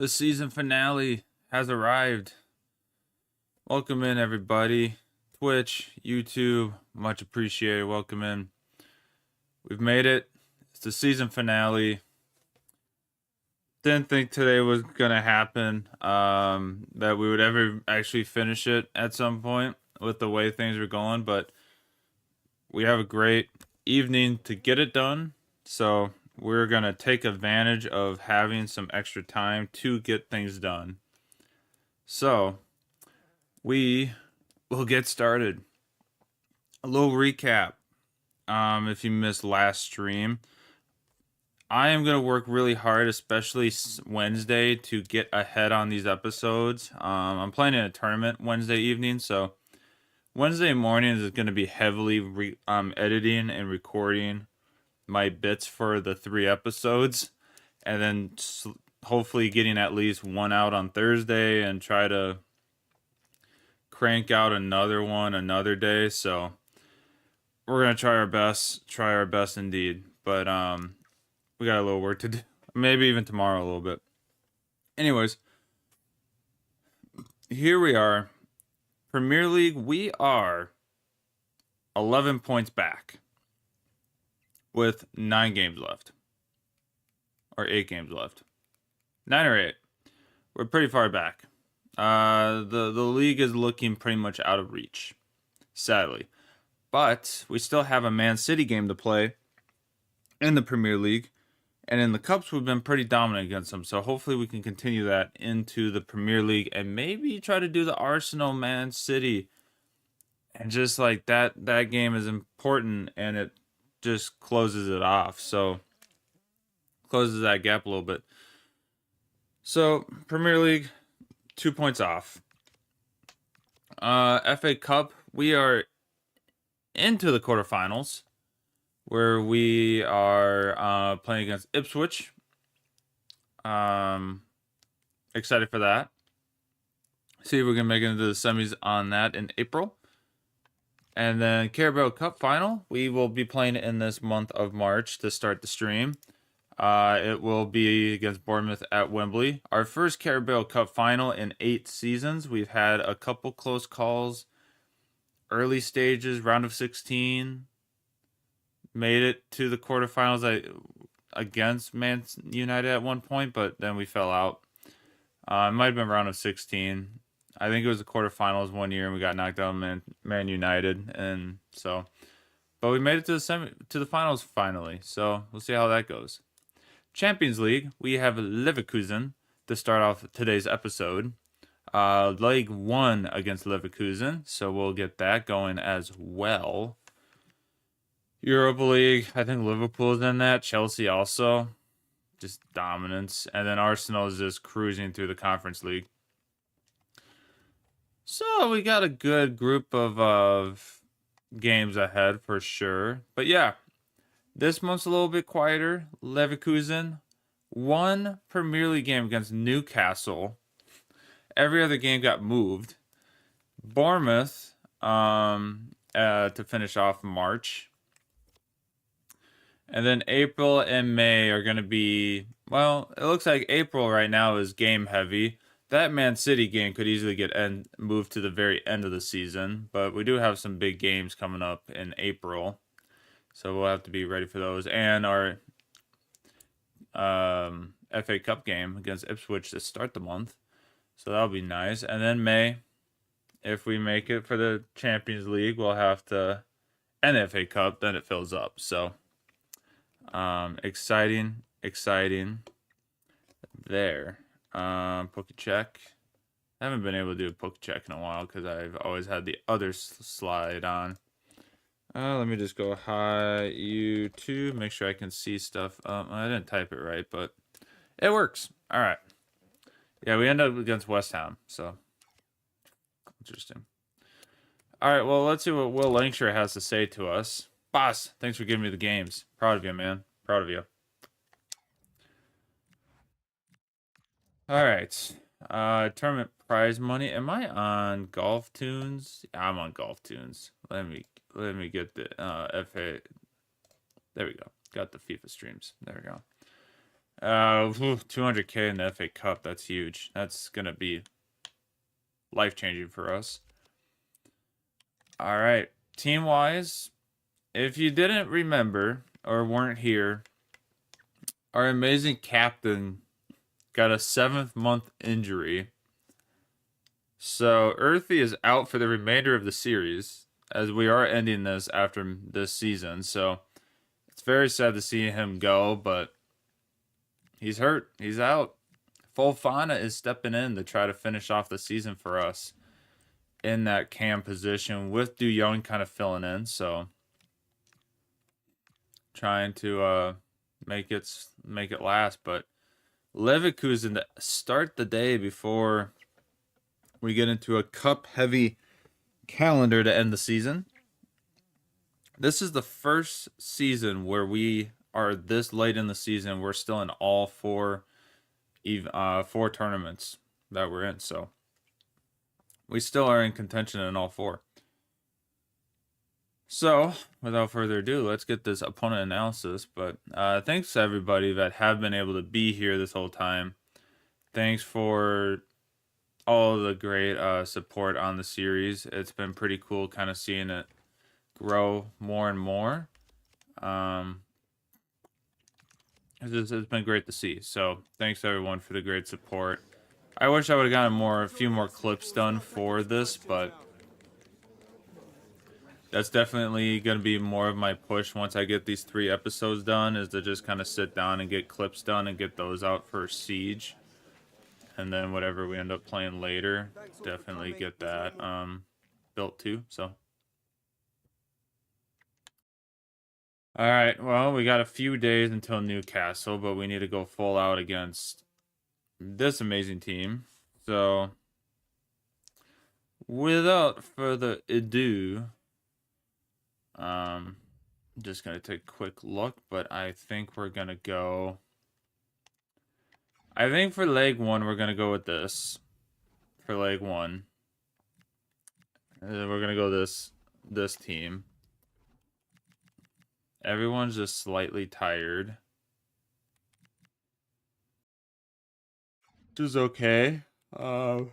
The season finale has arrived. Welcome in, everybody. Twitch, YouTube, much appreciated. Welcome in. We've made it. It's the season finale. Didn't think today was going to happen, that we would ever actually finish it at some point with the way things are going, but we have a great evening to get it done. So we're going to take advantage of having some extra time to get things done. So we will get started. A little recap. If you missed last stream, I am going to work really hard, especially Wednesday, to get ahead on these episodes. I'm playing in a tournament Wednesday evening, so Wednesday mornings is going to be heavily editing and recording my bits for the 3 episodes, and then hopefully getting at least one out on Thursday and try to crank out another one another day. So we're going to try our best indeed. But we got a little work to do. Maybe even tomorrow a little bit. Anyways, here we are. Premier League, we are 11 points back with 9 games left. Or 8 games left. 9 or 8. We're pretty far back. The league is looking pretty much out of reach, sadly. But we still have a Man City game to play in the Premier League. And in the Cups, we've been pretty dominant against them. So hopefully we can continue that into the Premier League and maybe try to do the Arsenal Man City. And just like that game is important, and it just closes it off. So closes that gap a little bit. So Premier League, 2 points off. FA Cup, we are into the quarterfinals, where we are playing against Ipswich. Excited for that. See if we can make it into the semis on that in April. And then Carabao Cup final, we will be playing in this month of March to start the stream. It will be against Bournemouth at Wembley. Our first Carabao Cup final in 8 seasons. We've had a couple close calls. Early stages, round of 16. Made it to the quarterfinals against Man United at one point, but then we fell out. It might have been round of 16. I think it was the quarterfinals one year, and we got knocked out Man United, and so. But we made it to the finals finally. So we'll see how that goes. Champions League, we have Leverkusen to start off today's episode. Leg 1 against Leverkusen, so we'll get that going as well. Europa League, I think Liverpool's in that. Chelsea also. Just dominance. And then Arsenal is just cruising through the Conference League. So we got a good group of games ahead for sure. But yeah, this month's a little bit quieter. Leverkusen, 1 Premier League game against Newcastle. Every other game got moved. Bournemouth to finish off March. And then April and May are going to be, well, it looks like April right now is game heavy. That Man City game could easily get moved to the very end of the season. But we do have some big games coming up in April. So we'll have to be ready for those. And our FA Cup game against Ipswich to start the month. So that'll be nice. And then May, if we make it for the Champions League, we'll have to end the FA Cup. Then it fills up. So exciting there. Pokecheck. I haven't been able to do a Pokecheck in a while because I've always had the other slide on. Let me just go hi YouTube. Make sure I can see stuff. I didn't type it right, but it works. All right. Yeah, we end up against West Ham, so interesting. All right, well, let's see what Will Lancashire has to say to us. Boss, thanks for giving me the games. Proud of you, man. Proud of you. All right. Tournament prize money. Am I on Golf Tunes? Yeah, I'm on Golf Tunes. Let me get the FA. There we go. Got the FIFA streams. There we go. 200K in the FA Cup. That's huge. That's gonna be life-changing for us. All right, team-wise, if you didn't remember or weren't here, our amazing captain got a 7th-month injury. So Earthy is out for the remainder of the series, as we are ending this after this season. So it's very sad to see him go, but he's hurt. He's out. Fofana is stepping in to try to finish off the season for us in that cam position, with Du Young kind of filling in. So trying to make it last. But Leverkusen to start the day before we get into a cup-heavy calendar to end the season. This is the first season where we are this late in the season. We're still in all four tournaments that we're in. So we still are in contention in all four. So, without further ado, let's get this opponent analysis. But thanks to everybody that have been able to be here this whole time. Thanks for all the great support on the series. It's been pretty cool kind of seeing it grow more and more. It's been great to see. So, thanks everyone for the great support. I wish I would have gotten a few more clips done for this, but that's definitely going to be more of my push once I get these 3 episodes done, is to just kind of sit down and get clips done and get those out for Siege. And then whatever we end up playing later, definitely get that built too. So, all right, well, we got a few days until Newcastle, but we need to go full out against this amazing team. So, without further ado, I'm just going to take a quick look, but I think we're going to go... I think for leg 1, we're going to go with this. For leg 1. We're going to go this team. Everyone's just slightly tired, which is okay. But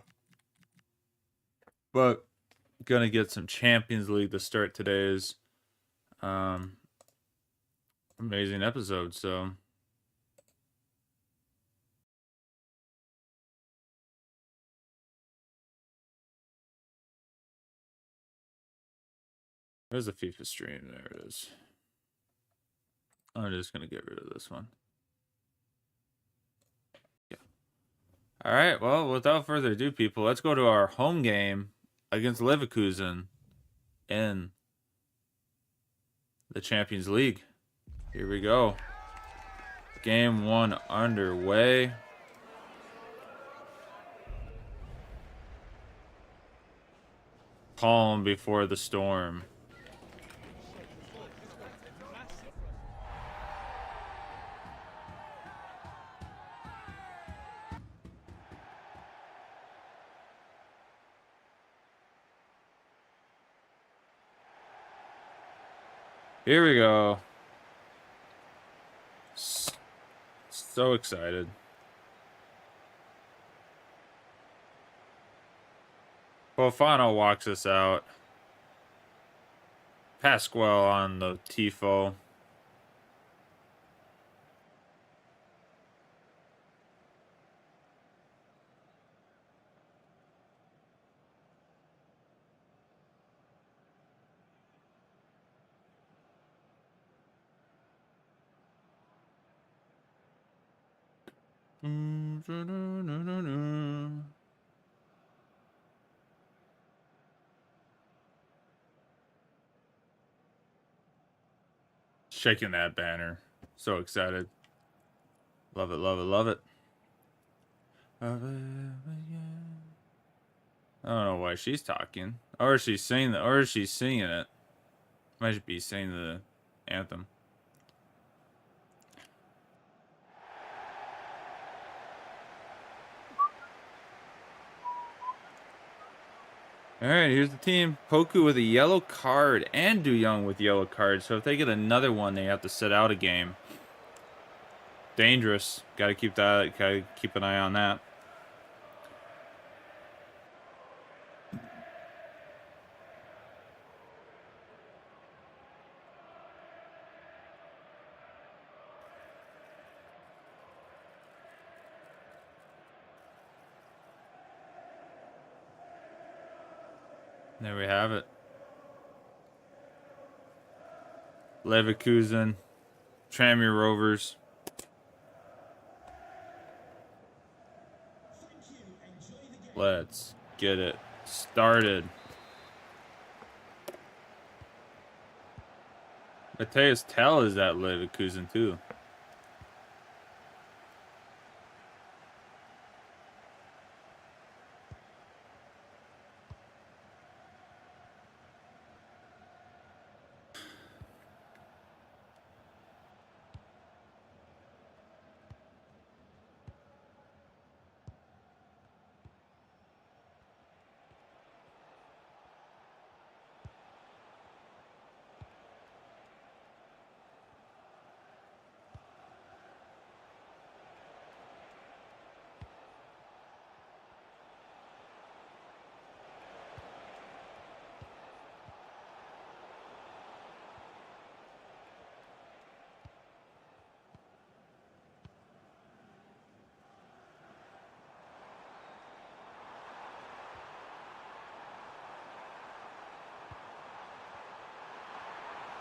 going to get some Champions League to start today's amazing episode, so... There's a FIFA stream. There it is. I'm just going to get rid of this one. Yeah. All right. Well, without further ado, people, let's go to our home game against Leverkusen in the Champions League. Here we go. Game 1 underway. Calm before the storm. Here we go. So excited. Fofana walks us out. Pasquale on the Tifo. Shaking that banner. So excited. Love it, love it, love it. I don't know why she's talking. Or is she singing it. Might be singing the anthem. Alright, here's the team. Poku with a yellow card and Du Young with yellow card. So if they get another one, they have to sit out a game. dangerous. Got to keep that. Got to keep an eye on that. There we have it. Leverkusen, Tranmere Rovers. Let's get it started. Mateus Tell is at Leverkusen too.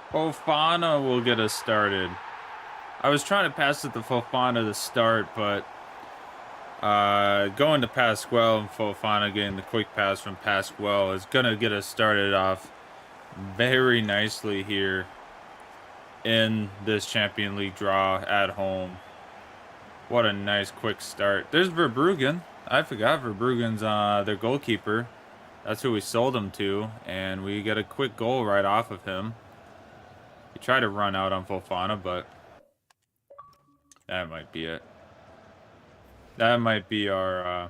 Fofana will get us started. I was trying to pass it to Fofana to start, but going to Pasquale and Fofana getting the quick pass from Pasquale is going to get us started off very nicely here in this Champions League draw at home. What a nice quick start. There's Verbruggen. I forgot Verbruggen's their goalkeeper. That's who we sold him to, and we get a quick goal right off of him. He tried to run out on Fofana, but that might be it. That might be our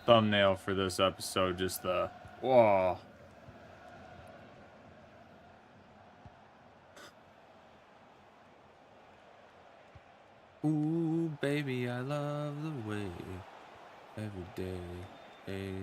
thumbnail for this episode. Just the whoa. Ooh, baby, I love the way every day. Hey.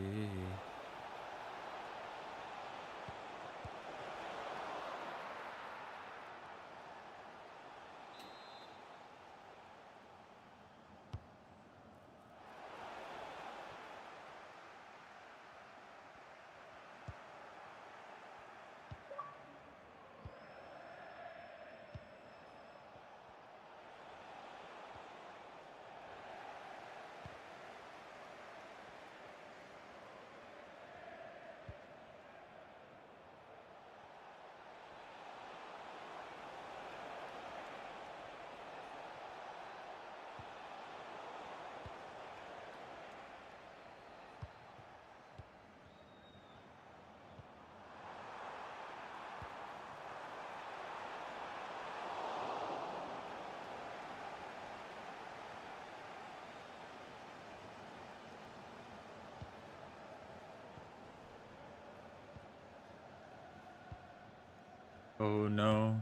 Oh no,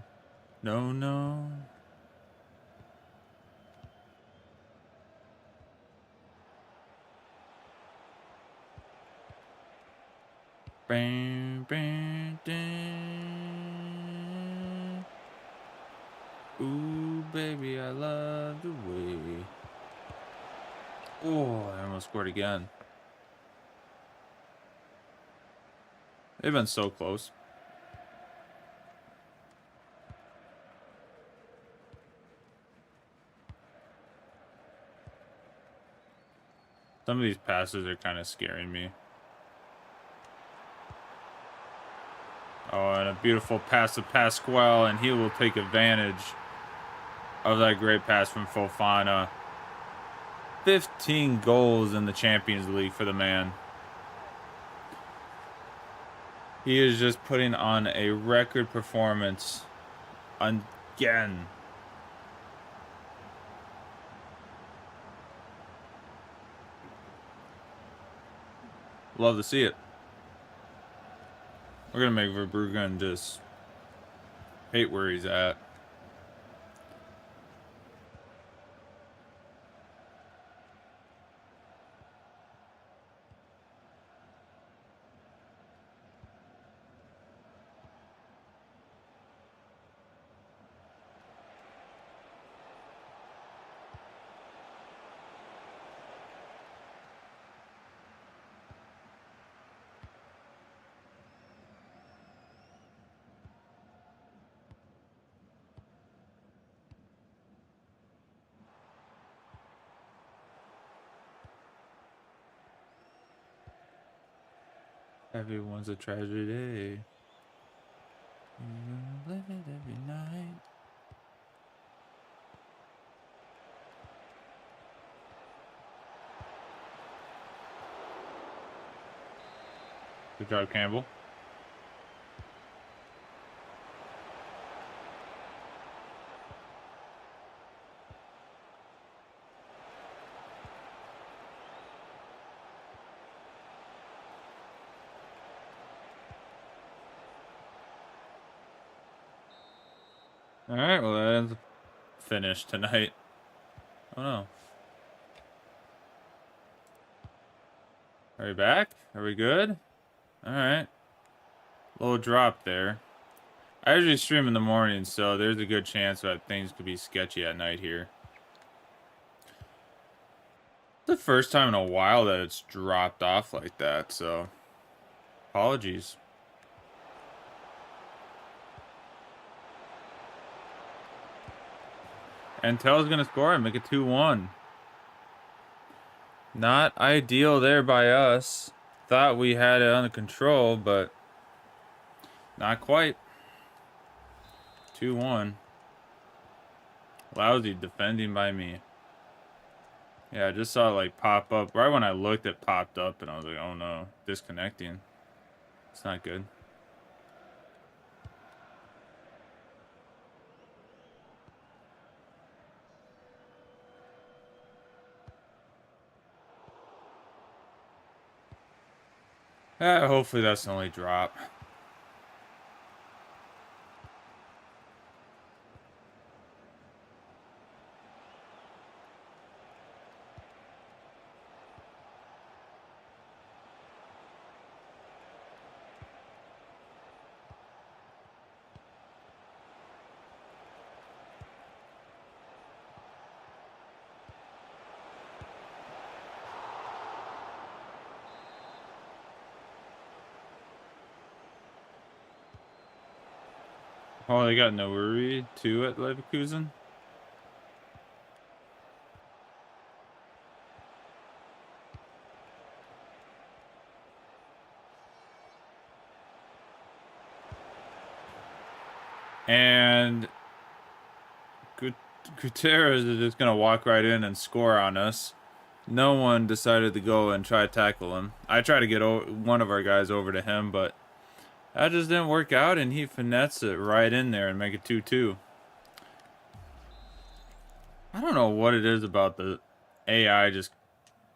no, no. Bang, bang, dang. Ooh, baby, I love the way. Oh, I almost scored again. They've been so close. Some of these passes are kind of scaring me. Oh, and a beautiful pass to Pasquale, and he will take advantage of that great pass from Fofana. 15 goals in the Champions League for the man. He is just putting on a record performance again. Love to see it. We're going to make Verbruggen just hate where he's at. Everyone's a tragedy. You live it every night. Good job, Campbell. All right, well, that ends finish tonight. Oh no. Are we back? Are we good? All right. Little drop there. I usually stream in the morning, so there's a good chance that things could be sketchy at night here. The first time in a while that it's dropped off like that, so apologies. And Tell's gonna score and make it 2-1. Not ideal there by us. Thought we had it under control, but not quite. 2-1. Lousy defending by me. Yeah, I just saw it like pop up. Right when I looked, it popped up, and I was like, oh no, disconnecting. It's not good. Hopefully that's the only drop. Oh, they got Nowuri too at Leverkusen. And Gutierrez is just going to walk right in and score on us. No one decided to go and try to tackle him. I tried to get one of our guys over to him, but that just didn't work out, and he finessed it right in there and make it 2-2. I don't know what it is about the AI just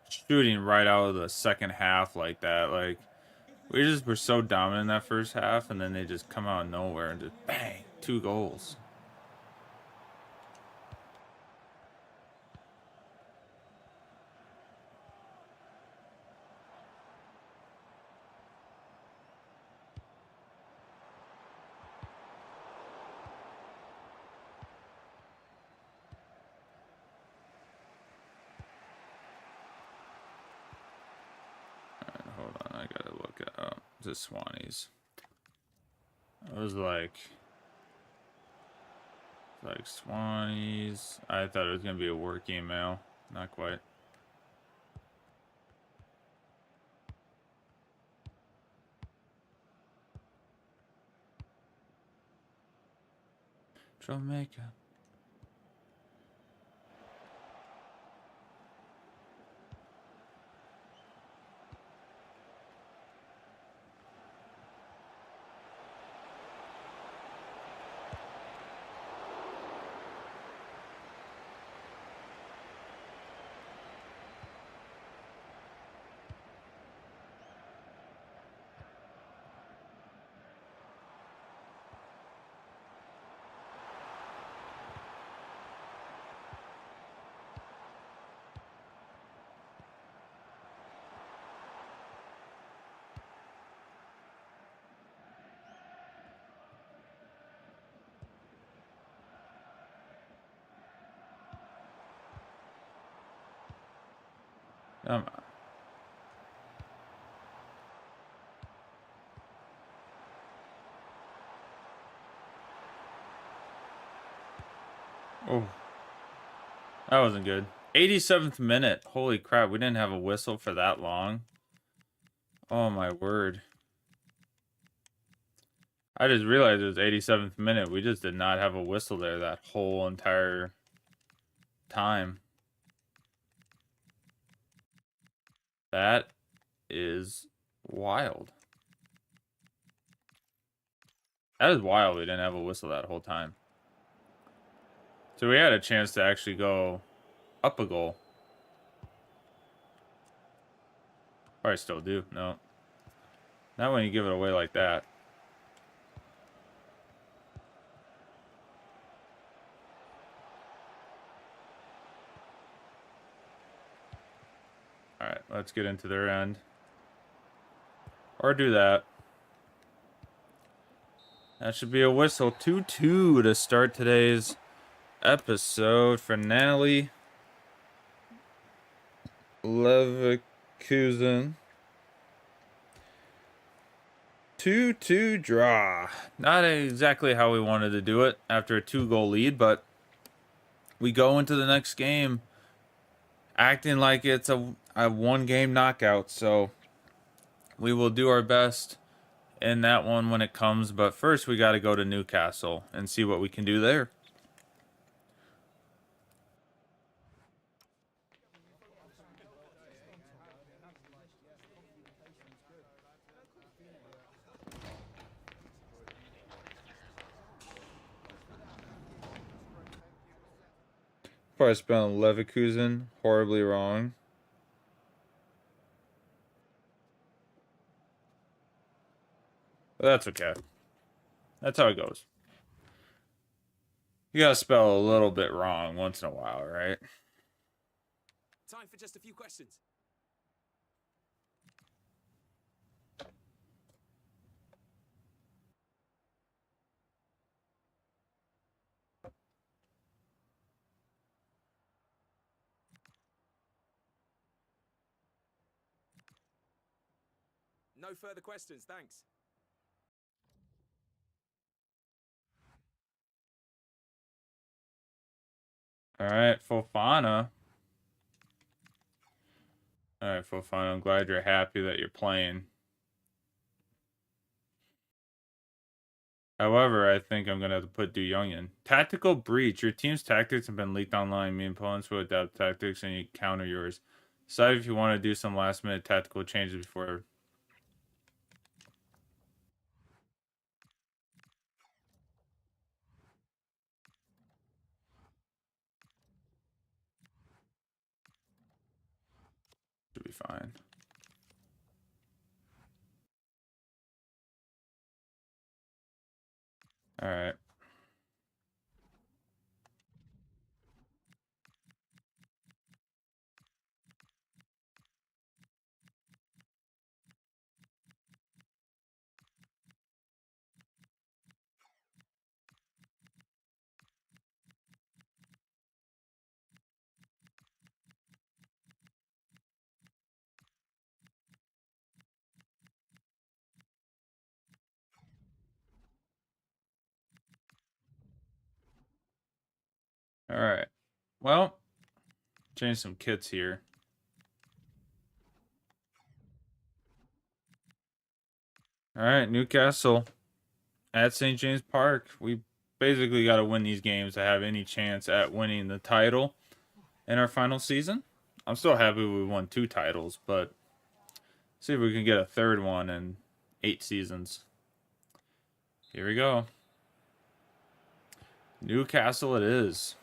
shooting right out of the second half like that. Like, we just were so dominant in that first half, and then they just come out of nowhere and just bang, 2 goals. Hold on, I gotta look at the Swannies. It was like Swannies. I thought it was gonna be a work email. Not quite. Jamaica. Oh. That wasn't good. 87th minute. Holy crap, we didn't have a whistle for that long. Oh my word. I just realized it was 87th minute. We just did not have a whistle there that whole entire time. That is wild. That is wild. We didn't have a whistle that whole time. So we had a chance to actually go up a goal. Probably still do. No. Not when you give it away like that. Alright, let's get into their end. Or do that. That should be a whistle. 2-2 to start today's episode. Finale. Leverkusen. 2-2 draw. Not exactly how we wanted to do it after a 2-goal lead, but we go into the next game acting like it's a one-game knockout. So we will do our best in that one when it comes. But first, we got to go to Newcastle and see what we can do there. Probably spelling Leverkusen horribly wrong. But that's okay. That's how it goes. You gotta spell a little bit wrong once in a while, right? Time for just a few questions. No further questions, thanks. All right, Fofana. All right, Fofana, I'm glad you're happy that you're playing. However, I think I'm going to have to put Du Young in. Tactical breach. Your team's tactics have been leaked online. Me and opponents will adapt tactics and you counter yours. Decide if you want to do some last-minute tactical changes before. Should be fine. All right. All right. Well, change some kits here. All right, Newcastle at St. James Park. We basically got to win these games to have any chance at winning the title in our final season. I'm still happy we won 2 titles, but see if we can get a third one in 8 seasons. Here we go. Newcastle it is.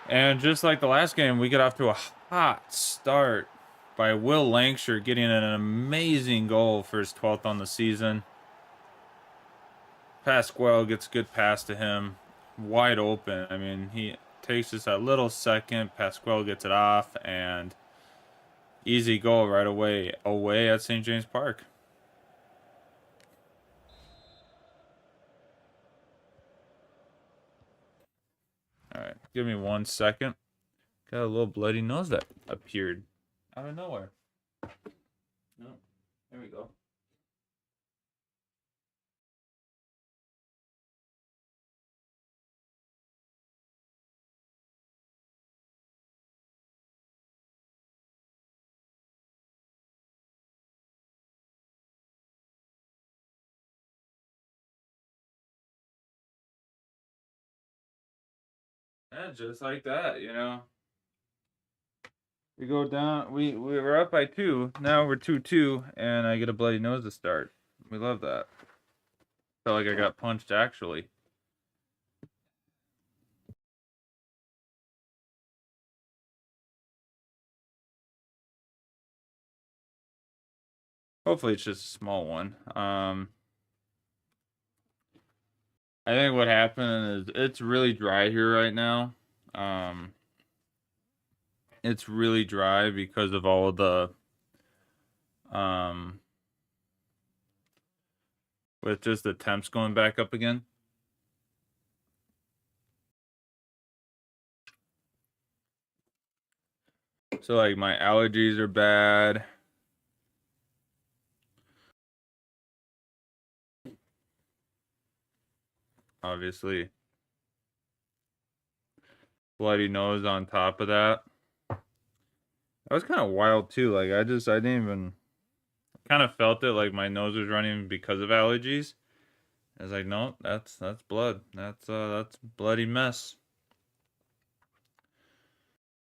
And just like the last game, we get off to a hot start by Will Lancashire getting an amazing goal for his 12th on the season. Pasquale gets a good pass to him. Wide open. I mean, he takes just a little second. Pasquale gets it off, and easy goal right away at St. James Park. All right, give me 1 second. Got a little bloody nose that appeared out of nowhere. No, there we go. Yeah, just like that, you know. We go down. We were up by 2. Now we're 2-2, and I get a bloody nose to start. We love that. Felt like I got punched actually. Hopefully it's just a small one. I think what happened is it's really dry here right now. It's really dry because of all of the um with just the temps going back up again. So like my allergies are bad. Obviously. Bloody nose on top of that. That was kind of wild too. Like I didn't even kind of felt it like my nose was running because of allergies. I was like, no, that's blood. That's bloody mess.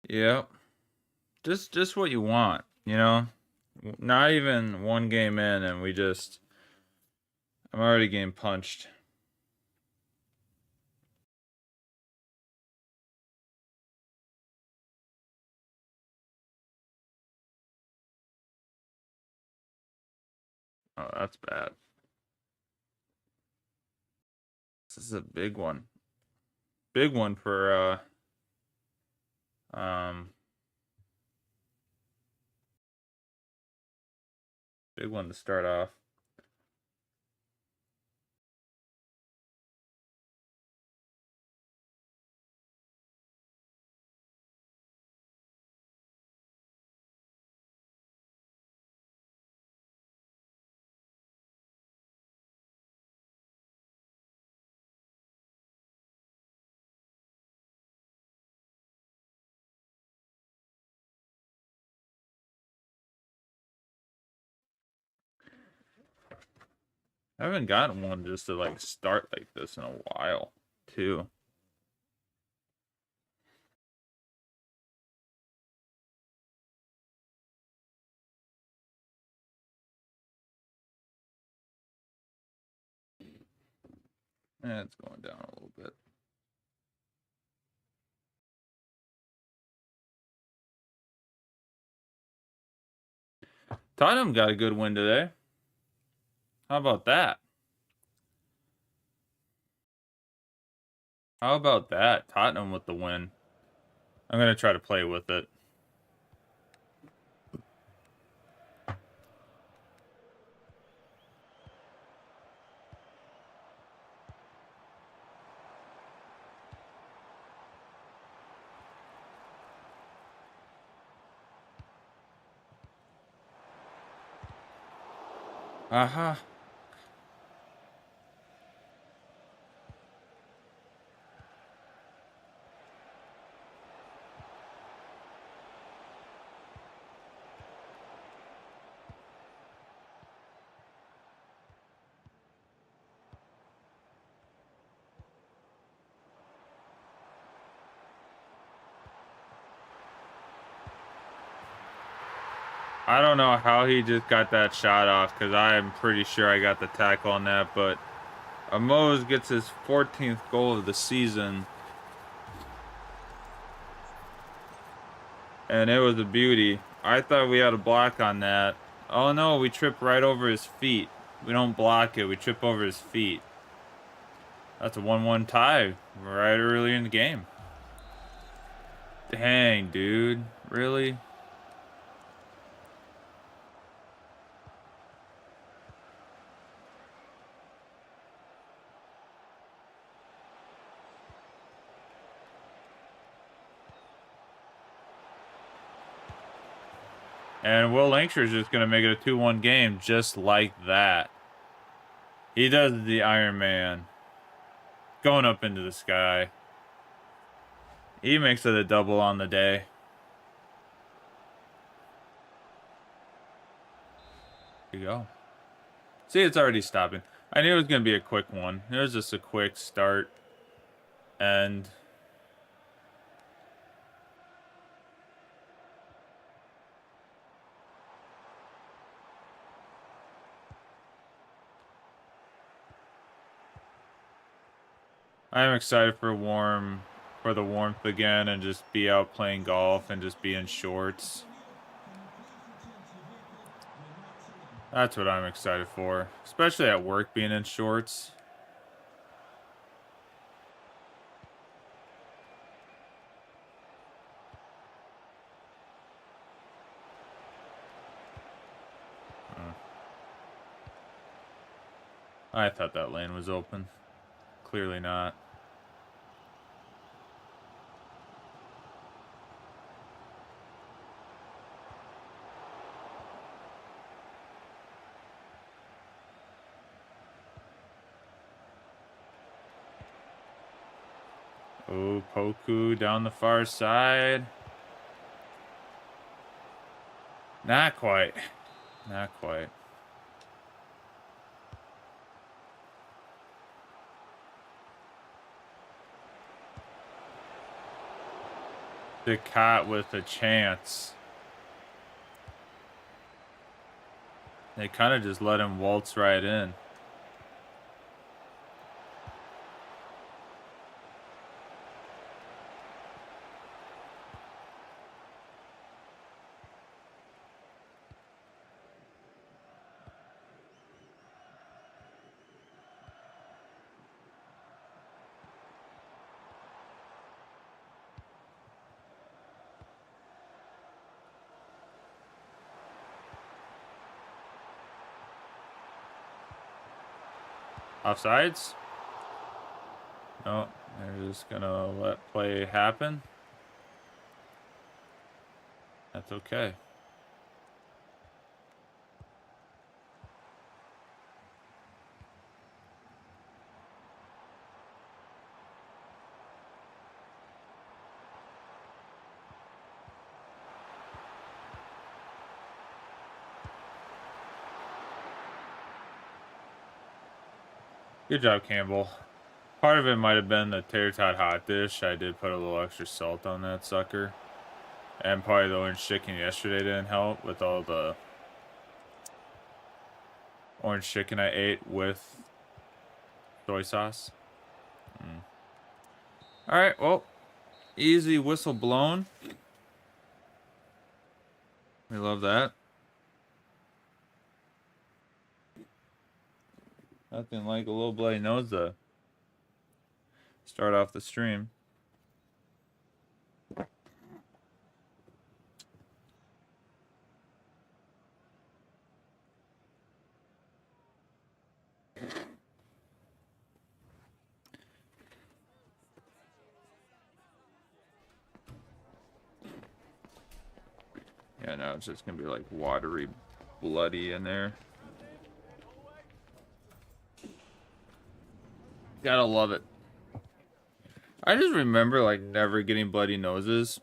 Yeah. Just what you want, you know? Not even one game in and I'm already getting punched. Oh, that's bad. This is a big one. Big one for big one to start off. I haven't gotten one just to like start like this in a while, too. Yeah, it's going down a little bit. Tottenham got a good win today. How about that? How about that? Tottenham with the win. I'm going to try to play with it. Aha. I don't know how he just got that shot off because I'm pretty sure I got the tackle on that, but Amos gets his 14th goal of the season. And it was a beauty. I thought we had a block on that. Oh no, we tripped right over his feet. We don't block it, we trip over his feet. That's a 1-1 tie right early in the game. Dang, dude. Really? And Will Lankshire's just going to make it a 2-1 game just like that. He does the Iron Man. Going up into the sky. He makes it a double on the day. There you go. See, it's already stopping. I knew it was going to be a quick one. It was just a quick start. And I am excited for the warmth again and just be out playing golf and just be in shorts. That's what I'm excited for, especially at work being in shorts. I thought that lane was open. Clearly not. Oh, Poku down the far side. Not quite. Not quite. The cat with a chance. They kind of just let him waltz right in. Offsides? No, they're just gonna let play happen. That's okay. Good job, Campbell. Part of it might have been the tater tot hot dish. I did put a little extra salt on that sucker. And probably the orange chicken yesterday didn't help with all the orange chicken I ate with soy sauce. Alright, well, easy whistle blown. We love that. Nothing like a little bloody nose to start off the stream. Yeah, now it's just gonna be like watery, bloody in there. Gotta love it. I just remember like never getting bloody noses.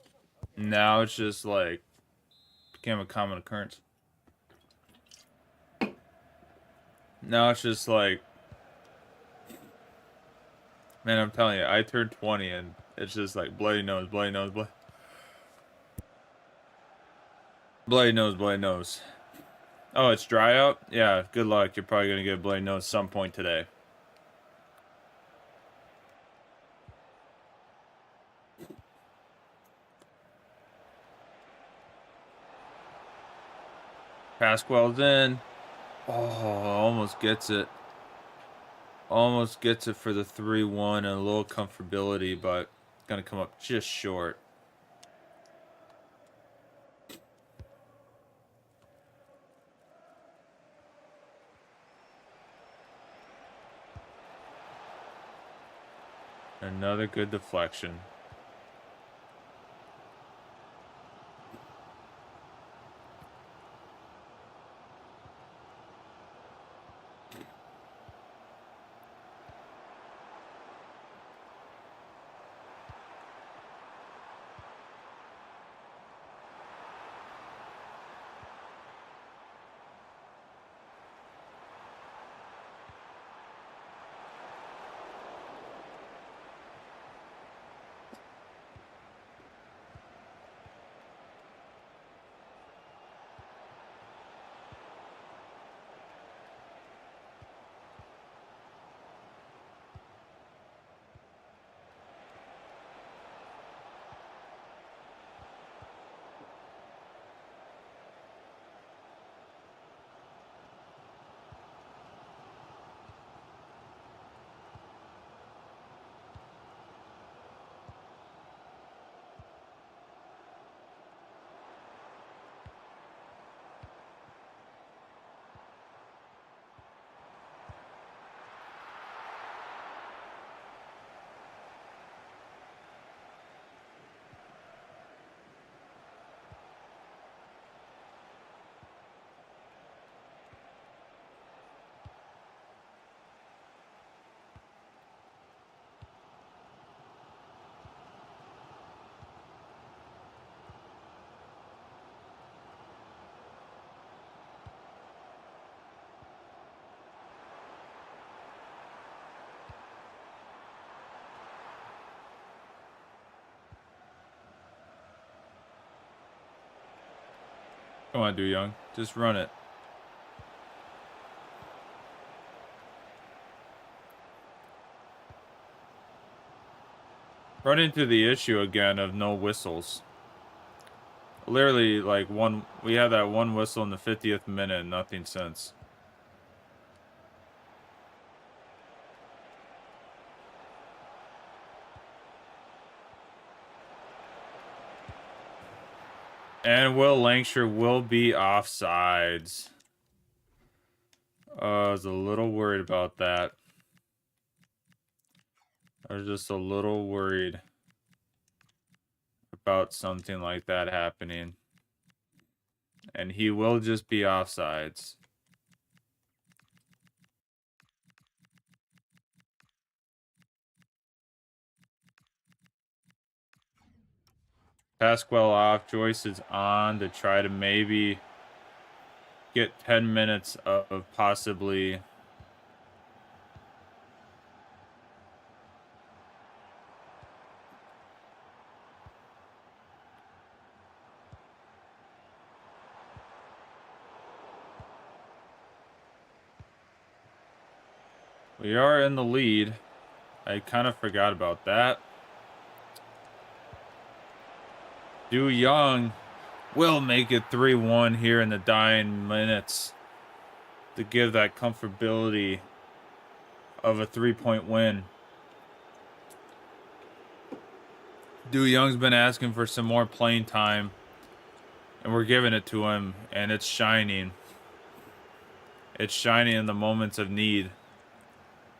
Now it's just like became a common occurrence. Now it's just like, man, I'm telling you, I turned 20 and it's just like bloody nose, bloody nose, bloody nose, bloody nose. Oh, it's dry out? Yeah, good luck. You're probably gonna get a bloody nose some point today. Pasquale's in. Oh, almost gets it. Almost gets it for the 3-1 and a little comfortability, but gonna come up just short. Another good deflection. Come on, Du Young. Just run it. Run into the issue again of no whistles. Literally, like, we had that one whistle in the 50th minute and nothing since. And Will Lancashire will be offsides. I was a little worried about that. I was just a little worried about something like that happening. And he will just be offsides. Pasquale off. Joyce is on to try to maybe get 10 minutes of possibly... We are in the lead. I kind of forgot about that. Du Young will make it 3-1 here in the dying minutes to give that comfortability of a 3-point win. Du Young's been asking for some more playing time, and we're giving it to him, and it's shining. It's shining in the moments of need.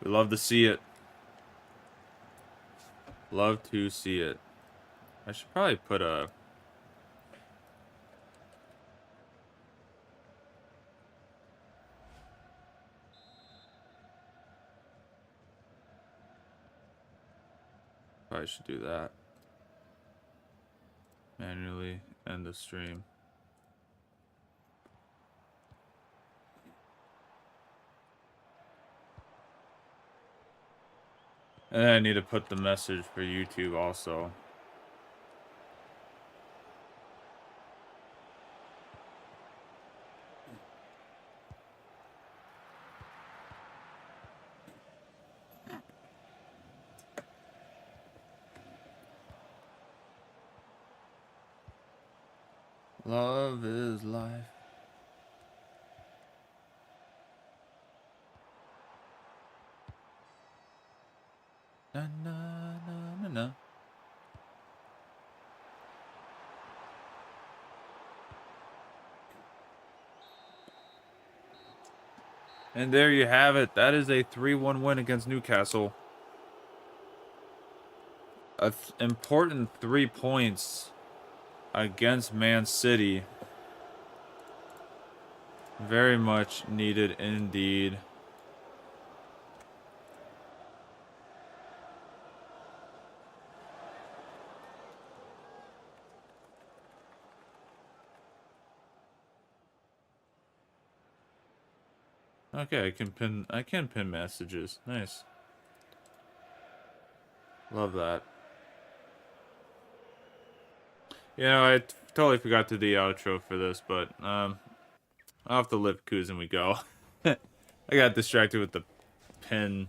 We love to see it. Love to see it. I should probably put a... Probably should do that. Manually end the stream. And then I need to put the message for YouTube also. Love is life. Na na na na na. And there you have it. That is a 3-1 win against Newcastle. Important 3 points against Man City. Very much needed indeed. Okay, I can pin messages. Nice. Love that. You know, I totally forgot to do the outro for this, but I'll have to Leverkusen we go. I got distracted with the pin.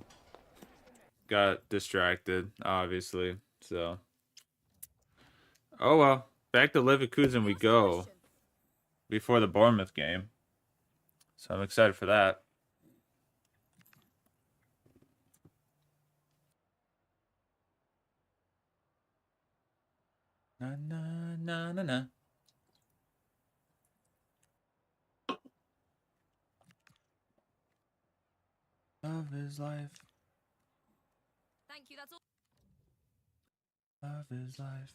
Got distracted, obviously. So, oh well. Back to Leverkusen we go. Before the Bournemouth game. So I'm excited for that. Na na na na na. Love is life. Thank you, that's all. Love is life.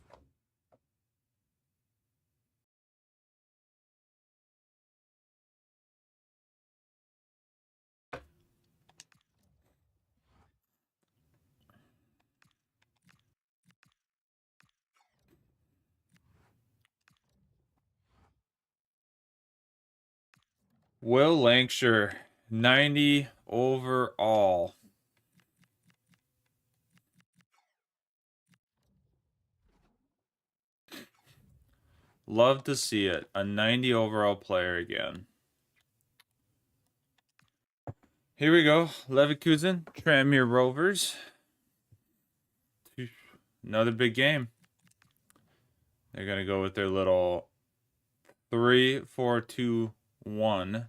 Will Lancashire, 90 overall. Love to see it. A 90 overall player again. Here we go. Leverkusen, Tranmere Rovers. Another big game. They're going to go with their little 3-4-2-1.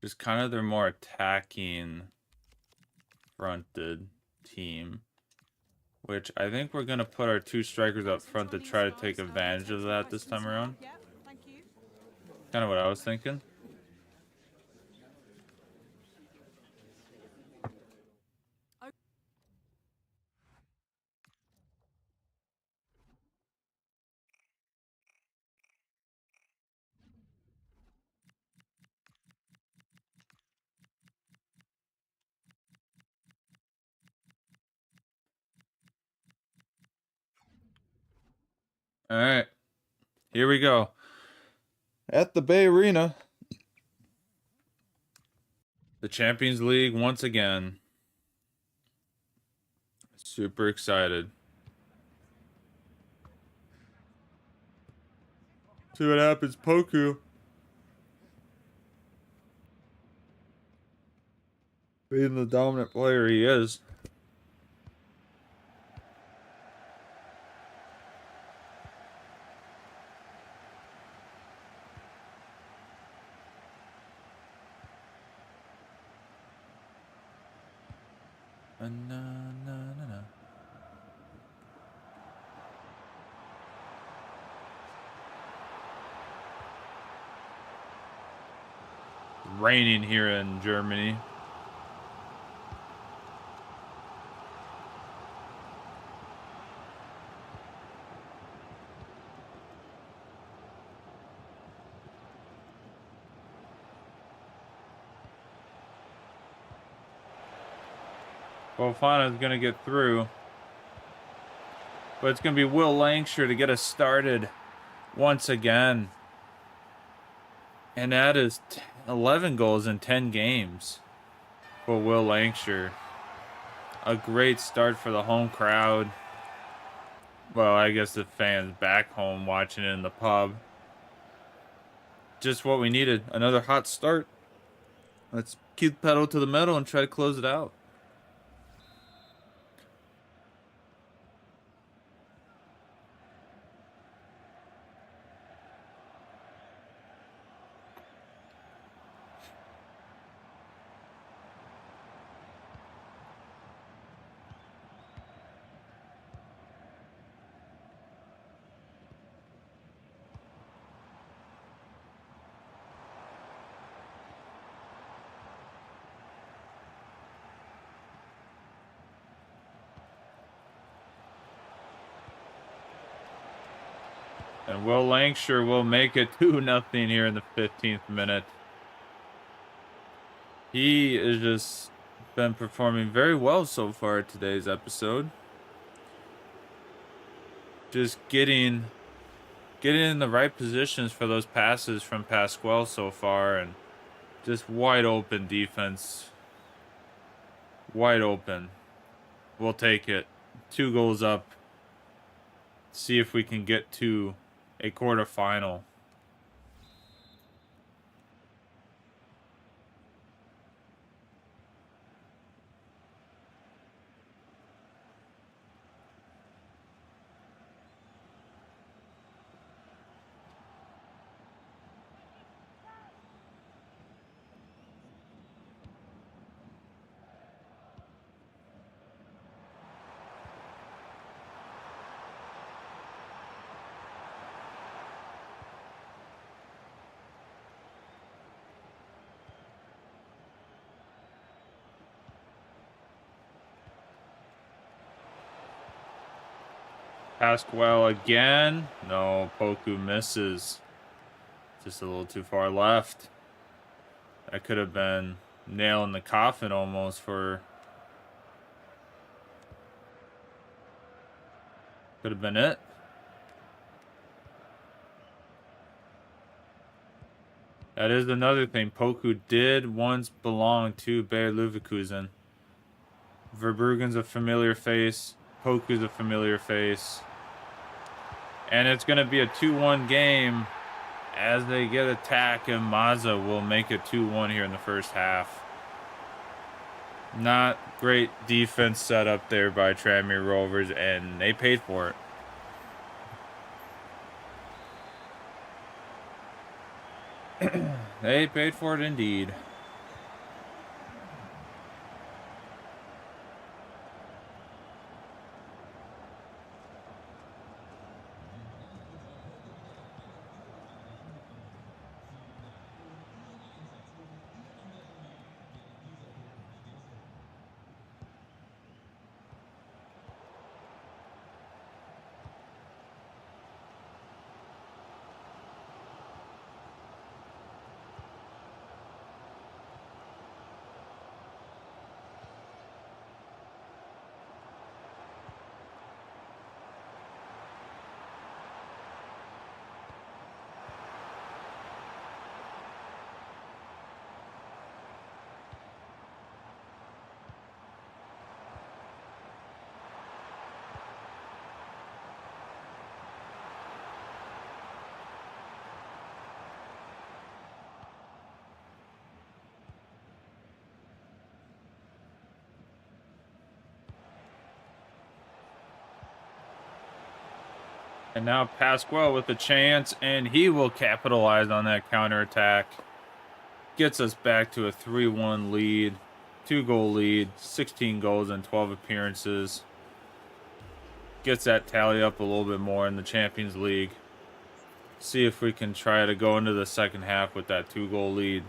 Just kind of their more attacking fronted team. Which I think we're going to put our 2 strikers up front to try to take advantage of that this time around. Kind of what I was thinking. All right. Here we go. At the Bay Arena. The Champions League once again. Super excited. See what happens, Poku. Being the dominant player he is. Raining here in Germany. Fofana's going to get through. But it's going to be Will Lancashire to get us started once again. And that is 11 goals in 10 games for Will Lancashire. A great start for the home crowd. Well, I guess the fans back home watching it in the pub. Just what we needed. Another hot start. Let's keep the pedal to the metal and try to close it out. And Will Lancashire will make it 2-0 here in the 15th minute. He has just been performing very well so far today's episode. Just getting in the right positions for those passes from Pasquale so far, and just wide open defense. Wide open. We'll take it. 2 goals up. See if we can get to a quarterfinal. Pasquale again. No, Poku misses. Just a little too far left. That could have been nail in the coffin almost for... Could have been it. That is another thing. Poku did once belong to Bayer Leverkusen. Verbruggen's a familiar face. Poku's a familiar face. And it's going to be a 2-1 game as they get attack, and Mazza will make it 2-1 here in the first half. Not great defense set up there by Tranmere Rovers, and they paid for it. They paid for it indeed. And now Pasquale with a chance, and he will capitalize on that counterattack. Gets us back to a 3-1 lead, 2-goal lead, 16 goals and 12 appearances. Gets that tally up a little bit more in the Champions League. See if we can try to go into the second half with that 2-goal lead.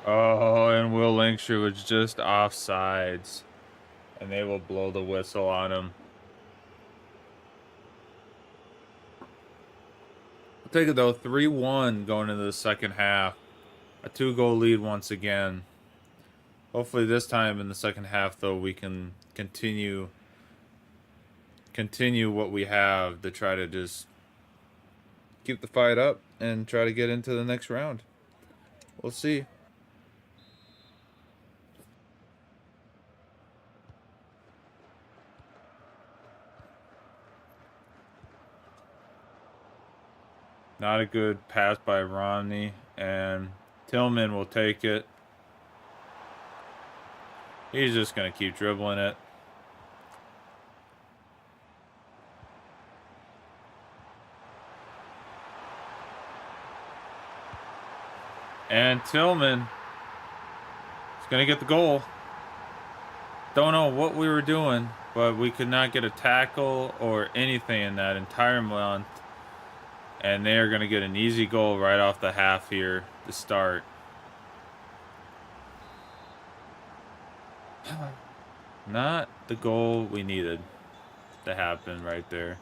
Oh, and Will Lankshire was just offsides. And they will blow the whistle on him. I'll take it though, 3-1 going into the second half. A 2-goal lead once again. Hopefully this time in the second half though we can continue what we have to try to just keep the fight up and try to get into the next round. We'll see. Not a good pass by Romney, and Tillman will take it. He's just going to keep dribbling it. And Tillman is going to get the goal. Don't know what we were doing, but we could not get a tackle or anything in that entire month. And they are going to get an easy goal right off the half here to start. Not the goal we needed to happen right there.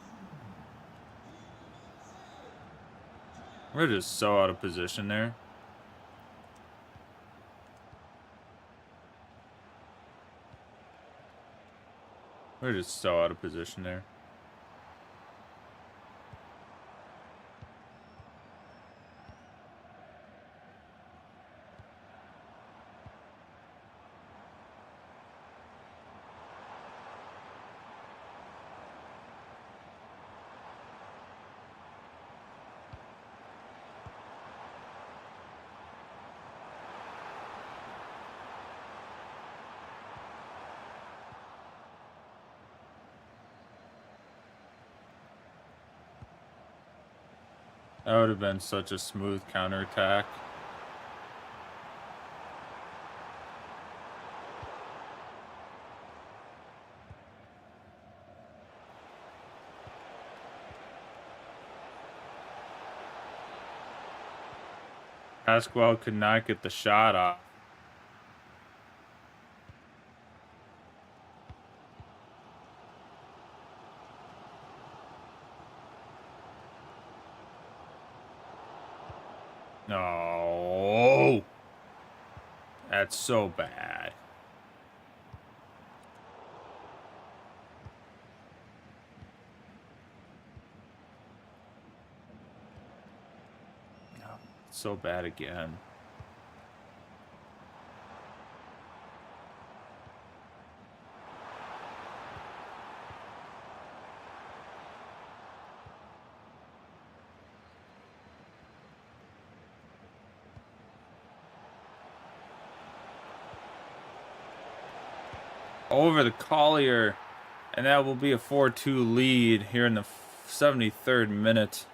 We're just so out of position there. We're just so out of position there. That would have been such a smooth counterattack. Pasquale could not get the shot off. No. That's so bad. No, so bad again. Over the Collier, and that will be a 4-2 lead here in the 73rd minute.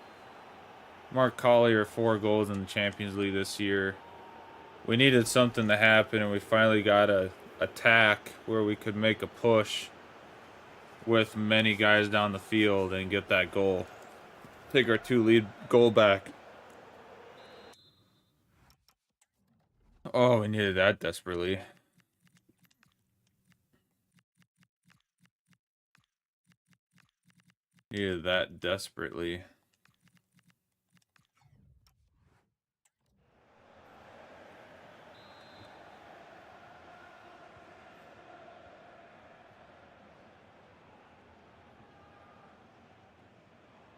Mark Collier, 4 goals in the Champions League this year. We needed something to happen, and we finally got a attack where we could make a push with many guys down the field and get that goal. Take our 2 lead goal back. Oh, we needed that desperately. Needed that desperately.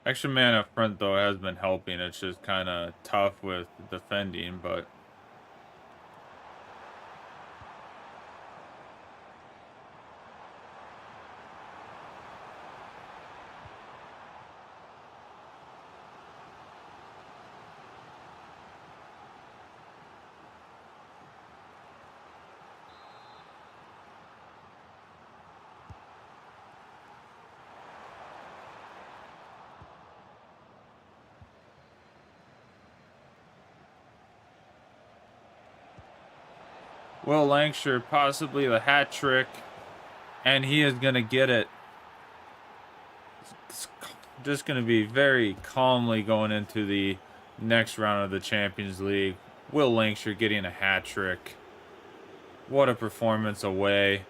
Extra man up front, though, has been helping. It's just kind of tough with defending, but... Will Lancashire, possibly the hat trick, and he is going to get it. It's just going to be very calmly going into the next round of the Champions League. Will Lancashire getting a hat trick. What a performance away.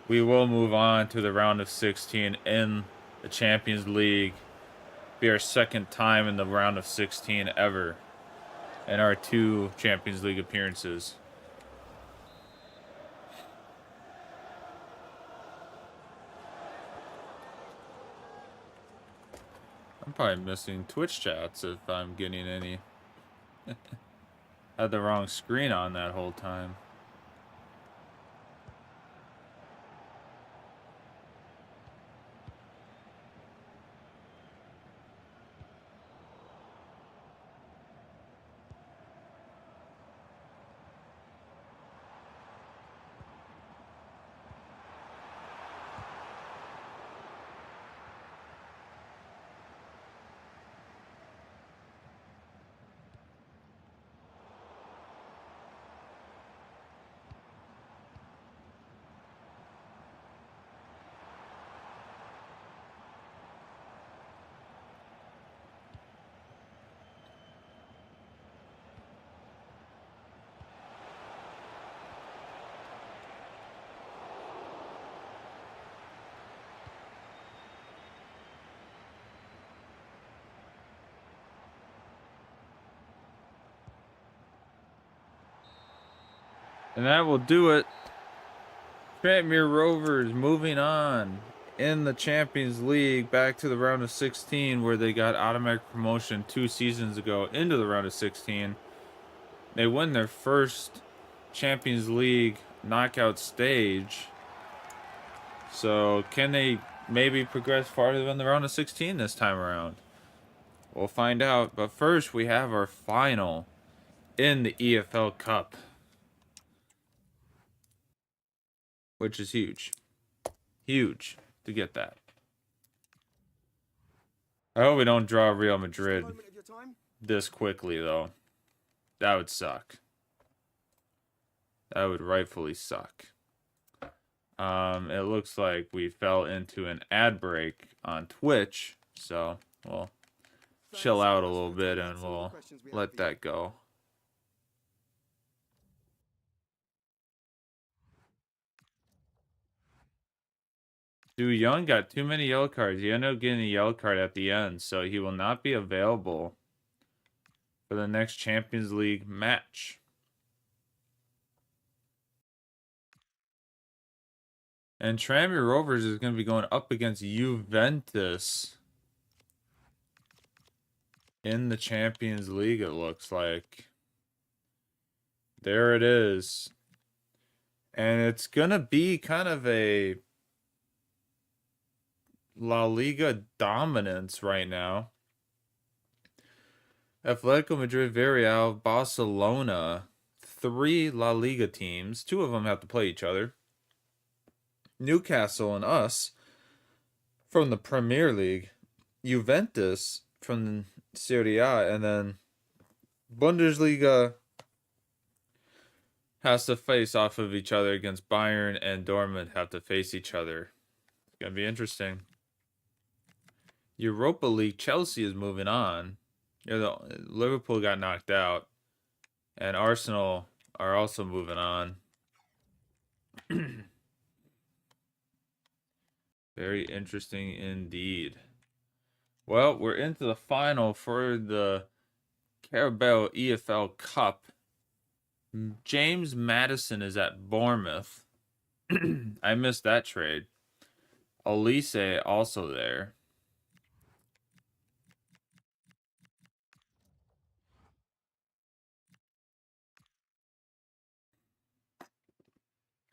We will move on to the round of 16 in the Champions League. Be our second time in the round of 16 ever in our 2 Champions League appearances. I'm probably missing Twitch chats if I'm getting any. Had the wrong screen on that whole time. And that will do it. Tranmere Rovers moving on in the Champions League back to the round of 16 where they got automatic promotion 2 seasons ago into the round of 16. They win their first Champions League knockout stage. So can they maybe progress farther than the round of 16 this time around? We'll find out. But first we have our final in the EFL Cup, which is huge. Huge to get that. I hope we don't draw Real Madrid this quickly, though. That would suck. That would rightfully suck. It looks like we fell into an ad break on Twitch, so we'll chill out a little bit and we'll let that go. Dude, Young got too many yellow cards. He ended up getting a yellow card at the end, so he will not be available for the next Champions League match. And Tranmere Rovers is going to be going up against Juventus in the Champions League, it looks like. There it is. And it's going to be kind of a La Liga dominance right now. Atletico Madrid, Villarreal, Barcelona. 3 La Liga teams. 2 of them have to play each other. Newcastle and us from the Premier League. Juventus from Serie A. And then Bundesliga has to face off of each other against Bayern, and Dortmund have to face each other. It's going to be interesting. Europa League, Chelsea is moving on. Liverpool got knocked out. And Arsenal are also moving on. Very interesting indeed. Well, we're into the final for the Carabao EFL Cup. James Maddison is at Bournemouth. I missed that trade. Elise also there.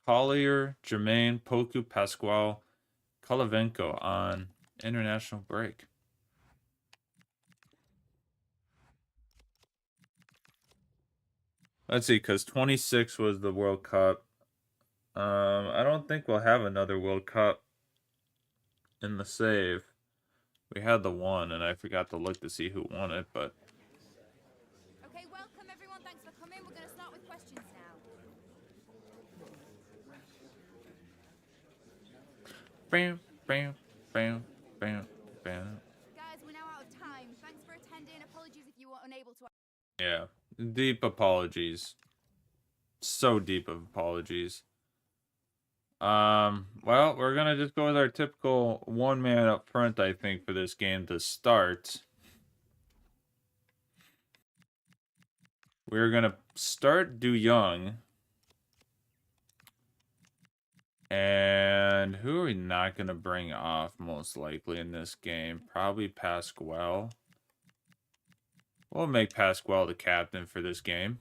Collier, Jermaine, Poku, Pascual, Kolovenko on international break. Let's see, because 26 was the World Cup. I don't think we'll have another World Cup in the save. We had the one, and I forgot to look to see who won it, but... Okay, welcome everyone. Thanks for coming. We're going to start with questions now. Bam, bam, bam, bam, bam. Guys, we're now out of time. Thanks for attending. Apologies if you were unable to... Yeah, deep apologies. So deep of apologies. Well, we're gonna just go with our typical one man up front, I think, for this game to start. We're gonna start Du Young. And who are we not gonna bring off most likely in this game? Probably Pascual. We'll make Pascual the captain for this game.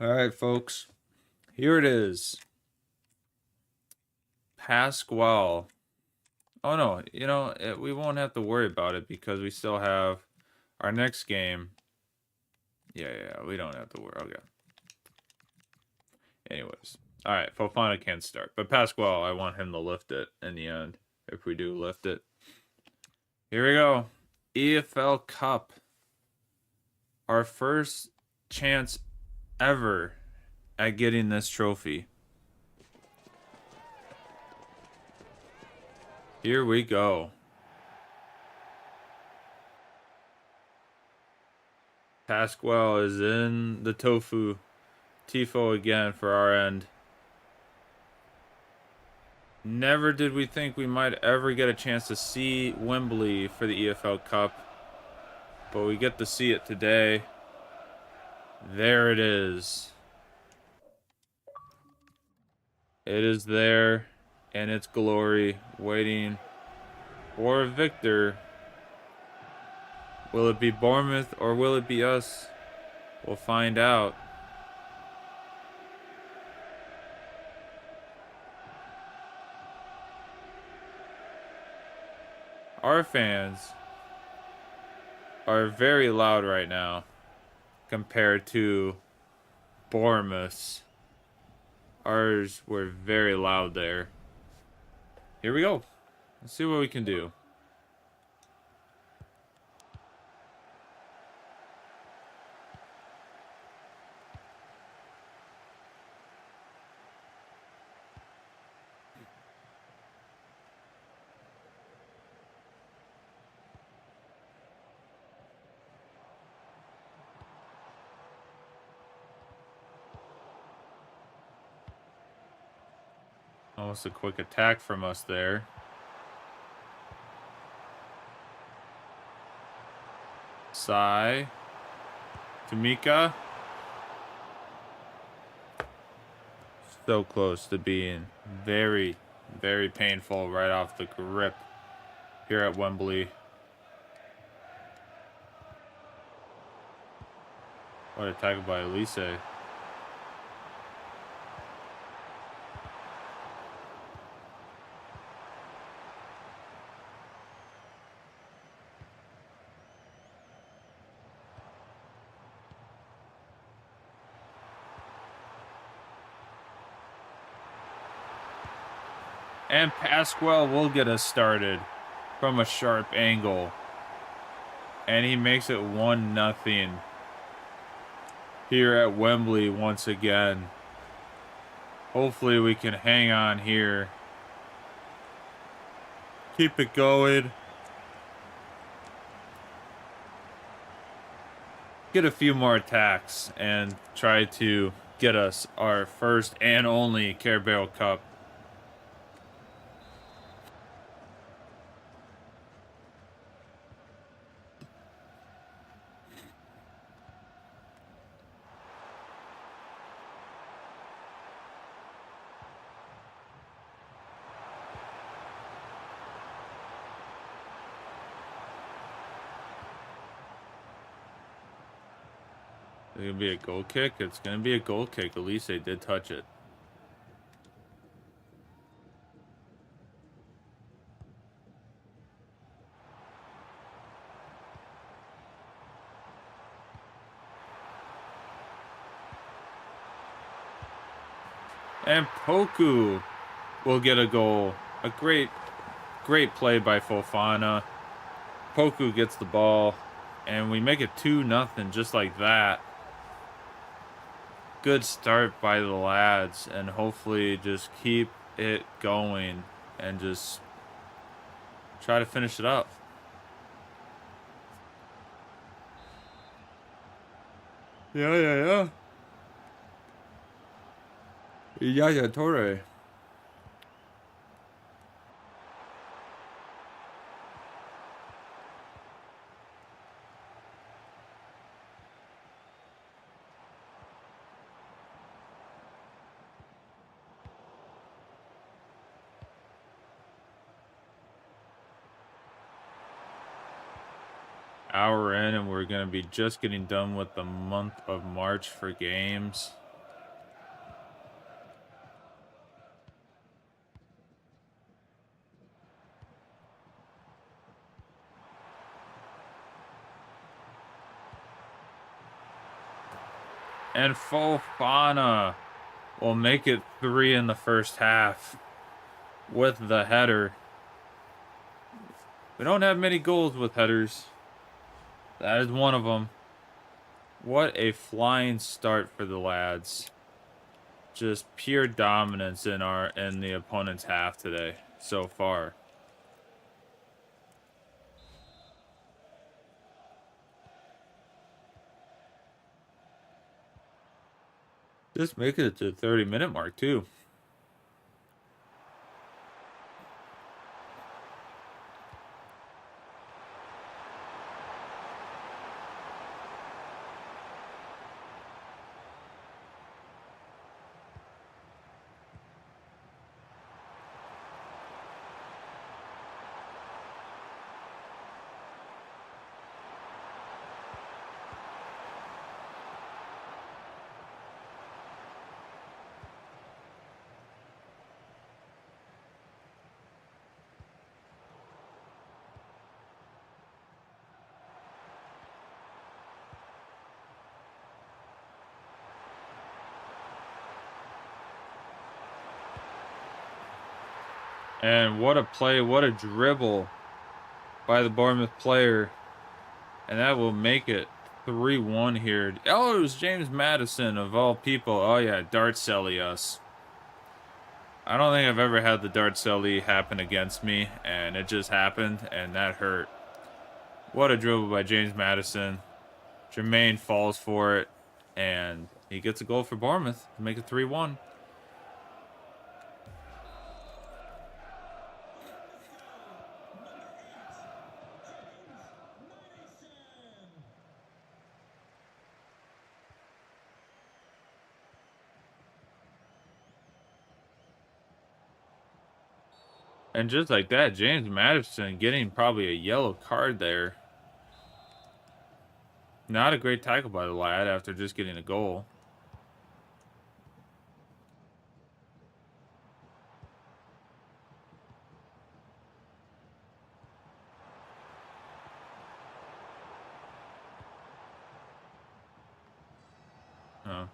All right, folks. Here it is. Pascual. Oh, no. You know, we won't have to worry about it because we still have our next game. Yeah, we don't have to worry. Okay. Anyways. All right, Fofana can't start. But Pascual, I want him to lift it in the end, if we do lift it. Here we go. EFL Cup. Our first chance ever at getting this trophy. Here we go. Pascual is in the Tifo again for our end. Never did we think we might ever get a chance to see Wembley for the EFL Cup, but we get to see it today. There it is. It is there in its glory, waiting for a victor. Will it be Bournemouth or will it be us? We'll find out. Our fans are very loud right now compared to Bournemouth's. Ours were very loud there. Here we go. Let's see what we can do. Almost a quick attack from us there. Sai. Tamika. So close to being very, very painful right off the grip here at Wembley. What a tackle by Elise. And Pasquale will get us started from a sharp angle. And he makes it 1-0 here at Wembley once again. Hopefully we can hang on here. Keep it going. Get a few more attacks and try to get us our first and only Carabao Cup. It's going to be a goal kick. It's going to be a goal kick. Elise did touch it. And Poku will get a goal. A great play by Fofana. Poku gets the ball. And we make it 2-0 just like that. Good start by the lads. And hopefully just keep it going. And just try to finish it up. Yeah. Yaya Torre. Hour in, and we're going to be just getting done with the month of March for games. And Fofana will make it 3 in the first half with the header. We don't have many goals with headers. That is one of them. What a flying start for the lads. Just pure dominance in the opponent's half today so far. Just making it to the 30-minute mark too. And what a play, what a dribble by the Bournemouth player. And that will make it 3-1 here. Oh, it was James Madison of all people. Oh yeah, Dartselli us. I don't think I've ever had the Dartselli happen against me, and it just happened, and that hurt. What a dribble by James Madison. Jermaine falls for it, and he gets a goal for Bournemouth to make it 3-1. And just like that, James Madison getting probably a yellow card there. Not a great tackle by the lad after just getting a goal. Oh.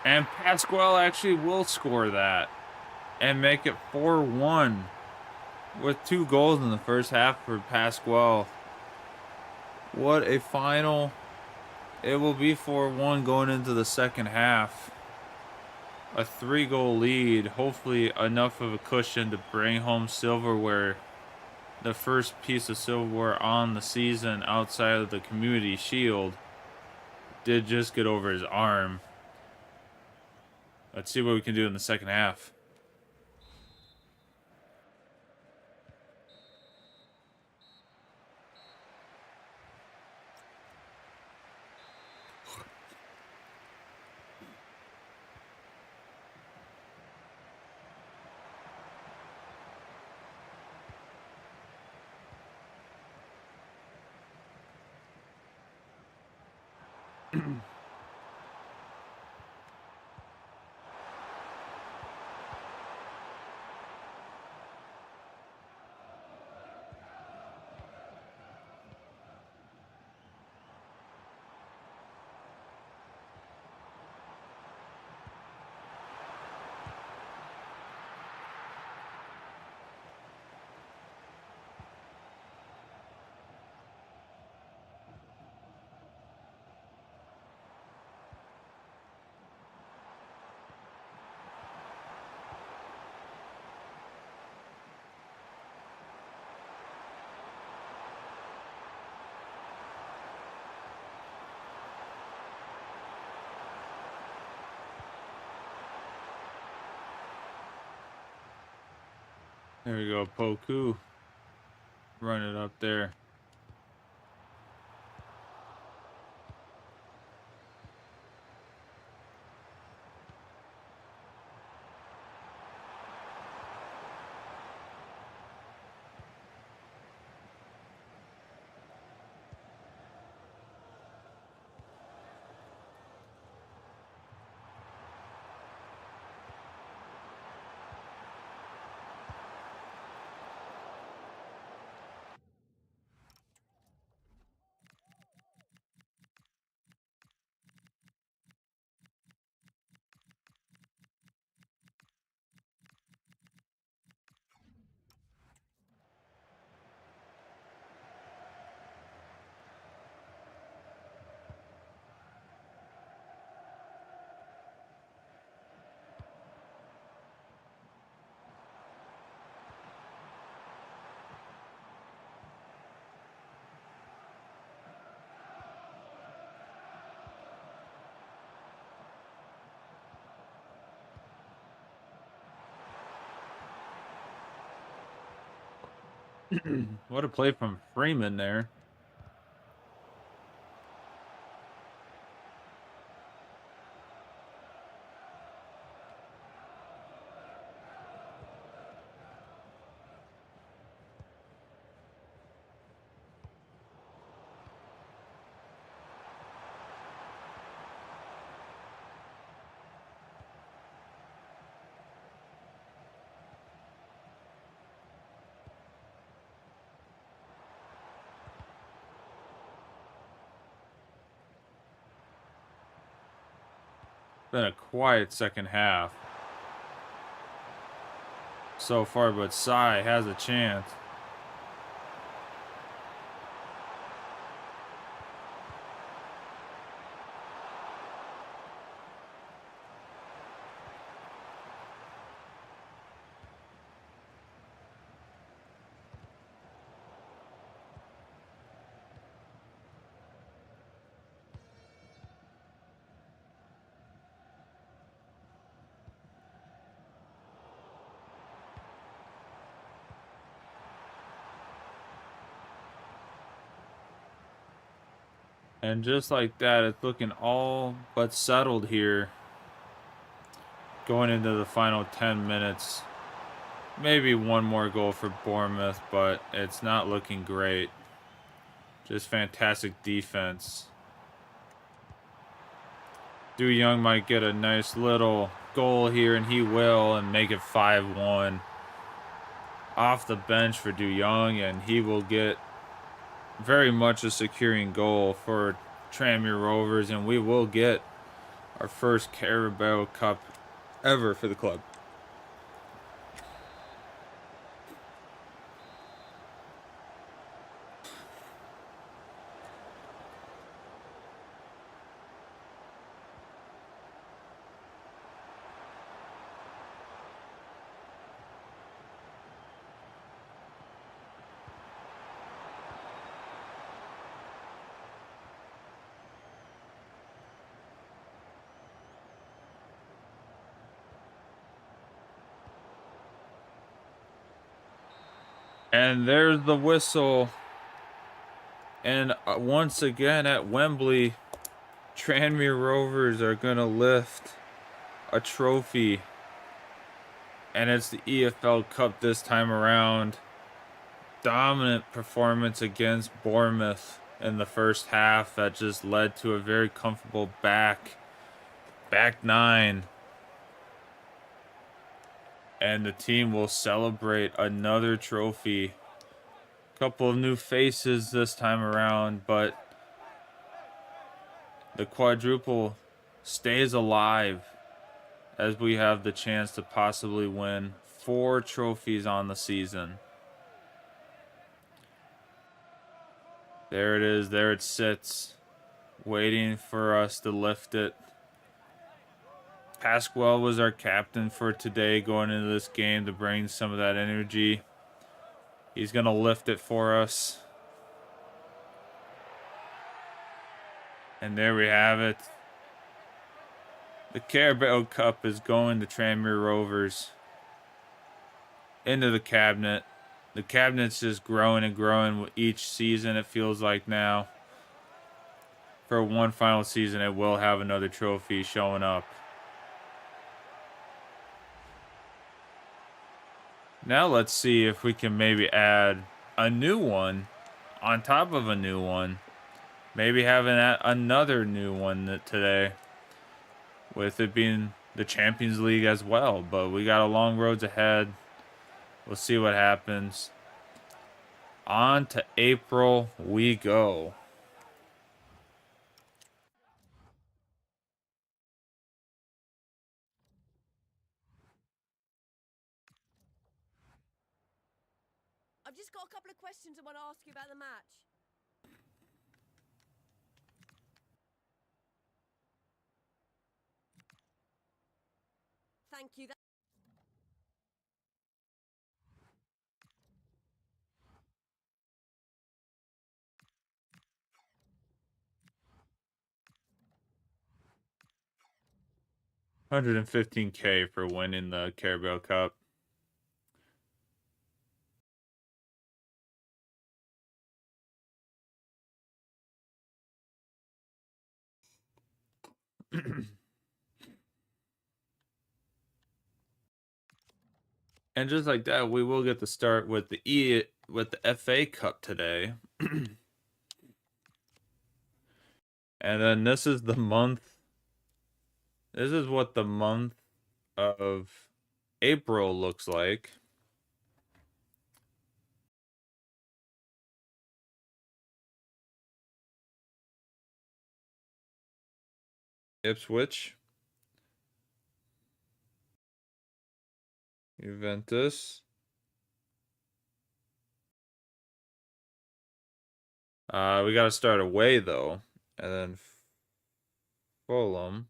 And Pasquale actually will score that and make it 4-1 with 2 goals in the first half for Pasquale. What a final. It will be 4-1 going into the second half. A 3-goal lead. Hopefully enough of a cushion to bring home silverware. The first piece of silverware on the season outside of the Community Shield. Did just get over his arm. Let's see what we can do in the second half. There we go, Poku. Run it up there. What a play from Freeman there. Been a quiet second half so far, but Sai has a chance. And just like that, it's looking all but settled here. Going into the final 10 minutes. Maybe one more goal for Bournemouth, but it's not looking great. Just fantastic defense. Du Young might get a nice little goal here, and he will, and make it 5-1. Off the bench for Du Young, and he will get very much a securing goal for Tranmere Rovers, and we will get our first Carabao Cup ever for the club. And there's the whistle. And once again at Wembley, Tranmere Rovers are going to lift a trophy. And it's the EFL Cup this time around. Dominant performance against Bournemouth in the first half that just led to a very comfortable back nine. And the team will celebrate another trophy. Couple of new faces this time around, but the quadruple stays alive as we have the chance to possibly win 4 trophies on the season. There it is. There it sits, waiting for us to lift it. Pasquale was our captain for today going into this game to bring some of that energy. He's going to lift it for us. And there we have it. The Carabao Cup is going to Tranmere Rovers. Into the cabinet. The cabinet's just growing and growing with each season, it feels like now. For one final season, it will have another trophy showing up. Now let's see if we can maybe add a new one on top of a new one. Maybe having another new one today, with it being the Champions League as well. But we got a long road ahead. We'll see what happens. On to April we go. I've just got a couple of questions I want to ask you about the match. Thank you. 115K for winning the Carabao Cup. And just like that, we will get to start with the FA Cup today. And then this is the month. This is what the month of April looks like. Ipswich. Juventus. We got to start away though, and then Fulham,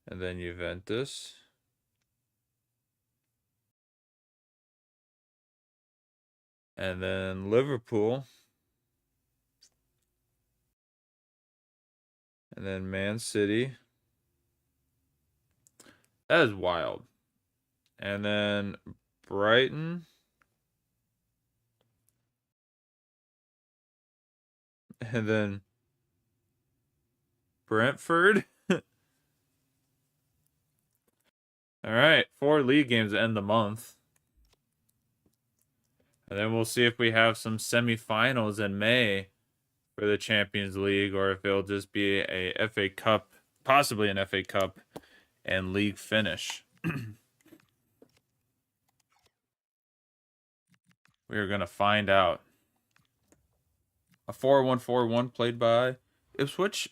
and then Juventus, and then Liverpool, and then Man City. That is wild. And then Brighton. And then Brentford. All right, 4 league games to end the month. And then we'll see if we have some semifinals in May for the Champions League, or if it'll just be a FA Cup, possibly an FA Cup and league finish. We are going to find out. A 4-1-4-1 played by Ipswich.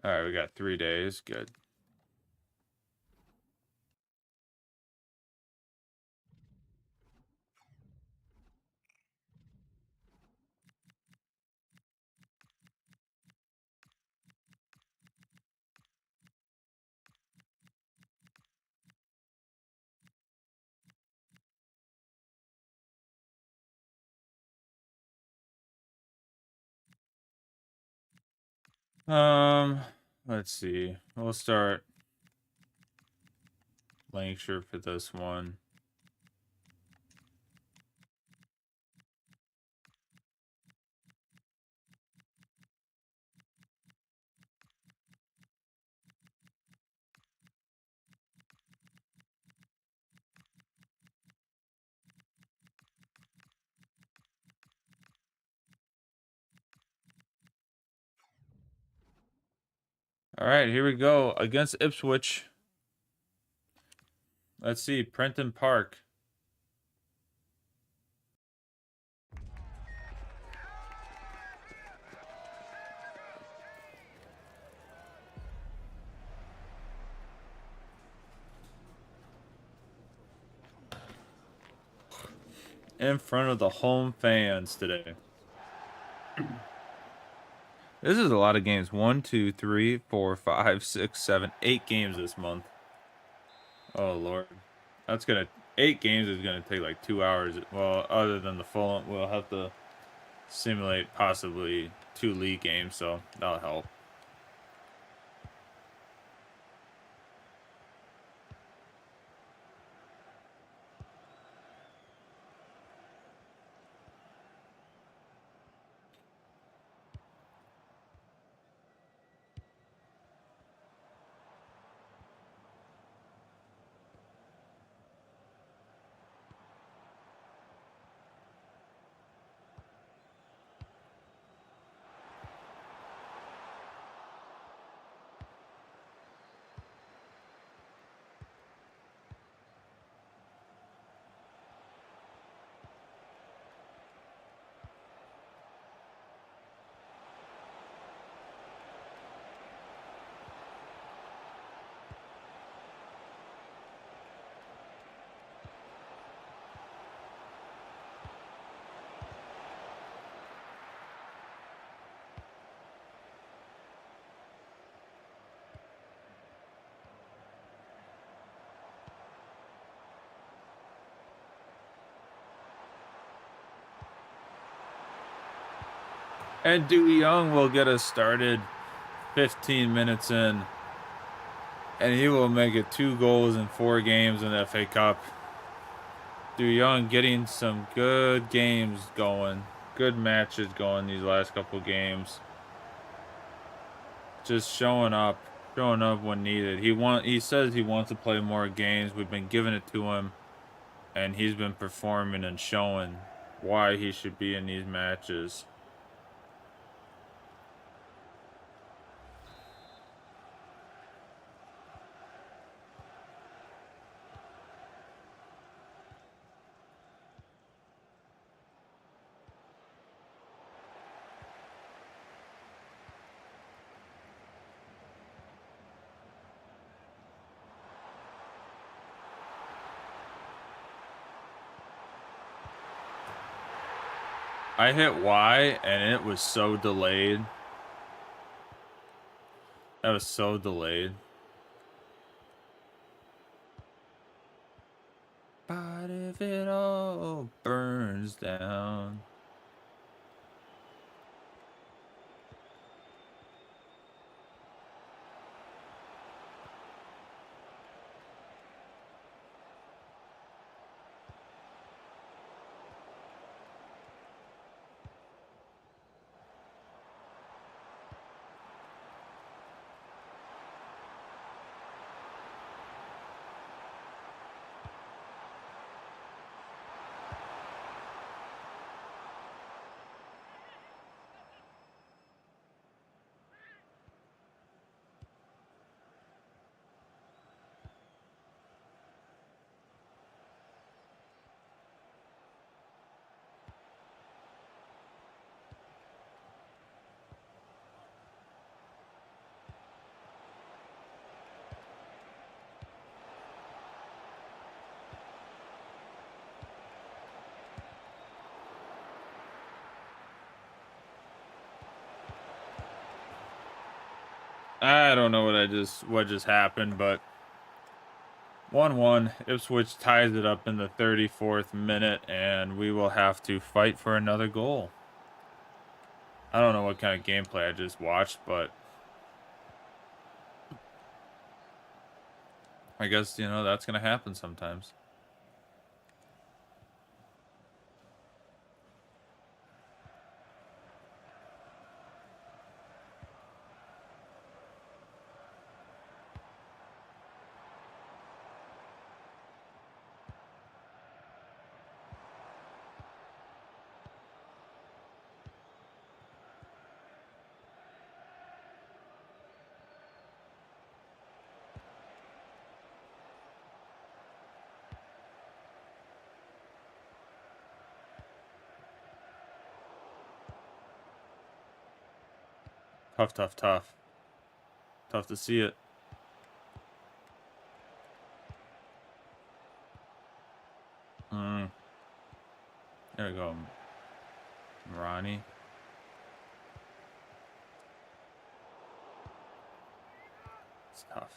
All right, we got 3 days. Good. Let's see. We'll start Lancashire for this one. All right, here we go. Against Ipswich. Let's see. Prenton Park. In front of the home fans today. This is a lot of games. 1, 2, 3, 4, 5, 6, 7, 8 games this month. Oh Lord, that's gonna 8 games is gonna take like 2 hours. Well, other than the full, we'll have to simulate possibly 2 league games, so that'll help. And Dewey Young will get us started 15 minutes in. And he will make it 2 goals in 4 games in the FA Cup. Dewey Young getting some good games going. Good matches going these last couple games. Just showing up when needed. He says he wants to play more games. We've been giving it to him. And he's been performing and showing why he should be in these matches. I hit Y and it was so delayed. That was so delayed. What if it all burns down? I don't know what just happened, but 1-1. Ipswich ties it up in the 34th minute, and we will have to fight for another goal. I don't know what kind of gameplay I just watched, but I guess, you know, that's going to happen sometimes. Tough, tough, tough. Tough to see it. There we go. Ronnie. It's tough.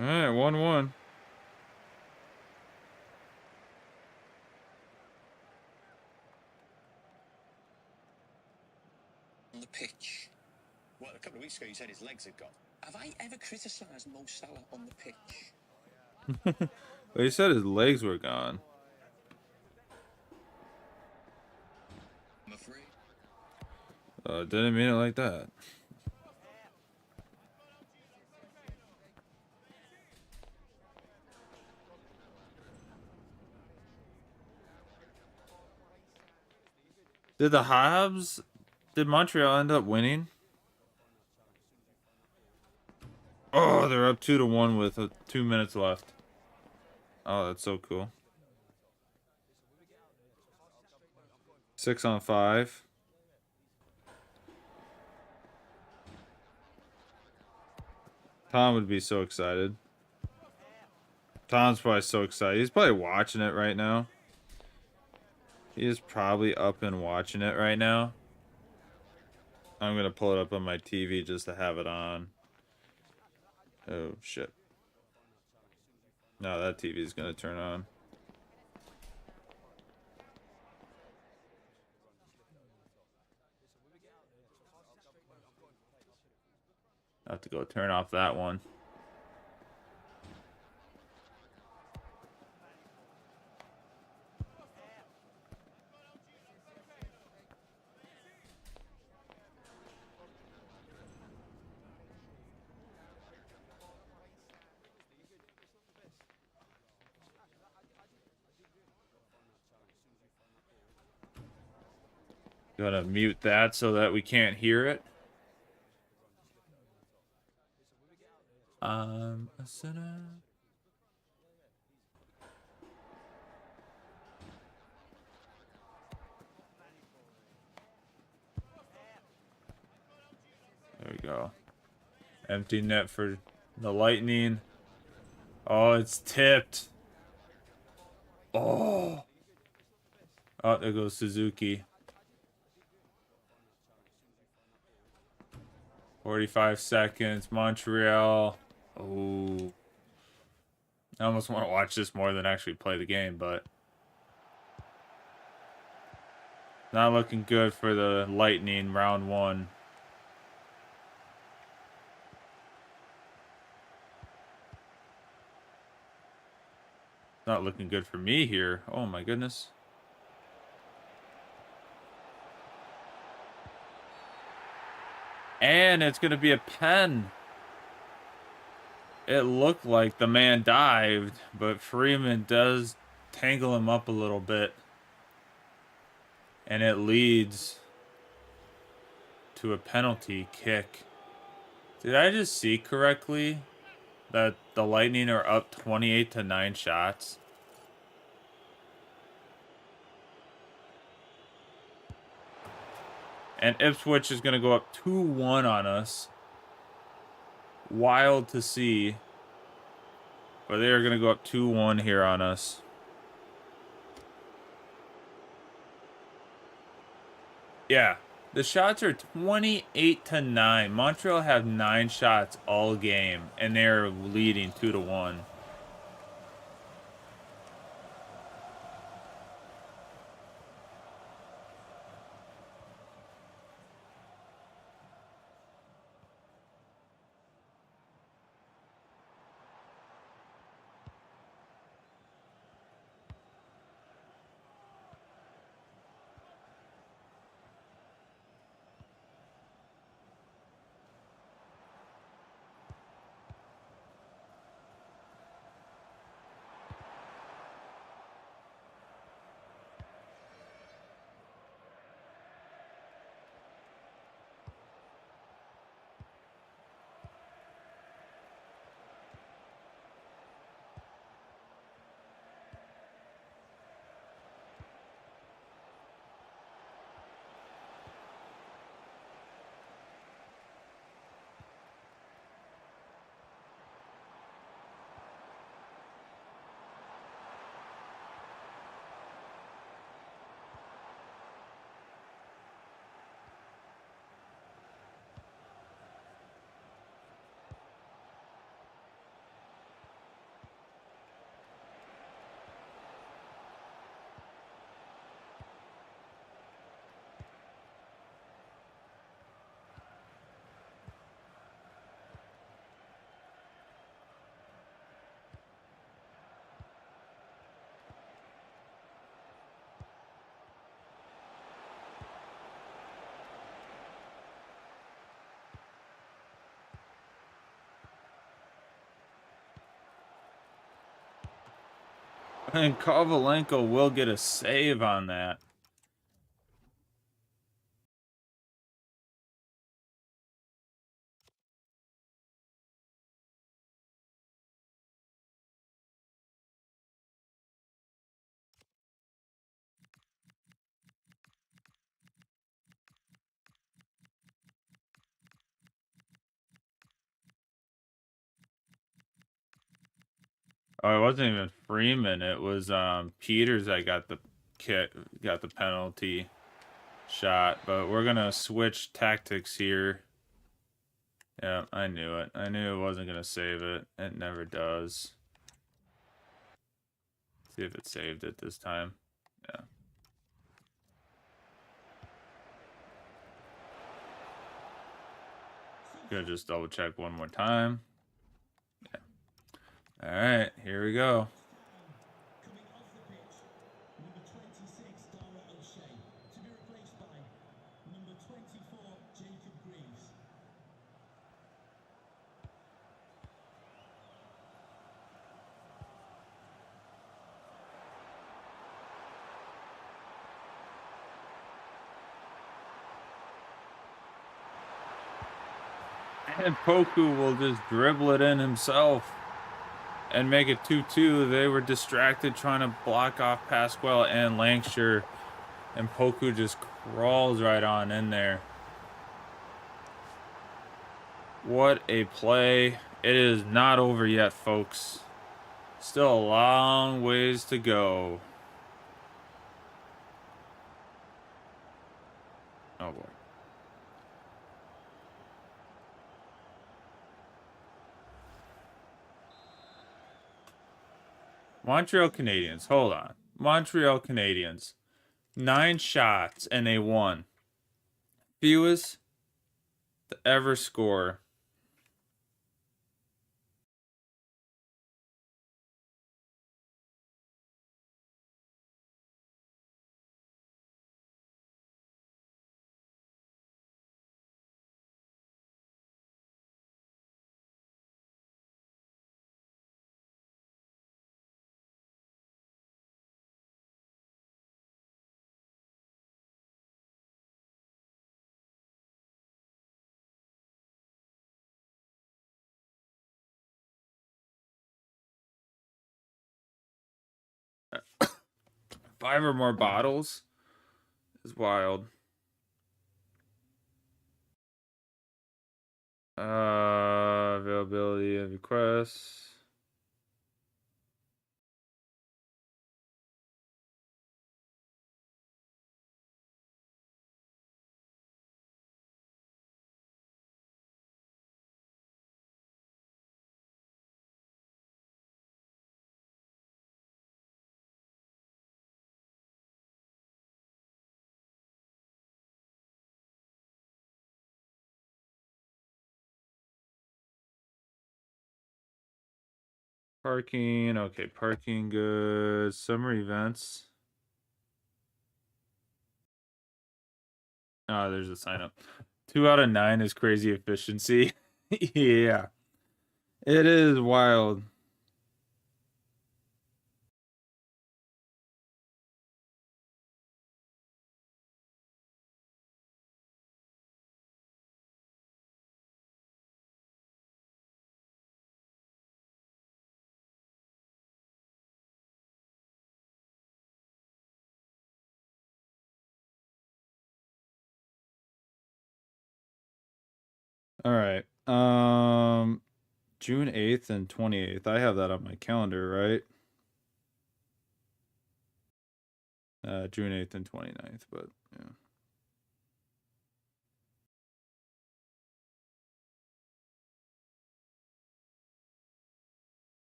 All right, 1-1. On the pitch. Well, a couple of weeks ago you said his legs had gone. Have I ever criticised Mo Salah on the pitch? Well, he said his legs were gone. I'm afraid. Didn't mean it like that. Did Montreal end up winning? Oh, they're up 2-1 with 2 minutes left. Oh, that's so cool. 6-on-5. Tom would be so excited. Tom's probably so excited. He's probably watching it right now. He is probably up and watching it right now. I'm going to pull it up on my TV just to have it on. Oh, shit. No, that TV is going to turn on. I have to go turn off that one. Gonna mute that so that we can't hear it. I'm a sinner. There we Empty net for the Lightning. Oh, it's tipped. Oh. Oh, there goes Suzuki. 45 seconds. Montreal. Oh. I almost want to watch this more than actually play the game, but not looking good for the Lightning round one. Not looking good for me here. Oh my goodness. And it's going to be a pen. It looked like the man dived, but Freeman does tangle him up a little bit. And it leads to a penalty kick. Did I just see correctly that the Lightning are up 28-9 shots? And Ipswich is going to go up 2-1 on us. Wild to see. But they are going to go up 2-1 here on us. Yeah. The shots are 28-9. Montreal have 9 shots all game. And they're leading 2-1. And Kovalenko will get a save on that. Oh, it wasn't even Freeman. It was Peters that got the penalty shot. But we're gonna switch tactics here. Yeah, I knew it. I knew it wasn't gonna save it. It never does. See if it saved it this time. Yeah. Gonna just double check one more time. Yeah. All right, here we go. And Poku will just dribble it in himself and make it 2-2. They were distracted trying to block off Pasquale and Lancashire. And Poku just crawls right on in there. What a play. It is not over yet, folks. Still a long ways to go. Oh boy. Montreal Canadiens. Hold on. Montreal Canadiens. 9 shots and they won. Fewest to ever score. Five or more bottles is wild. Availability of requests. Parking. Okay, parking good. Summer events. Oh, there's a sign up. 2 out of 9 is crazy efficiency. Yeah. It is wild. All right. June 8th and 28th. I have that on my calendar, right? June 8th and 29th, but yeah.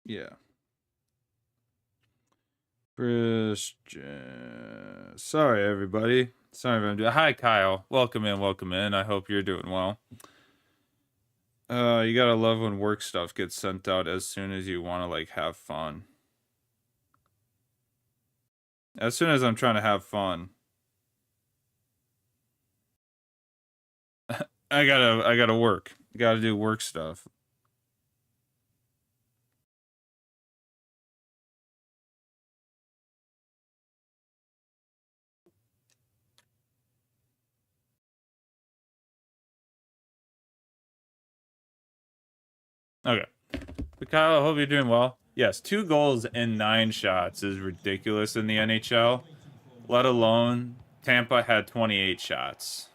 Yeah. Christian. Sorry, everybody. Sorry if I'm doing. Hi, Kyle. Welcome in. Welcome in. I hope you're doing well. You gotta love when work stuff gets sent out as soon as you want to like have fun. As soon as I'm trying to have fun, I gotta work. Gotta do work stuff. Okay. But Kyle, I hope you're doing well. Yes, 2 goals and 9 shots is ridiculous in the NHL. Let alone Tampa had 28 shots.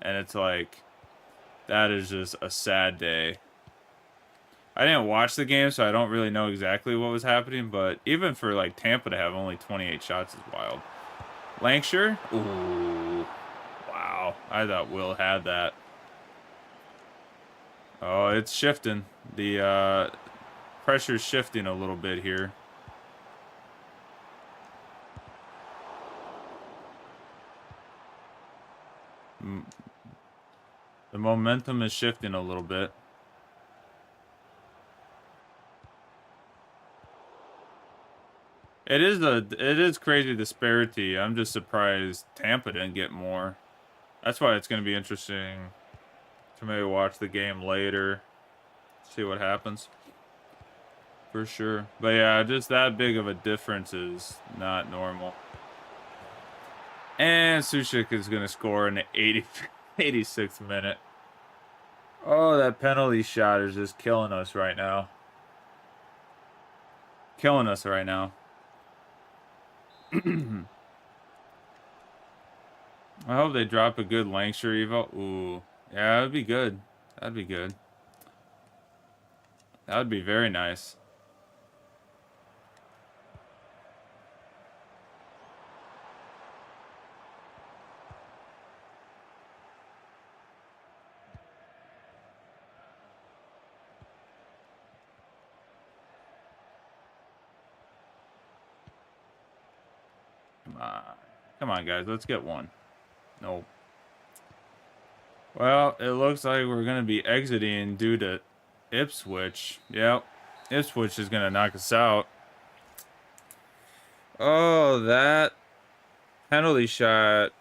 And it's like, that is just a sad day. I didn't watch the game, so I don't really know exactly what was happening, but even for like Tampa to have only 28 shots is wild. Lancashire? Ooh. Wow. I thought Will had that. Oh, it's shifting. The pressure's shifting a little bit here. The momentum is shifting a little bit. It is crazy disparity. I'm just surprised Tampa didn't get more. That's why it's going to be interesting to maybe watch the game later, see what happens. For sure. But yeah, just that big of a difference is not normal. And Sushik is going to score in the 86th minute. Oh, that penalty shot is just killing us right now. Killing us right now. I hope they drop a good Lancashire evo. Ooh, Yeah, that'd be good. That'd be good. That would be very nice. Come on. Come on, guys. Let's get one. Nope. Well, it looks like we're going to be exiting due to Ipswich. Yep. Ipswich is going to knock us out. Oh, that penalty shot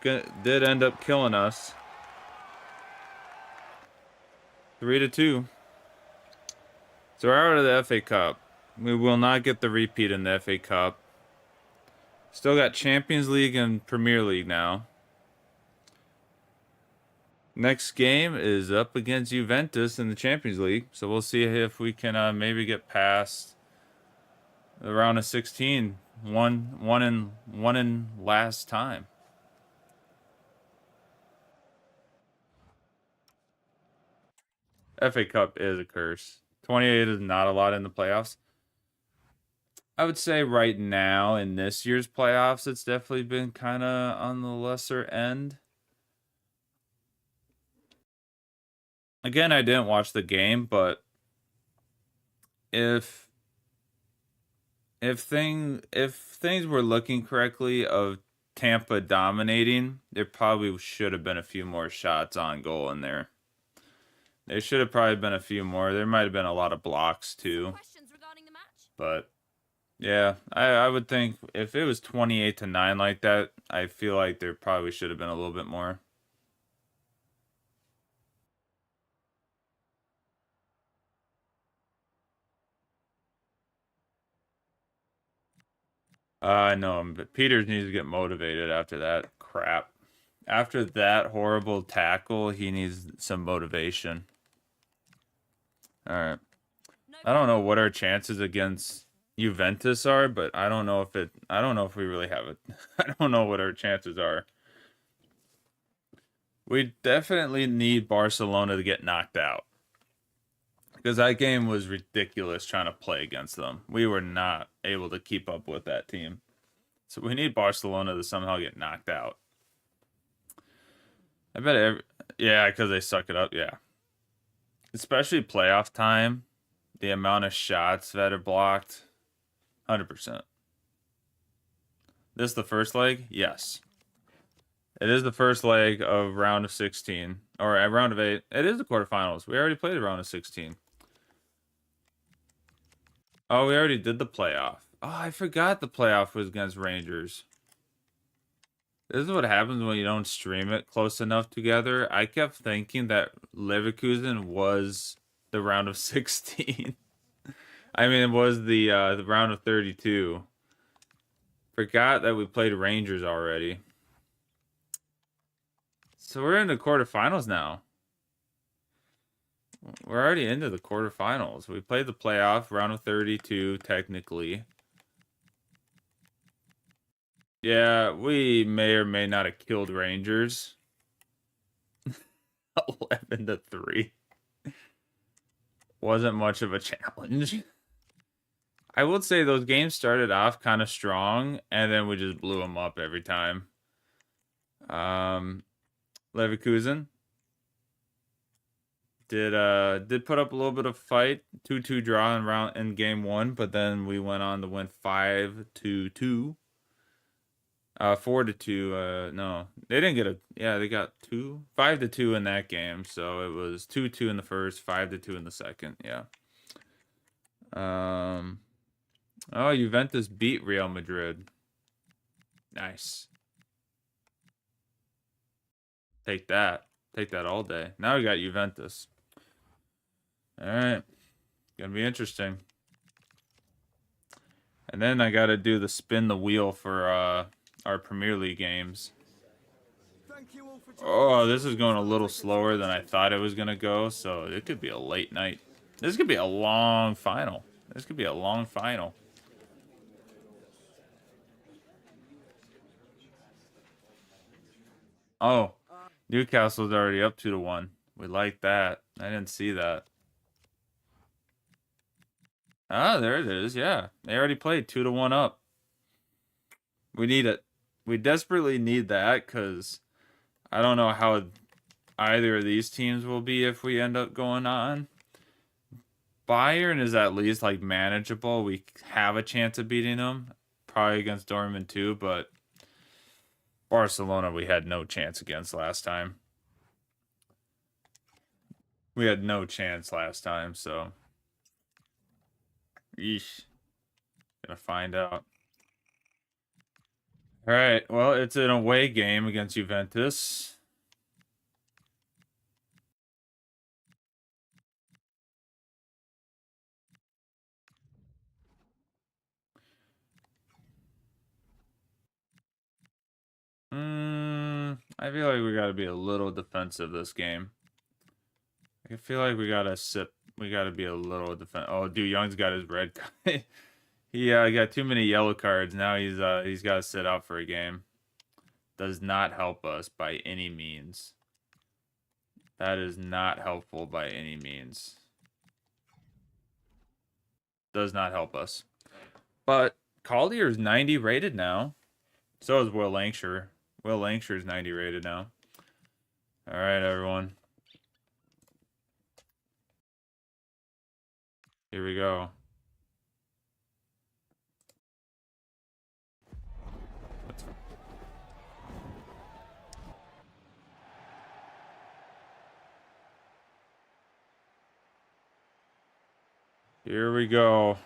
did end up killing us. 3-2. So we're out of the FA Cup. We will not get the repeat in the FA Cup. Still got Champions League and Premier League now. Next game is up against Juventus in the Champions League. So we'll see if we can maybe get past the round of 16. One in last time. FA Cup is a curse. 28 is not a lot in the playoffs. I would say right now in this year's playoffs, it's definitely been kind of on the lesser end. Again, I didn't watch the game, but if things were looking correctly of Tampa dominating, there probably should have been a few more shots on goal in there. There should have probably been a few more. There might have been a lot of blocks too. Questions regarding the match? But yeah, I would think if it was 28-9 like that, I feel like there probably should have been a little bit more. I know him, but Peters needs to get motivated after that crap. After that horrible tackle, he needs some motivation. All right. I don't know what our chances against Juventus are, but I don't know if we really have it. I don't know what our chances are. We definitely need Barcelona to get knocked out. Because that game was ridiculous trying to play against them. We were not able to keep up with that team. So we need Barcelona to somehow get knocked out. I bet yeah, because they suck it up, yeah. Especially playoff time. The amount of shots that are blocked. 100%. This the first leg? Yes. It is the first leg of round of 16. Or round of 8. It is the quarterfinals. We already played a round of 16. Oh, we already did the playoff. Oh, I forgot the playoff was against Rangers. This is what happens when you don't stream it close enough together. I kept thinking that Leverkusen was the round of 16. I mean, it was the round of 32. Forgot that we played Rangers already. So we're in the quarterfinals now. We're already into the quarterfinals. We played the playoff, round of 32, technically. Yeah, we may or may not have killed Rangers. 11-3. Wasn't much of a challenge. I would say those games started off kind of strong, and then we just blew them up every time. Leverkusen did put up a little bit of fight, 2-2 draw in game 1, but then we went on to win 5-2. 4-2. No, they didn't get they got 5-2 in that game. So it was 2-2 in the first, 5-2 in the second. Yeah. Oh, Juventus beat Real Madrid. Nice. Take that all day. Now we got Juventus. All right, gonna be interesting. And then I gotta do the spin the wheel for our Premier League games. Oh, this is going a little slower than I thought it was gonna go, so it could be a late night. This could be a long final. Oh, Newcastle's already up 2-1. We like that. I didn't see that. Ah, there it is. Yeah, they already played 2-1 up. We need it. We desperately need that because I don't know how either of these teams will be if we end up going on. Bayern is at least like manageable. We have a chance of beating them, probably against Dortmund too, but Barcelona we had no chance against last time. We had no chance last time, so yeesh. Gonna find out. All right, well, it's an away game against Juventus. I feel like we got to be a little defensive this game. I feel like we got to be a little defensive. Oh, dude, Young's got his red card. He got too many yellow cards. Now he's got to sit out for a game. Does not help us by any means. That is not helpful by any means. Does not help us. But Collier's 90 rated now. So is Will Lancashire. Will Lancashire's 90 rated now. All right, everyone. Here we go. Here we go.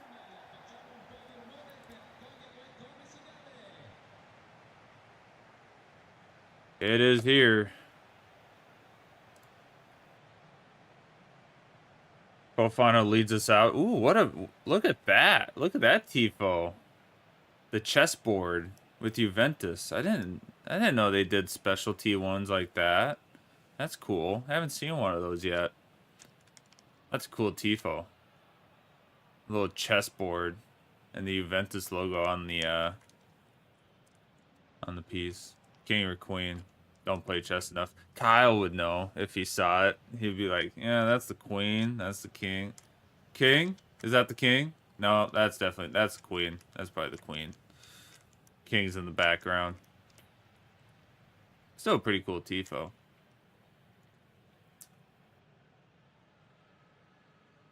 It is here. Fofana leads us out. Ooh, look at that. Look at that tifo. The chessboard with Juventus. I didn't know they did specialty ones like that. That's cool. I haven't seen one of those yet. That's a cool tifo. A little chessboard and the Juventus logo on the piece. King or queen. Don't play chess enough. Kyle would know if he saw it. He'd be like, yeah, that's the queen. That's the king. King? Is that the king? No, that's the queen. That's probably the queen. King's in the background. Still a pretty cool tifo.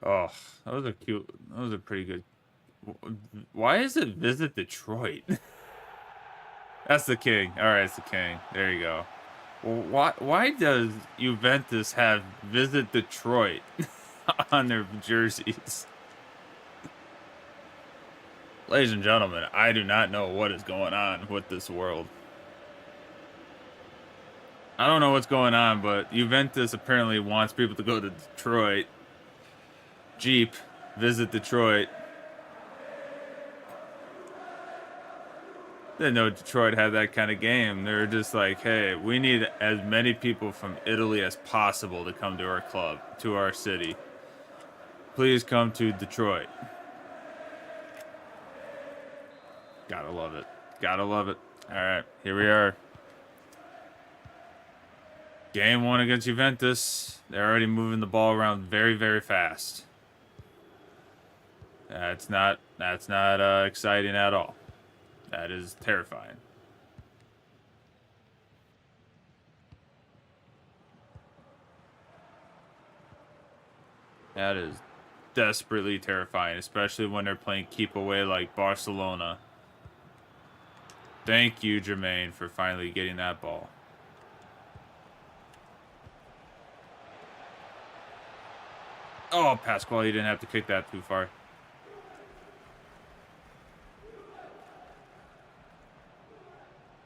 Oh, those are cute. Those are pretty good. Why is it Visit Detroit? That's the king. All right, it's the king. There you go. Well, why does Juventus have Visit Detroit on their jerseys? Ladies and gentlemen, I do not know what is going on with this world. I don't know what's going on, but Juventus apparently wants people to go to Detroit. Jeep, Visit Detroit. Didn't know Detroit had that kind of game. They're just like, hey, we need as many people from Italy as possible to come to our club, to our city. Please come to Detroit. Gotta love it. Gotta love it. All right, here we are. Game 1 against Juventus. They're already moving the ball around very, very fast. That's not exciting at all. That is terrifying. That is desperately terrifying, especially when they're playing keep away like Barcelona. Thank you, Jermaine, for finally getting that ball. Oh, Pasquale, you didn't have to kick that too far.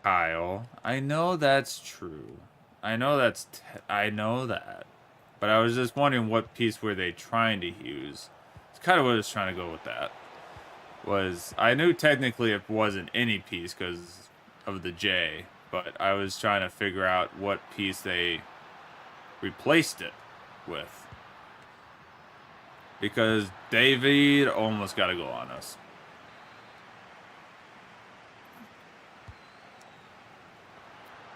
Kyle, I know that's true. I know that. But I was just wondering what piece were they trying to use. It's kind of what I was trying to go with that. I knew technically it wasn't any piece because of the J, but I was trying to figure out what piece they replaced it with. Because David almost got a goal on us.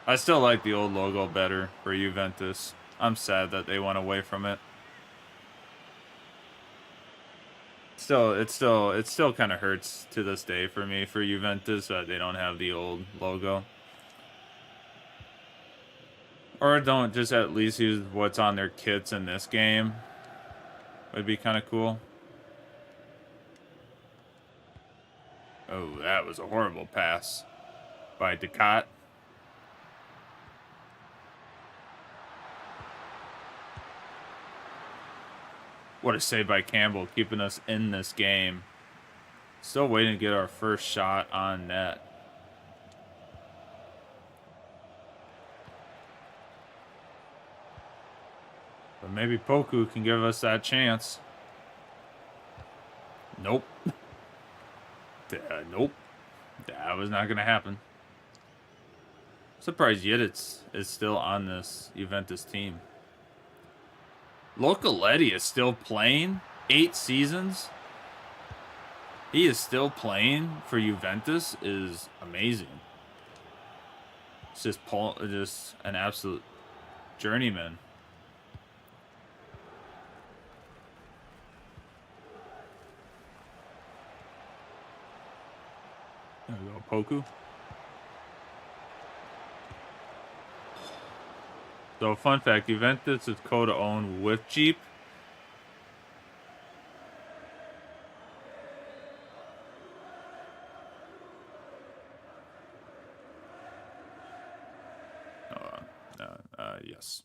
I still like the old logo better for Juventus. I'm sad that they went away from it. It still kind of hurts to this day for me for Juventus that they don't have the old logo. Or don't just at least use what's on their kits in this game. Would be kind of cool. Oh, that was a horrible pass by Ducat. What a save by Campbell, keeping us in this game. Still waiting to get our first shot on net. But maybe Poku can give us that chance. Nope. Nope. That was not going to happen. Surprised Yeditz is still on this Juventus team. Localetti is still playing 8 seasons. He is still playing for Juventus is amazing. It's just an absolute journeyman. There we go, Poku. So, fun fact, Juventus is Coda-owned with Jeep. Yes.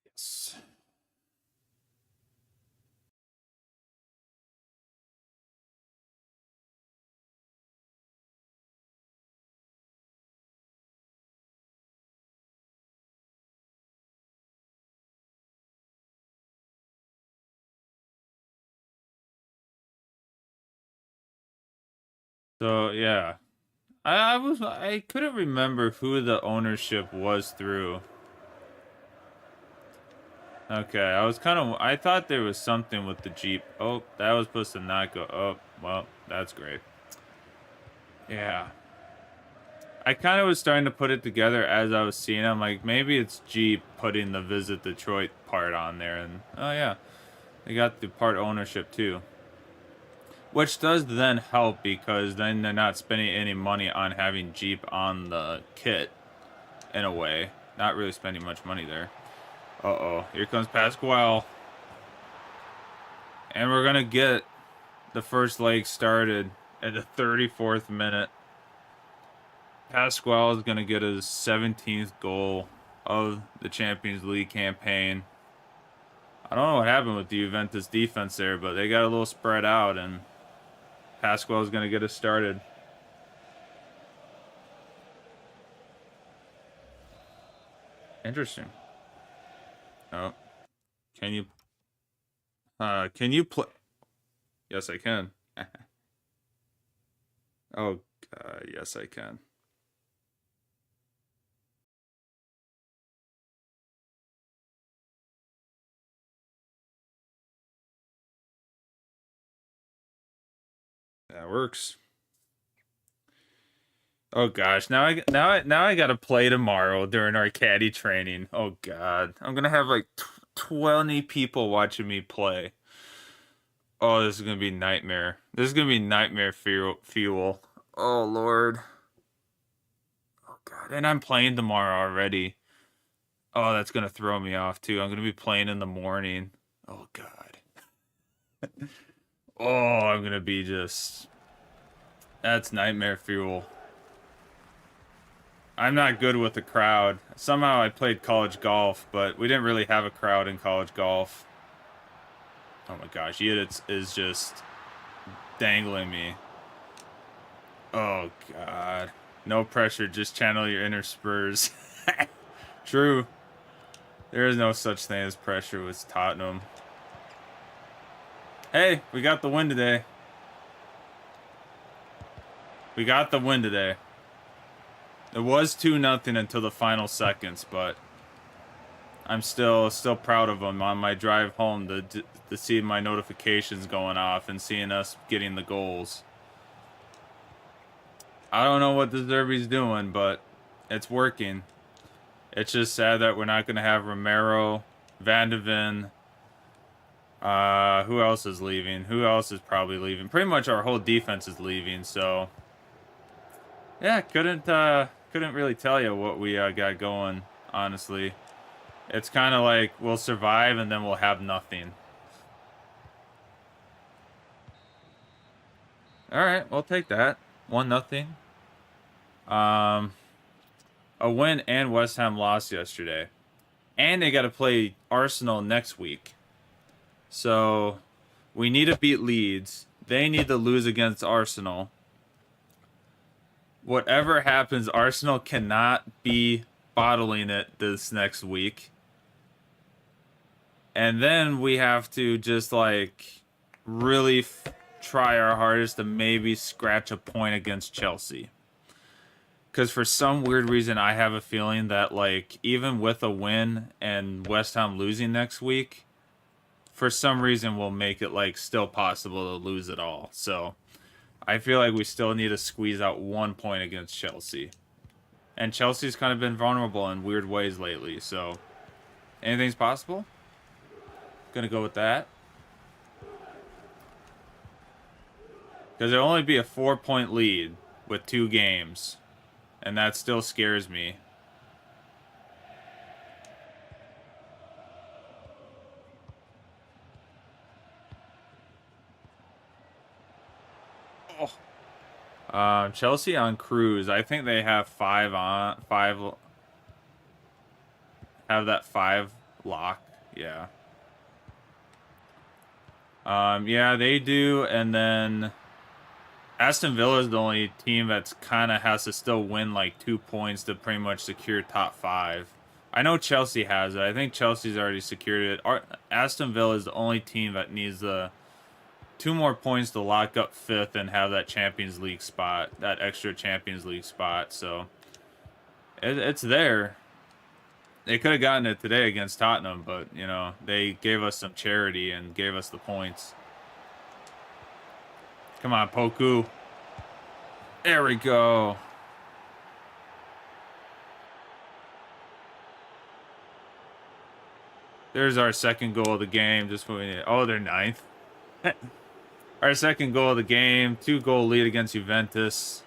Yes. So yeah, I couldn't remember who the ownership was through. Okay, I thought there was something with the Jeep. Oh, that was supposed to not go. Oh, well, that's great. Yeah. I kind of was starting to put it together as I was seeing it. I'm like, maybe it's Jeep putting the Visit Detroit part on there. And, oh yeah, they got the part ownership too. Which does then help because then they're not spending any money on having Jeep on the kit, in a way. Not really spending much money there. Uh-oh, here comes Pasquale. And we're going to get the first leg started at the 34th minute. Pasquale is going to get his 17th goal of the Champions League campaign. I don't know what happened with the Juventus defense there, but they got a little spread out, and Pasquale is going to get us started. Interesting. Oh. Can you play? Yes, I can. Oh, yes, I can. That works. Oh gosh, now I gotta play tomorrow during our caddy training. Oh god, I'm gonna have like 20 people watching me play. Oh, this is gonna be nightmare. This is gonna be nightmare fuel. Oh lord. Oh god, and I'm playing tomorrow already. Oh, that's gonna throw me off too. I'm gonna be playing in the morning. Oh god. Oh, I'm gonna be just. That's nightmare fuel. I'm not good with the crowd. Somehow I played college golf, but we didn't really have a crowd in college golf. Oh my gosh, Yeditz is just dangling me. Oh god. No pressure, just channel your inner Spurs. True. There is no such thing as pressure with Tottenham. Hey, we got the win today. We got the win today. It was 2-0 until the final seconds, but I'm still proud of them on my drive home to see my notifications going off and seeing us getting the goals. I don't know what the Derby's doing, but it's working. It's just sad that we're not going to have Romero, Van de Ven. Who else is leaving? Who else is probably leaving? Pretty much our whole defense is leaving, so yeah, couldn't really tell you what we got going, honestly. It's kind of like we'll survive and then we'll have nothing. All right, we'll take that. 1-0. A win and West Ham lost yesterday. And they got to play Arsenal next week. So we need to beat Leeds. They need to lose against Arsenal. Whatever happens, Arsenal cannot be bottling it this next week. And then we have to just like really try our hardest to maybe scratch a point against Chelsea. Because for some weird reason, I have a feeling that like even with a win and West Ham losing next week, for some reason we'll make it like still possible to lose it all. So I feel like we still need to squeeze out 1 point against Chelsea. And Chelsea's kind of been vulnerable in weird ways lately. So anything's possible. Gonna go with that. Because it'll only be a 4-point lead with 2 games. And that still scares me. Oh. Chelsea on cruise. I think they have 5 on 5. Have that 5 lock. Yeah. Yeah, they do. And then Aston Villa is the only team that's kind of has to still win like 2 points to pretty much secure top 5. I know Chelsea has it. I think Chelsea's already secured it. Aston Villa is the only team that needs the 2 more points to lock up 5th and have that Champions League spot, that extra Champions League spot. So it's there. They could have gotten it today against Tottenham, but you know they gave us some charity and gave us the points. Come on, Poku. There we go. There's our second goal of the game. Just when we, oh, they're 9th. Our second goal of the game. 2-goal lead against Juventus.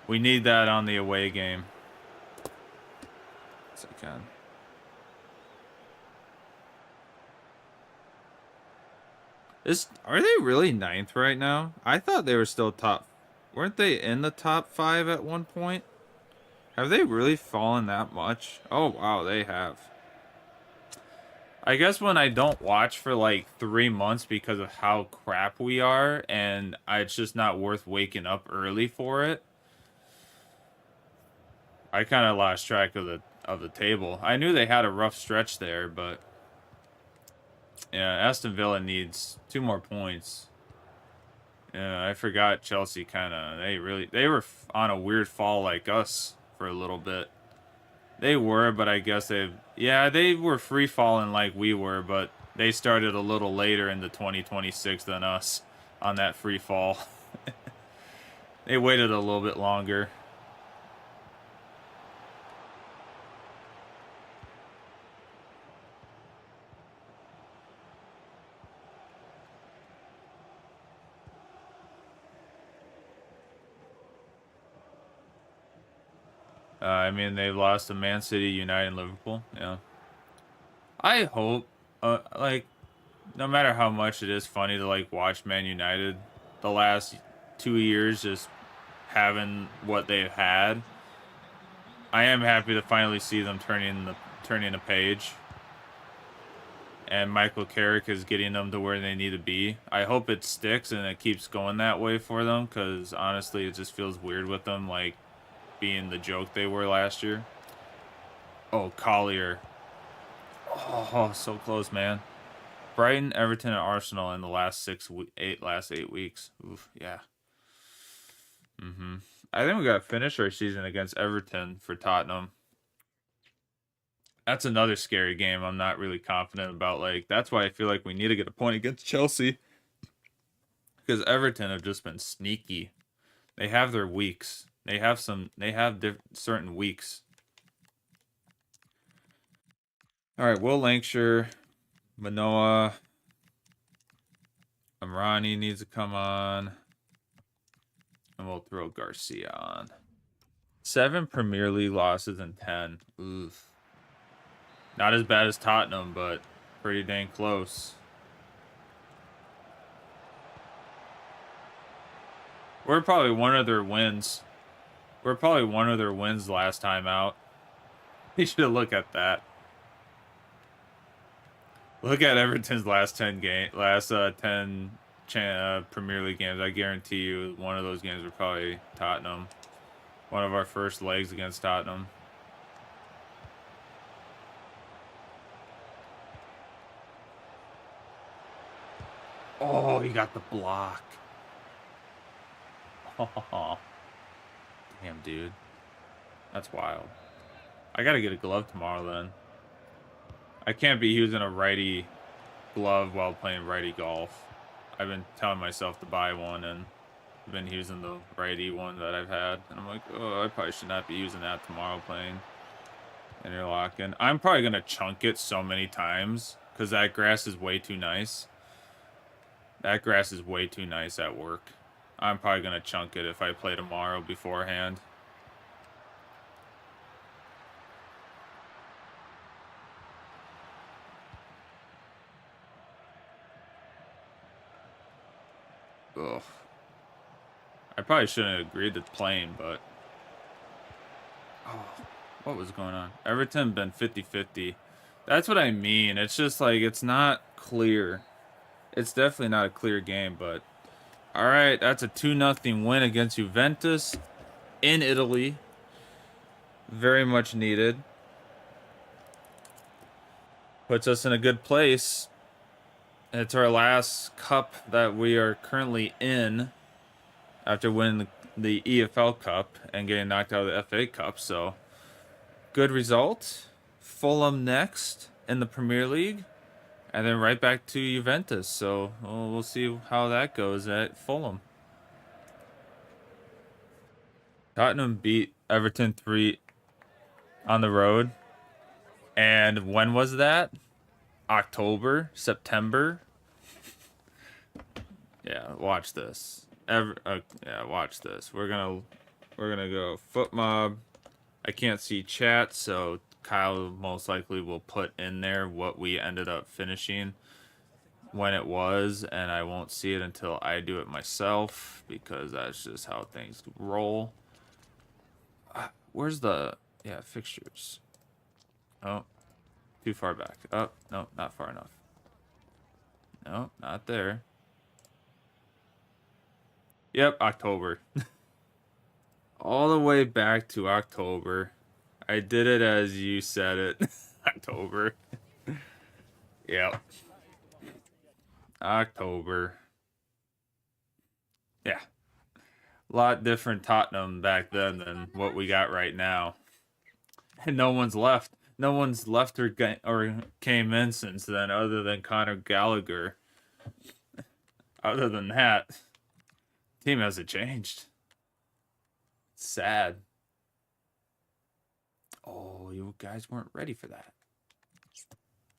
We need that on the away game. Yes, I can. Are they really 9th right now? I thought they were still top. Weren't they in the top 5 at one point? Have they really fallen that much? Oh, wow, they have. I guess when I don't watch for like 3 months because of how crap we are, and it's just not worth waking up early for it, I kind of lost track of the table. I knew they had a rough stretch there, but yeah, Aston Villa needs 2 more points. Yeah, I forgot Chelsea kind of they were on a weird fall like us for a little bit. They were, but I guess they were free falling like we were, but they started a little later into 2026 than us on that free fall. They waited a little bit longer. I mean, they've lost to Man City, United, and Liverpool. Yeah. I hope, like, no matter how much it is funny to, like, watch Man United the last 2 years just having what they've had, I am happy to finally see them turning a page. And Michael Carrick is getting them to where they need to be. I hope it sticks and it keeps going that way for them, because honestly, it just feels weird with them, like, being the joke they were last year. Oh, Collier. Oh, so close, man. Brighton, Everton, and Arsenal in the last 8 weeks. Oof, yeah. I think we got to finish our season against Everton for Tottenham. That's another scary game I'm not really confident about. Like, that's why I feel like we need to get a point against Chelsea. Because Everton have just been sneaky. They have their weeks. They have certain weeks. All right, Will Lancashire, Manoa, Amrani needs to come on. And we'll throw Garcia on. 7 Premier League losses in 10. Oof. Not as bad as Tottenham, but pretty dang close. We're probably one of their wins. We're probably one of their wins last time out. You should look at that. Look at Everton's last 10 Premier League games. I guarantee you one of those games were probably Tottenham. One of our first legs against Tottenham. Oh, he got the block. Oh, damn, dude. That's wild. I gotta get a glove tomorrow then. I can't be using a righty glove while playing righty golf. I've been telling myself to buy one, and I've been using the righty one that I've had. And I'm like, oh, I probably should not be using that tomorrow playing interlocking. I'm probably going to chunk it so many times because that grass is way too nice. That grass is way too nice at work. I'm probably going to chunk it if I play tomorrow beforehand. Ugh. I probably shouldn't have agreed to playing, but... Oh, what was going on? Everton been 50-50. That's what I mean. It's just like, it's not clear. It's definitely not a clear game, but... Alright, that's a 2-0 win against Juventus in Italy. Very much needed. Puts us in a good place. It's our last cup that we are currently in after winning the EFL Cup and getting knocked out of the FA Cup. So, good result. Fulham next in the Premier League. And then right back to Juventus. So, we'll see how that goes at Fulham. Tottenham beat Everton 3 on the road. And when was that? October, September. Yeah, watch this. Yeah, watch this. We're gonna go foot mob. I can't see chat, so Kyle most likely will put in there what we ended up finishing when it was, and I won't see it until I do it myself because that's just how things roll. Where's the fixtures? Oh. Too far back. Oh, no, not far enough. No, not there. Yep, October. All the way back to October. I did it as you said it. October. Yep. October. Yeah. A lot different Tottenham back then than what we got right now. And no one's left. No one's left or came in since then other than Conor Gallagher. Other than that, team hasn't changed. It's sad. Oh, you guys weren't ready for that.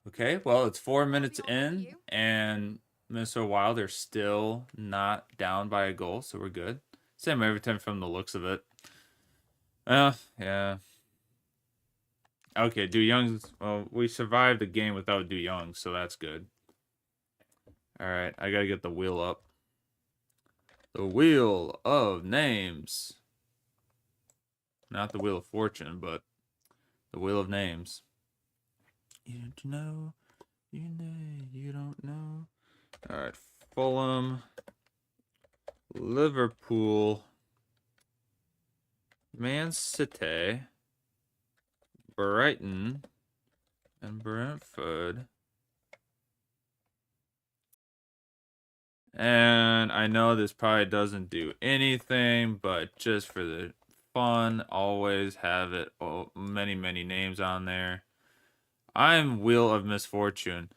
Okay, well, it's 4 minutes in, and Minnesota Wild are still not down by a goal, so we're good. Same Everton from the looks of it. Yeah. Okay, Du Young's... Well, we survived the game without Du Young, so that's good. Alright, I gotta get the wheel up. The Wheel of Names. Not the Wheel of Fortune, but the Wheel of Names. You don't know. You don't know. Alright, Fulham. Liverpool. Man City. Brighton and Brentford. And I know this probably doesn't do anything, but just for the fun, always have it many names on there. I'm Wheel of Misfortune.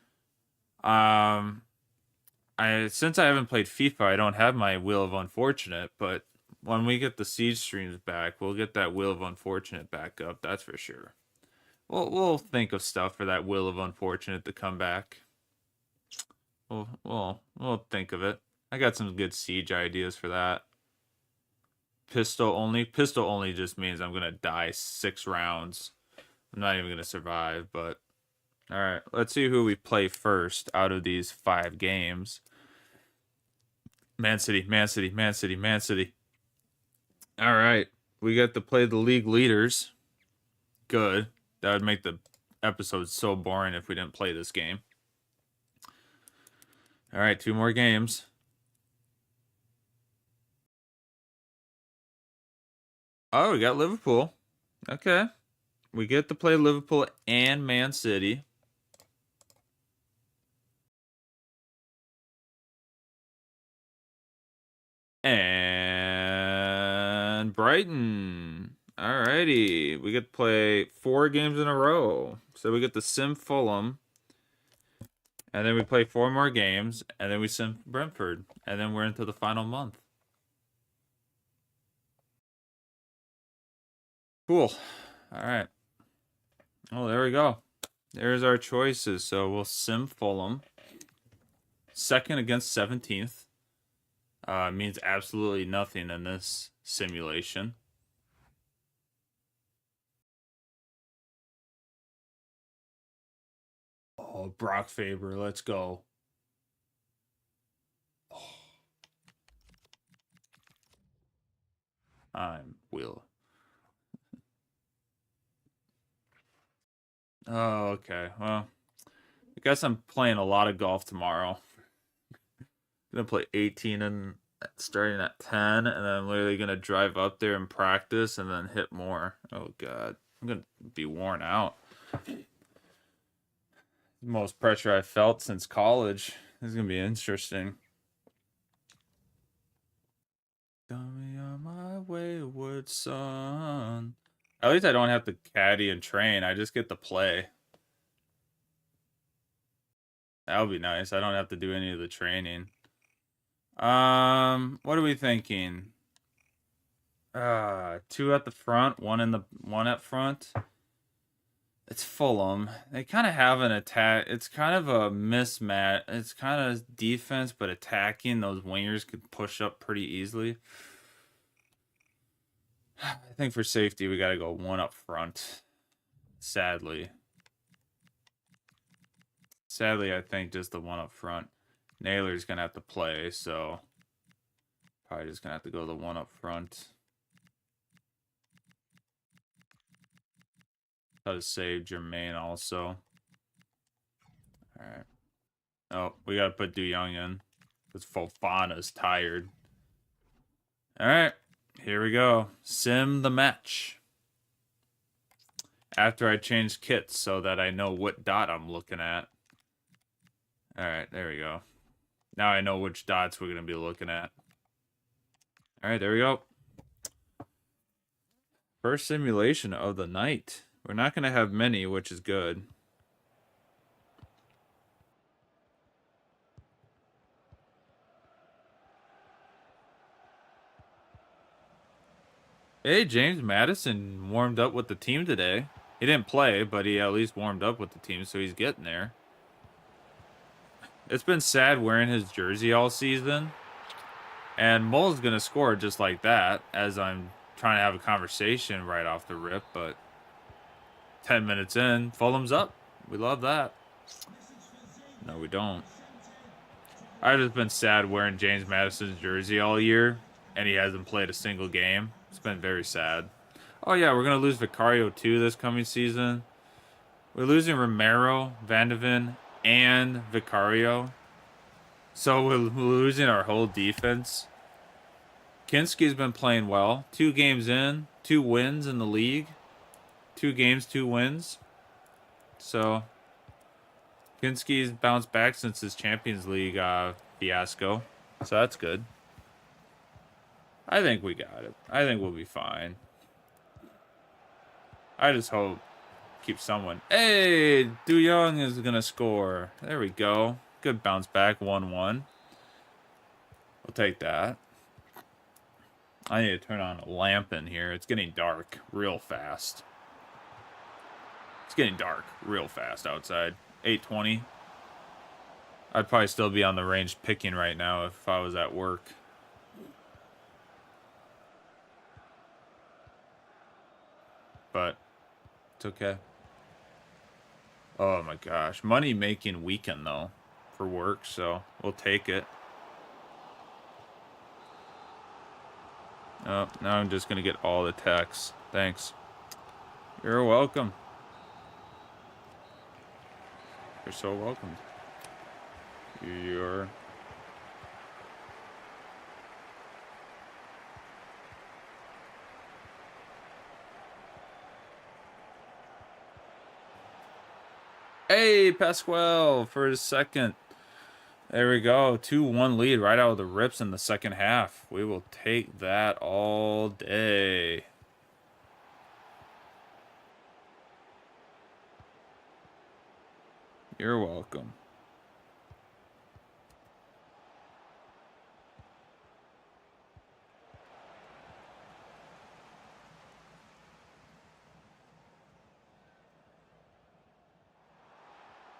Since I haven't played FIFA, I don't have my Wheel of Unfortunate, but when we get the Siege streams back, we'll get that Wheel of Unfortunate back up, that's for sure. We'll think of stuff for that Wheel of Unfortunate to come back. We'll think of it. I got some good Siege ideas for that. Pistol only. Pistol only just means I'm gonna die 6 rounds. I'm not even gonna survive, but alright, let's see who we play first out of these 5 games. Man City, Man City, Man City, Man City. Alright, we get to play the league leaders. Good. That would make the episode so boring if we didn't play this game. Alright, 2 more games. Oh, we got Liverpool. Okay. We get to play Liverpool and Man City. And Brighton. Alrighty. We get to play 4 games in a row. So we get to sim Fulham. And then we play 4 more games. And then we sim Brentford. And then we're into the final month. Cool. Alright. Oh, there we go. There's our choices. So we'll sim Fulham. 2nd against 17th. Means absolutely nothing in this simulation. Oh, Brock Faber, let's go. Oh. I'm Will. Oh, okay. Well, I guess I'm playing a lot of golf tomorrow. Gonna play 18 and starting at 10, and then I'm literally gonna drive up there and practice and then hit more. Oh god, I'm gonna be worn out. Most pressure I've felt since college. This is gonna be interesting. Got me on my wayward son. At least I don't have to caddy and train. I just get to play. That would be nice. I don't have to do any of the training. What are we thinking? 2 at the front, 1 up front. It's Fulham. They kind of have an attack. It's kind of a mismatch. It's kind of defense, but attacking. Those wingers could push up pretty easily. I think for safety, we got to go 1 up front. Sadly. I think just the 1 up front. Naylor's going to have to play, so probably just going to have to go the 1 up front. Try to save Jermaine also. Alright. Oh, we got to put De Jong in. Because Fofana's tired. Alright. Here we go. Sim the match. After I change kits so that I know what dot I'm looking at. Alright, there we go. Now I know which dots we're going to be looking at. Alright, there we go. First simulation of the night. We're not going to have many, which is good. Hey, James Madison warmed up with the team today. He didn't play, but he at least warmed up with the team, so he's getting there. It's been sad wearing his jersey all season. And Mull's going to score just like that, as I'm trying to have a conversation right off the rip, but 10 minutes in, Fulham's up. We love that. No, we don't. I've just been sad wearing James Madison's jersey all year, and he hasn't played a single game. It's been very sad. Oh, yeah, we're going to lose Vicario, too, this coming season. We're losing Romero, Van de Ven, and Vicario. So we're losing our whole defense. Kinski's been playing well. 2 games in, 2 wins in the league. 2 games, 2 wins. So Kinski's bounced back since his Champions League fiasco. So that's good. I think we got it. I think we'll be fine. I just hope keep someone. Hey, Du Young is going to score. There we go. Good bounce back, 1-1. We'll take that. I need to turn on a lamp in here. It's getting dark real fast. It's getting dark real fast outside. 8:20. I'd probably still be on the range picking right now if I was at work. But it's okay. Oh my gosh. Money making weekend though for work, so we'll take it. Oh, now I'm just going to get all the texts. Thanks. You're welcome. You're so welcome. You're... Hey, Pasquale for his second. There we go. 2-1 lead right out of the rips in the second half. We will take that all day. You're welcome.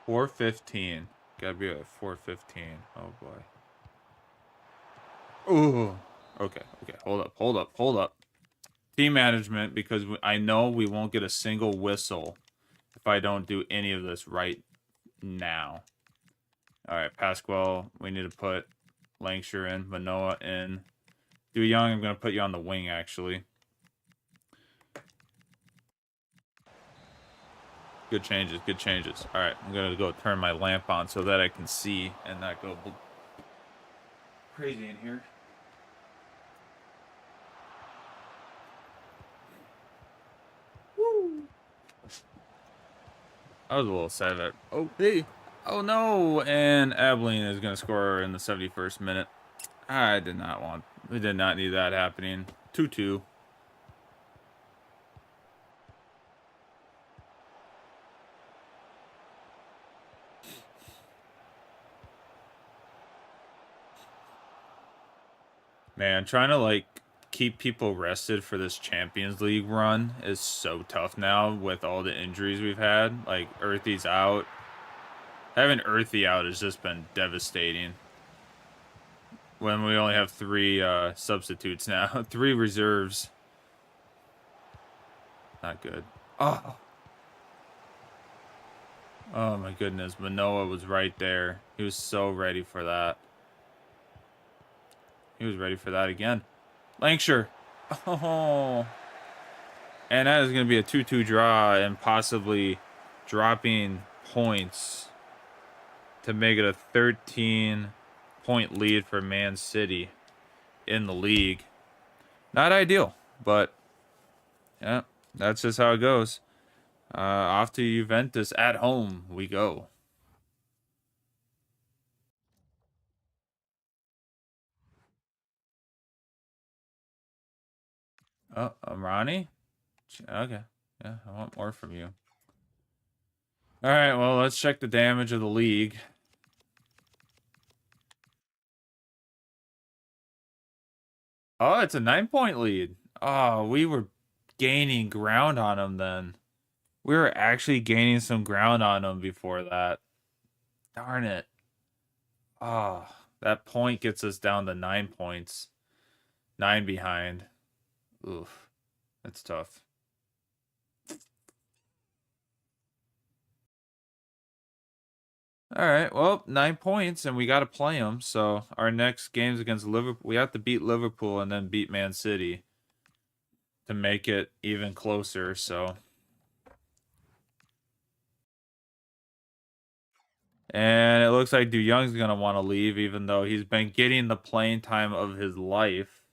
$4.15. Gotta be at 4:15. Oh boy. Ooh. Okay. Hold up. Team management, because I know we won't get a single whistle if I don't do any of this right now. All right, Pasquale, we need to put Lancashire in, Manoa in. Du Young, I'm gonna put you on the wing actually. Good changes, good changes. All right, I'm gonna go turn my lamp on so that I can see and not go crazy in here. Woo! I was a little sad that. Oh, hey! Oh no! And Abilene is gonna score in the 71st minute. I did not want. We did not need that happening. 2-2. Man, trying to like keep people rested for this Champions League run is so tough now with all the injuries we've had. Like Earthy's out. Having Earthy out has just been devastating. When we only have 3 substitutes now, 3 reserves. Not good. Oh. Oh my goodness, Manoa was right there. He was so ready for that. He was ready for that again. Lancashire. Oh. And that is going to be a 2-2 draw and possibly dropping points to make it a 13-point lead for Man City in the league. Not ideal, but yeah, that's just how it goes. Off to Juventus at home we go. Oh, Ronnie? Okay. Yeah, I want more from you. All right, well, let's check the damage of the league. Oh, it's a 9-point lead. Oh, we were gaining ground on them then. We were actually gaining some ground on them before that. Darn it. Oh, that point gets us down to 9 points. 9 behind. Oof. That's tough. All right, well, 9 points, and we got to play them. So our next game's against Liverpool. We have to beat Liverpool and then beat Man City to make it even closer. So, and it looks like Du Young's gonna want to leave, even though he's been getting the playing time of his life.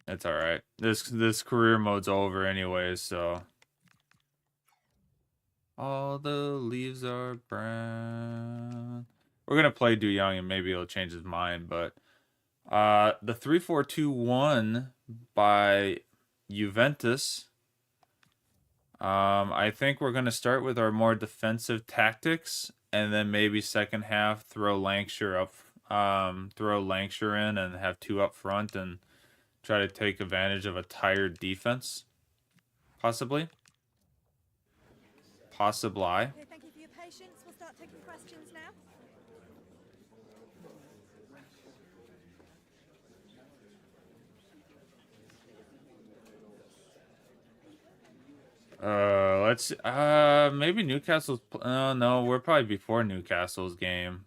It's all right. This career mode's over anyways, so. All the leaves are brown. We're gonna play Du Young and maybe he'll change his mind, but the 3-4-2-1 by Juventus I think we're going to start with our more defensive tactics, and then maybe second half throw Lancashire in and have 2 up front and try to take advantage of a tired defense. Possibly. Okay, thank you for your patience. We'll start taking questions now. Let's maybe Newcastle's no, we're probably before Newcastle's game.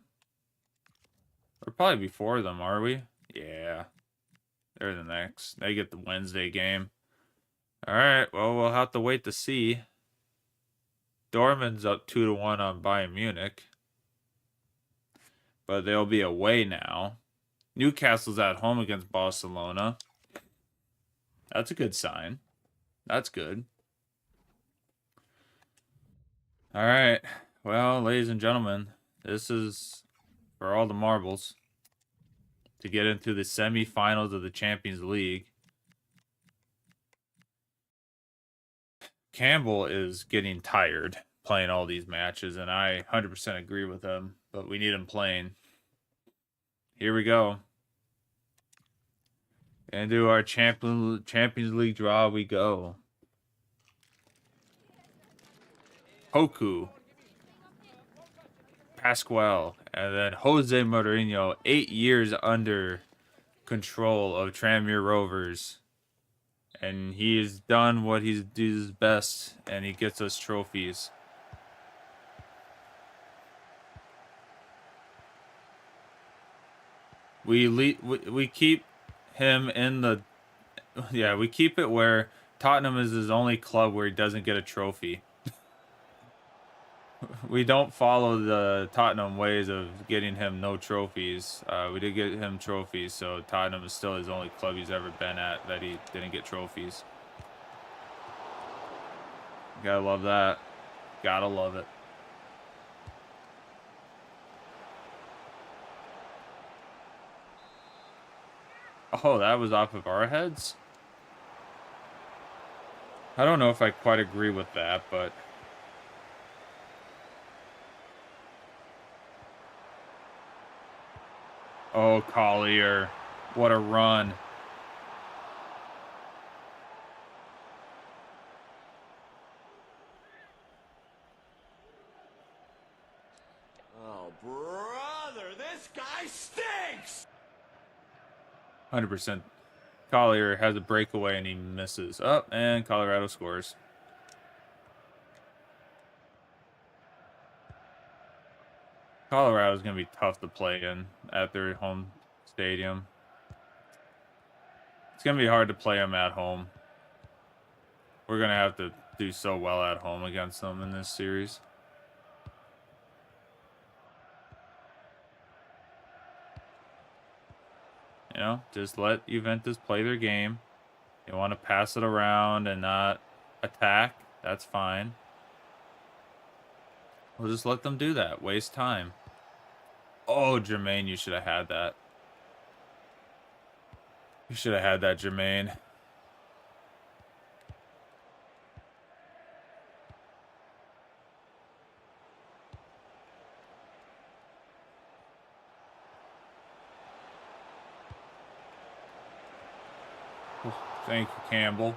We're probably before them, are we? Yeah. They're the next. They get the Wednesday game. All right, well, we'll have to wait to see. Dortmund's up 2-1 on Bayern Munich. But they'll be away now. Newcastle's at home against Barcelona. That's a good sign. That's good. All right. Well, ladies and gentlemen, this is for all the marbles to get into the semifinals of the Champions League. Campbell is getting tired playing all these matches, and I 100% agree with him, but we need him playing. Here we go. Into our Champions League draw we go. Hoku, Pascual, and then Jose Mourinho, 8 years under control of Tranmere Rovers. And he has done what he does best, and he gets us trophies. We keep him in the... Yeah, we keep it where Tottenham is his only club where he doesn't get a trophy. We don't follow the Tottenham ways of getting him no trophies. We did get him trophies, so Tottenham is still his only club he's ever been at that he didn't get trophies. Gotta love that. Gotta love it. Oh, that was off of our heads? I don't know if I quite agree with that, but... Oh, Collier. What a run. Oh, brother, this guy stinks! 100%. Collier has a breakaway and he misses. Oh, and Colorado scores. Colorado's going to be tough to play in at their home stadium. It's going to be hard to play them at home. We're going to have to do so well at home against them in this series. You know, just let Juventus play their game. You want to pass it around and not attack, that's fine. We'll just let them do that. Waste time. Oh, Jermaine, you should have had that. You should have had that, Jermaine. Thank you, Campbell.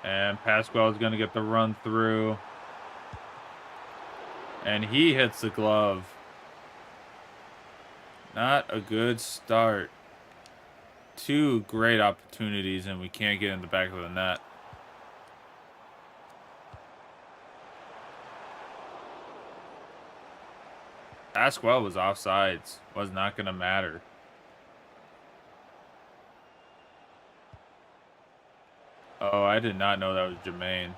And Pascual is going to get the run through. And he hits the glove. Not a good start. 2 great opportunities, and we can't get in the back of the net. Pascual was offsides. Was not going to matter. Oh, I did not know that was Jermaine.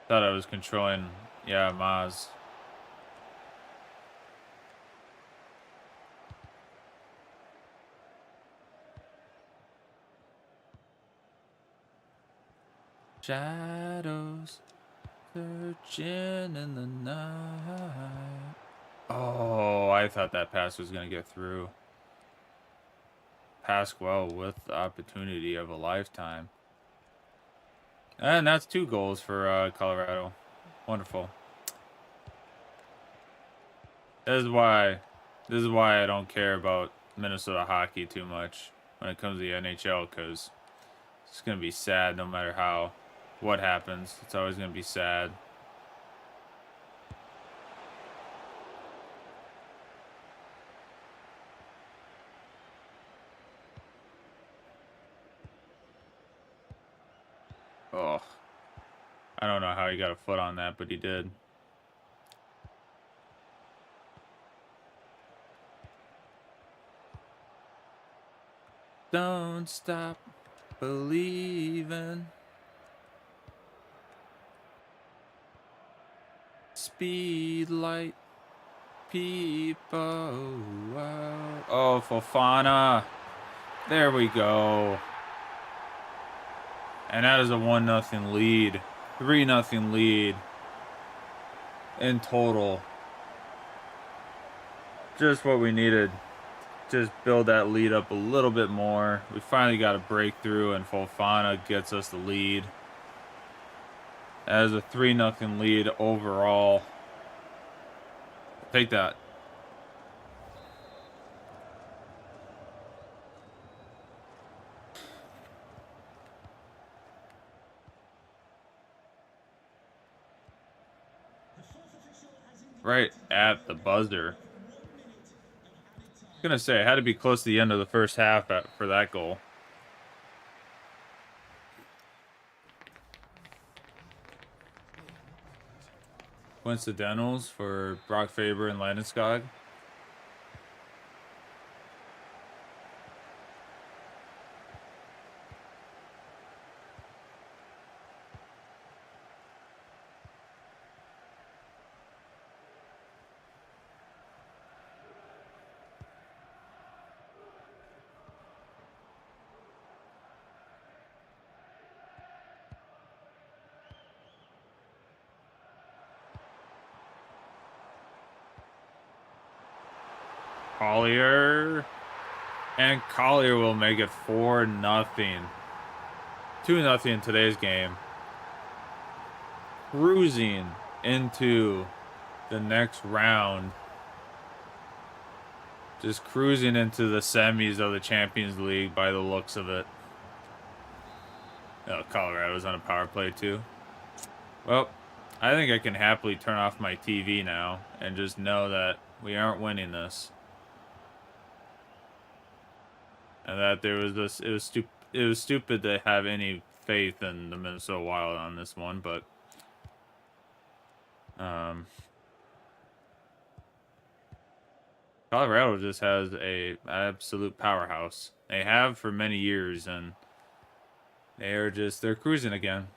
Thought I was controlling, yeah, Maz. Shadows Searching in the night. Oh, I thought that pass was going to get through. Pasquale with the opportunity of a lifetime. And that's 2 goals for Colorado. Wonderful. This is why I don't care about Minnesota hockey too much when it comes to the NHL, because it's going to be sad no matter what happens. It's always going to be sad. Oh, I don't know how he got a foot on that, but he did. Don't stop believing. Speed light people. Wow. Oh, Fofana. There we go. And that is a 1-0 lead. 3-0 lead in total. Just what we needed. Just build that lead up a little bit more. We finally got a breakthrough, and Fofana gets us the lead. That is a 3-0 lead overall. Take that. Right at the buzzer. I was gonna say, it had to be close to the end of the first half for that goal. Coincidentals for Brock Faber and Landeskog. Collier. And Collier will make it 4-0. 2-0 in today's game. Cruising into the next round. Just cruising into the semis of the Champions League by the looks of it. Oh, Colorado's on a power play too. Well, I think I can happily turn off my TV now and just know that we aren't winning this. And that there was this, it was stupid to have any faith in the Minnesota Wild on this one, but Colorado just has a absolute powerhouse. They have for many years, and they're cruising again.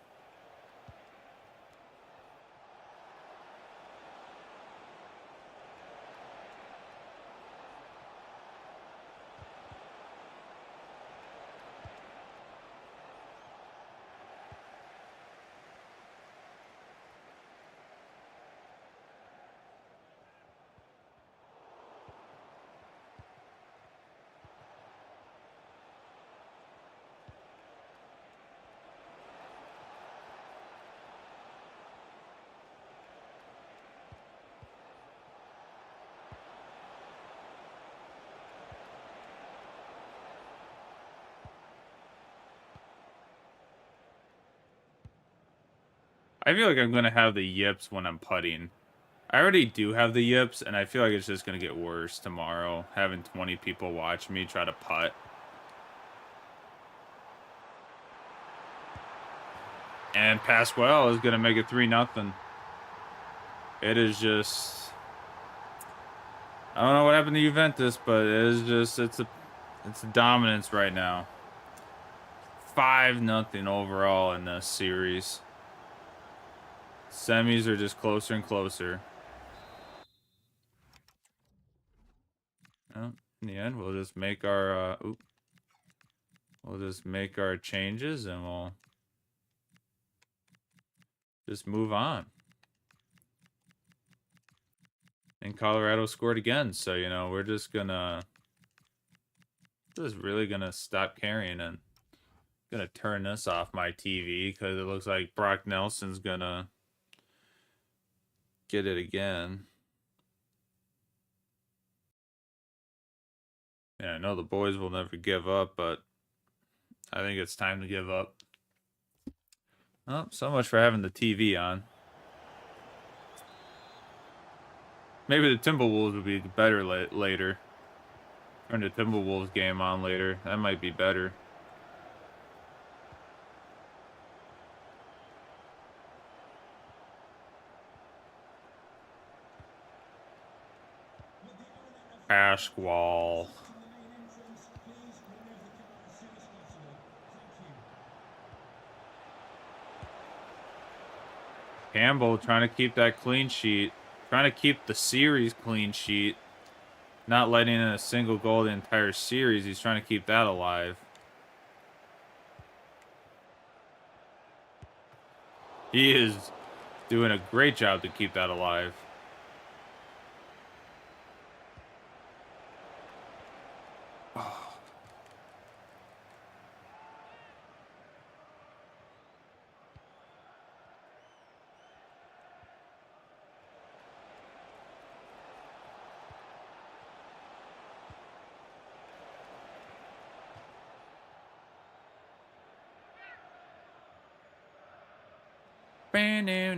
I feel like I'm going to have the yips when I'm putting. I already do have the yips, and I feel like it's just going to get worse tomorrow, having 20 people watch me try to putt. And Pasquale is going to make it 3-0. It is just... I don't know what happened to Juventus, but it is just... It's a dominance right now. 5-0 overall in this series. Semis are just closer and closer. Well, in the end, we'll just make our we'll just make our changes, and we'll just move on. And Colorado scored again, so you know we're just really gonna stop caring and gonna turn this off my TV because it looks like Brock Nelson's gonna get it again. Yeah, I know the boys will never give up, but I think it's time to give up. Oh, so much for having the TV on. Maybe the Timberwolves would be better later. Turn the Timberwolves game on later. That might be better. Pasquale. Campbell trying to keep that clean sheet. Trying to keep the series clean sheet. Not letting in a single goal the entire series. He's trying to keep that alive. He is doing a great job to keep that alive.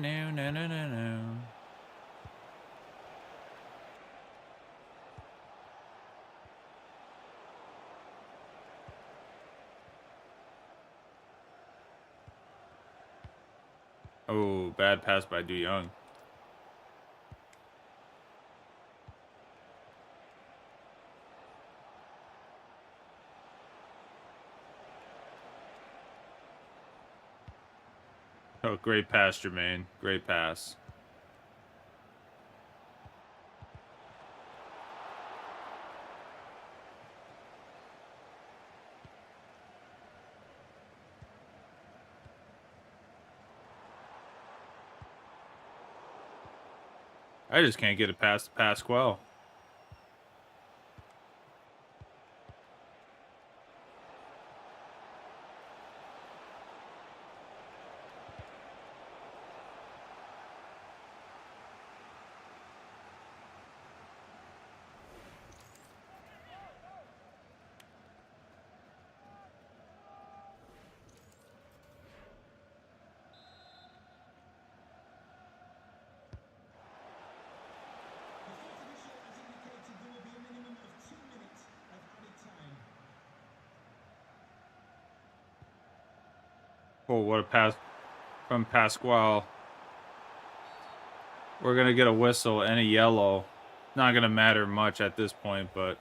No. Oh, bad pass by Du Young. Oh, great pass, Jermaine. Great pass. I just can't get it past Pasquale. Oh, what a pass from Pasquale. We're going to get a whistle and a yellow. Not going to matter much at this point, but...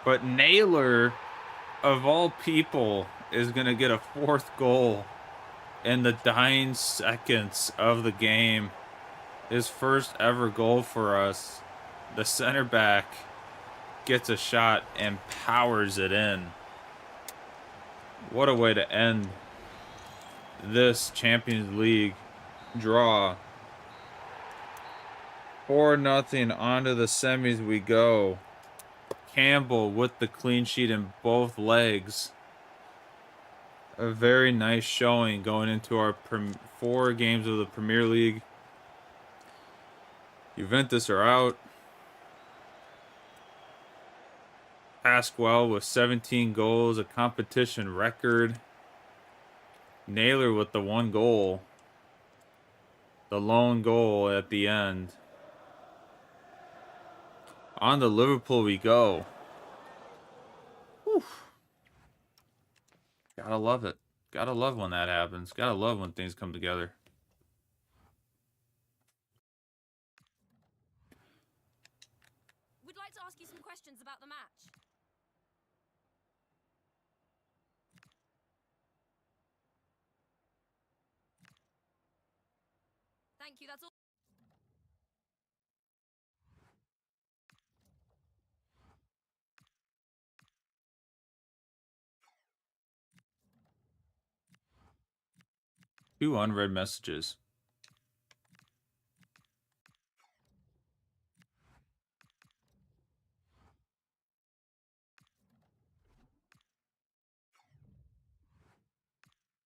But Naylor, of all people, is going to get a fourth goal in the dying seconds of the game. His first ever goal for us. The center back gets a shot and powers it in. What a way to end this Champions League draw. 4-0 onto the semis we go. Campbell with the clean sheet in both legs. A very nice showing going into our 4 games of the Premier League. Juventus are out. Pasquale with 17 goals, a competition record. Naylor with the 1 goal. The lone goal at the end. On to Liverpool we go. Whew. Gotta love it. Gotta love when that happens. Gotta love when things come together. We'd like to ask you some questions about the match. Thank you, that's all. 2 unread messages.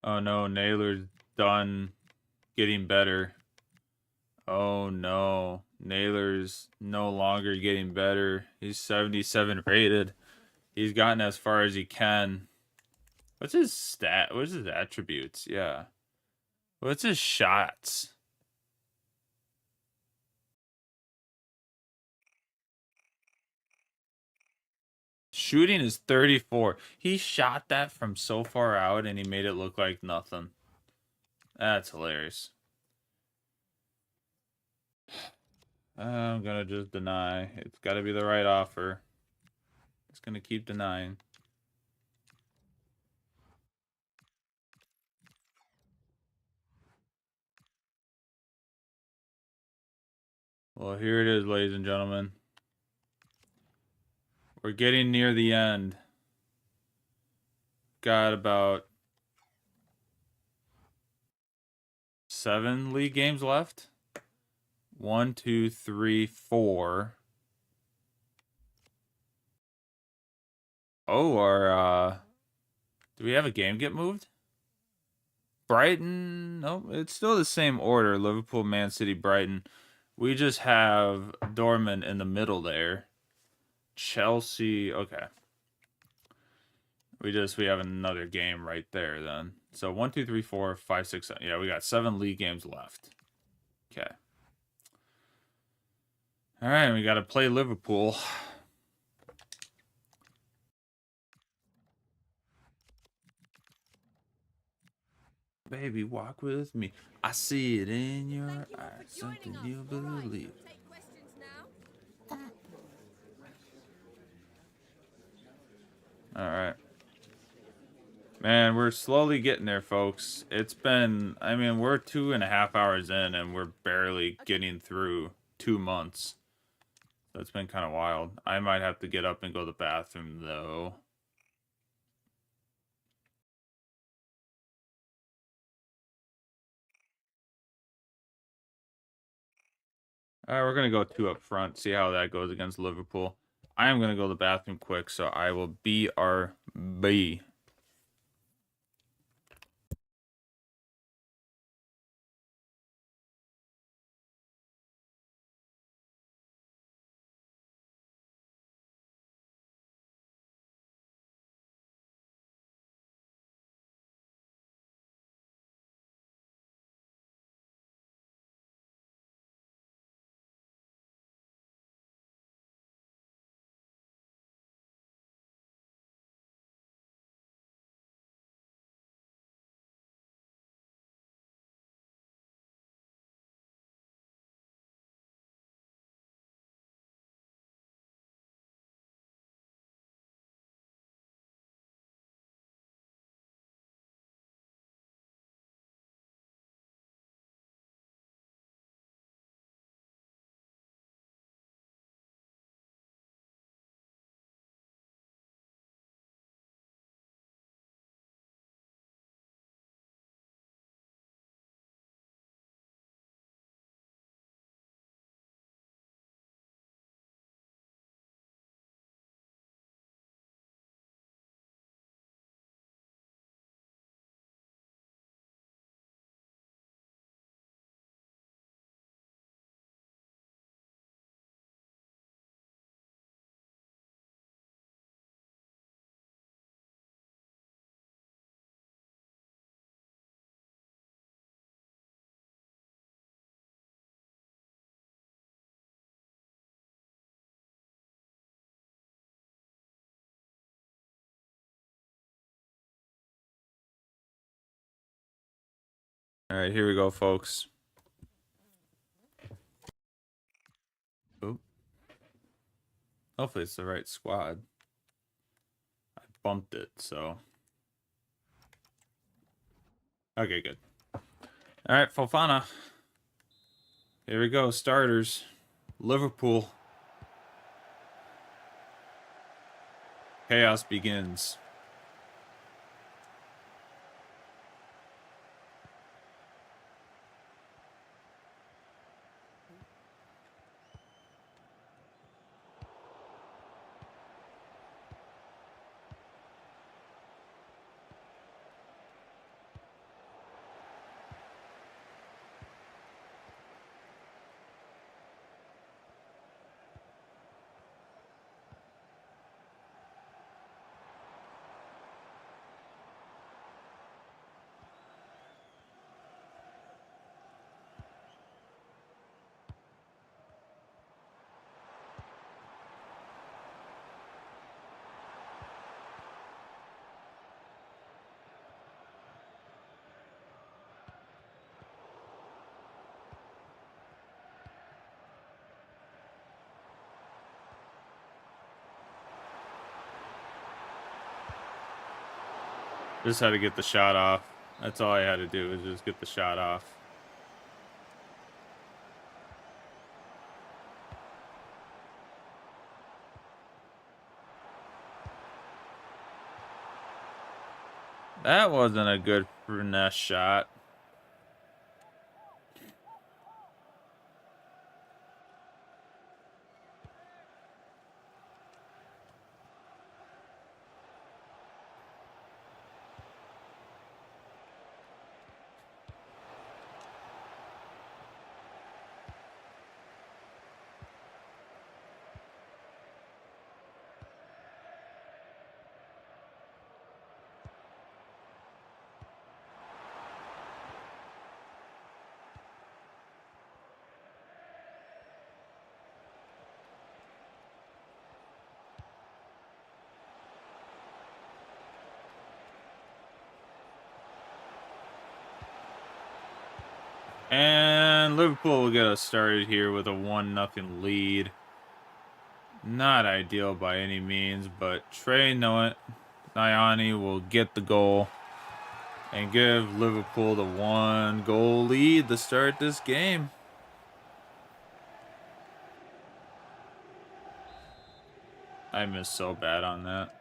Oh no, Naylor's done getting better. Oh no, Naylor's no longer getting better. He's 77 rated. He's gotten as far as he can. What's his stat? What's his attributes? Yeah. What's his shots? Shooting is 34. He shot that from so far out and he made it look like nothing. That's hilarious. I'm gonna just deny. It's gotta be the right offer. It's gonna keep denying. Well, here it is, ladies and gentlemen. We're getting near the end. Got about 7 league games left. 1, 2, 3, 4. Oh, do we have a game get moved? Brighton? No, it's still the same order. Liverpool, Man City, Brighton. We just have Dortmund in the middle there. Chelsea, okay. We have another game right there then. So 1, 2, 3, 4, 5, 6, 7. Yeah, we got 7 league games left. Okay. All right, we got to play Liverpool. Baby, walk with me. I see it in your Thank you eyes. for joining Something us. you'll All right, believe. we'll take questions now. All right. Man, we're slowly getting there, folks. It's been, I mean, we're 2.5 hours in and we're barely getting through 2 months. So it's been kind of wild. I might have to get up and go to the bathroom, though. All right, we're going to go 2 up front, see how that goes against Liverpool. I am going to go to the bathroom quick, so I will BRB. All right, here we go, folks. Oop. Hopefully it's the right squad. I bumped it, so. Okay, good. All right, Fofana. Here we go, starters. Liverpool. Chaos begins. Just had to get the shot off. That's all I had to do, was just get the shot off. That wasn't a good finesse shot. And Liverpool will get us started here with a 1-0 lead. Not ideal by any means, but Trey Nyani will get the goal and give Liverpool the 1-goal lead to start this game. I missed so bad on that.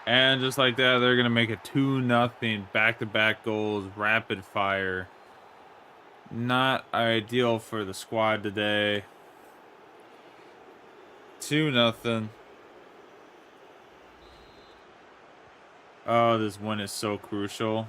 And just like that, they're going to make it 2-0, back-to-back goals, rapid fire. Not ideal for the squad today. 2-0. Oh, this win is so crucial.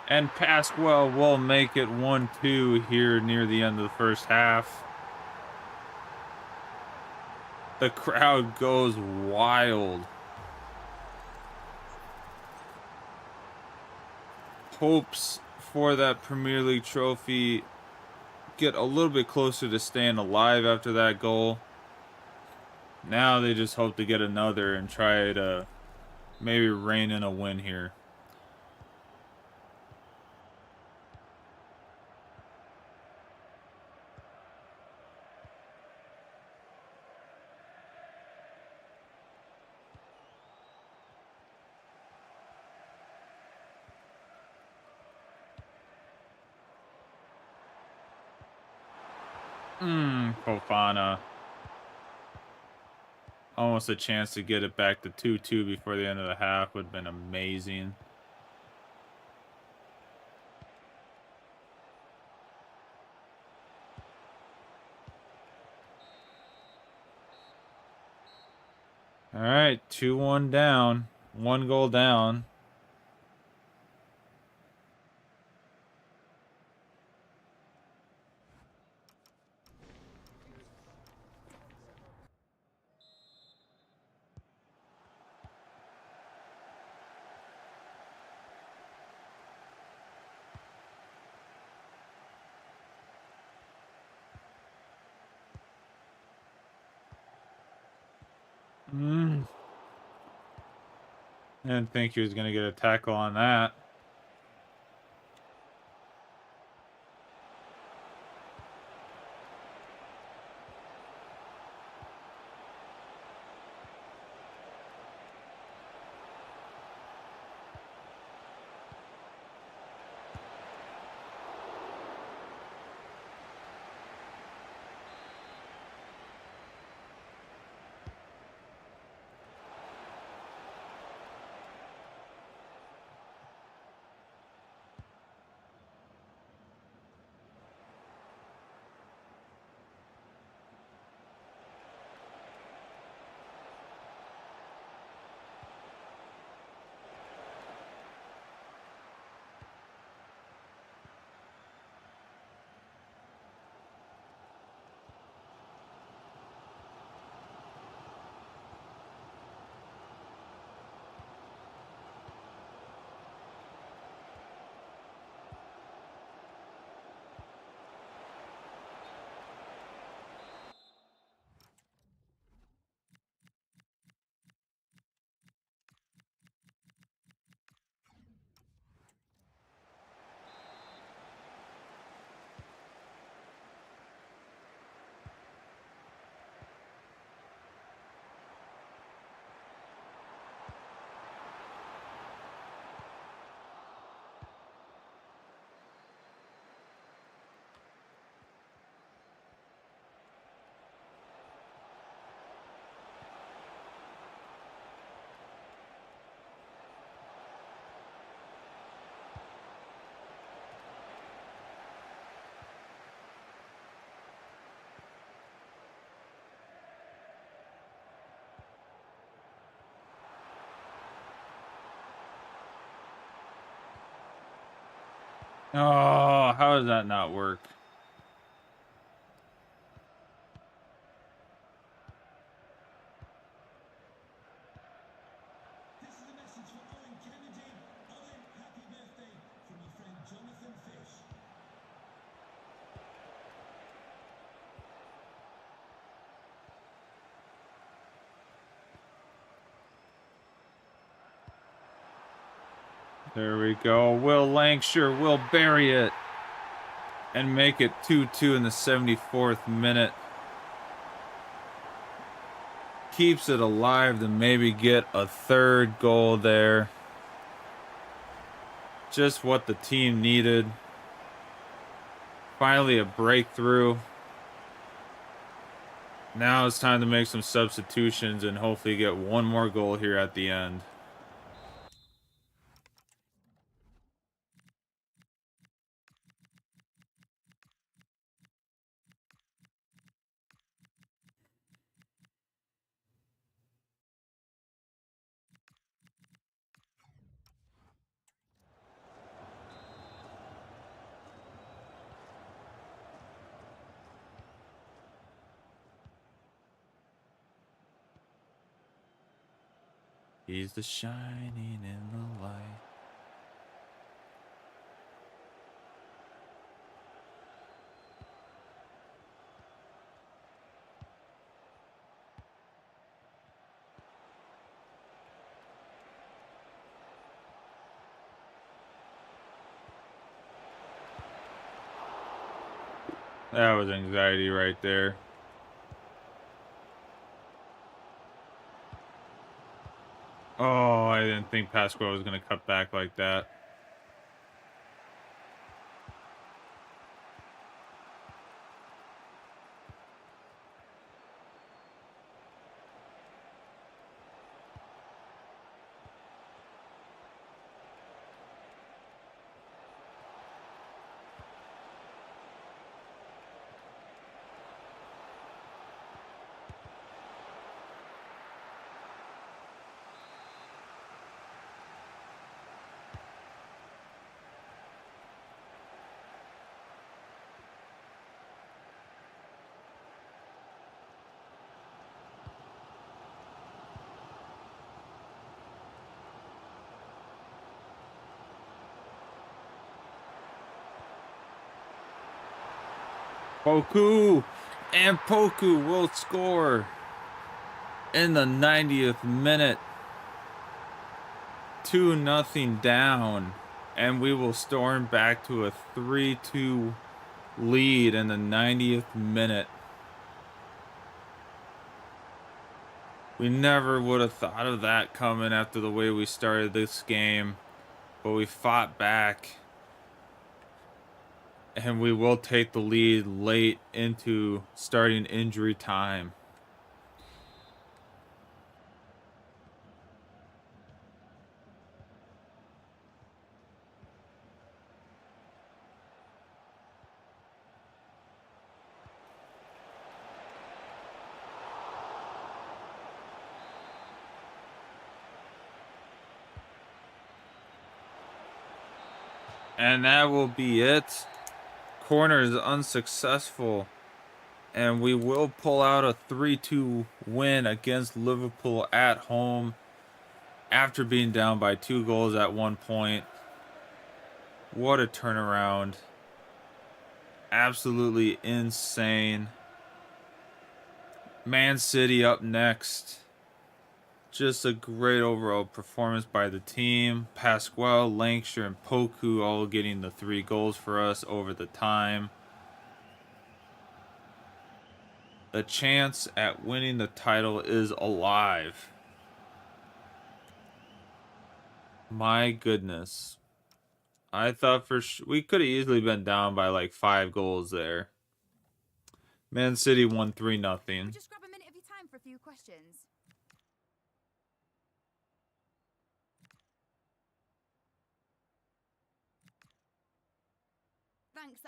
And Pasquale will make it 1-2 here near the end of the first half. The crowd goes wild. Hopes for that Premier League trophy get a little bit closer to staying alive after that goal. Now they just hope to get another and try to maybe rein in a win here. Fofana. Almost a chance to get it back to 2-2 before the end of the half would have been amazing. All right, 2-1 down. 1 goal down. Didn't think he was going to get a tackle on that. Oh, how does that not work? There we go. Will Lancashire will bury it and make it 2-2 in the 74th minute. Keeps it alive to maybe get a third goal there. Just what the team needed. Finally a breakthrough. Now it's time to make some substitutions and hopefully get one more goal here at the end. He's the shining in the light. That was anxiety right there. Oh, I didn't think Pasquale was going to cut back like that. Poku! And Poku will score in the 90th minute. 2-0 down. And we will storm back to a 3-2 lead in the 90th minute. We never would have thought of that coming after the way we started this game. But we fought back. And we will take the lead late into starting injury time. And that will be it. Corner is unsuccessful. And we will pull out a 3-2 win against Liverpool at home after being down by 2 goals at one point. What a turnaround. Absolutely insane. Man City up next. Just a great overall performance by the team. Pasquale, Lancashire, and Poku all getting the 3 goals for us over the time. The chance at winning the title is alive. My goodness. I thought we could have easily been down by like 5 goals there. Man City won 3-0. Just grab a minute of your time for a few questions. Thanks.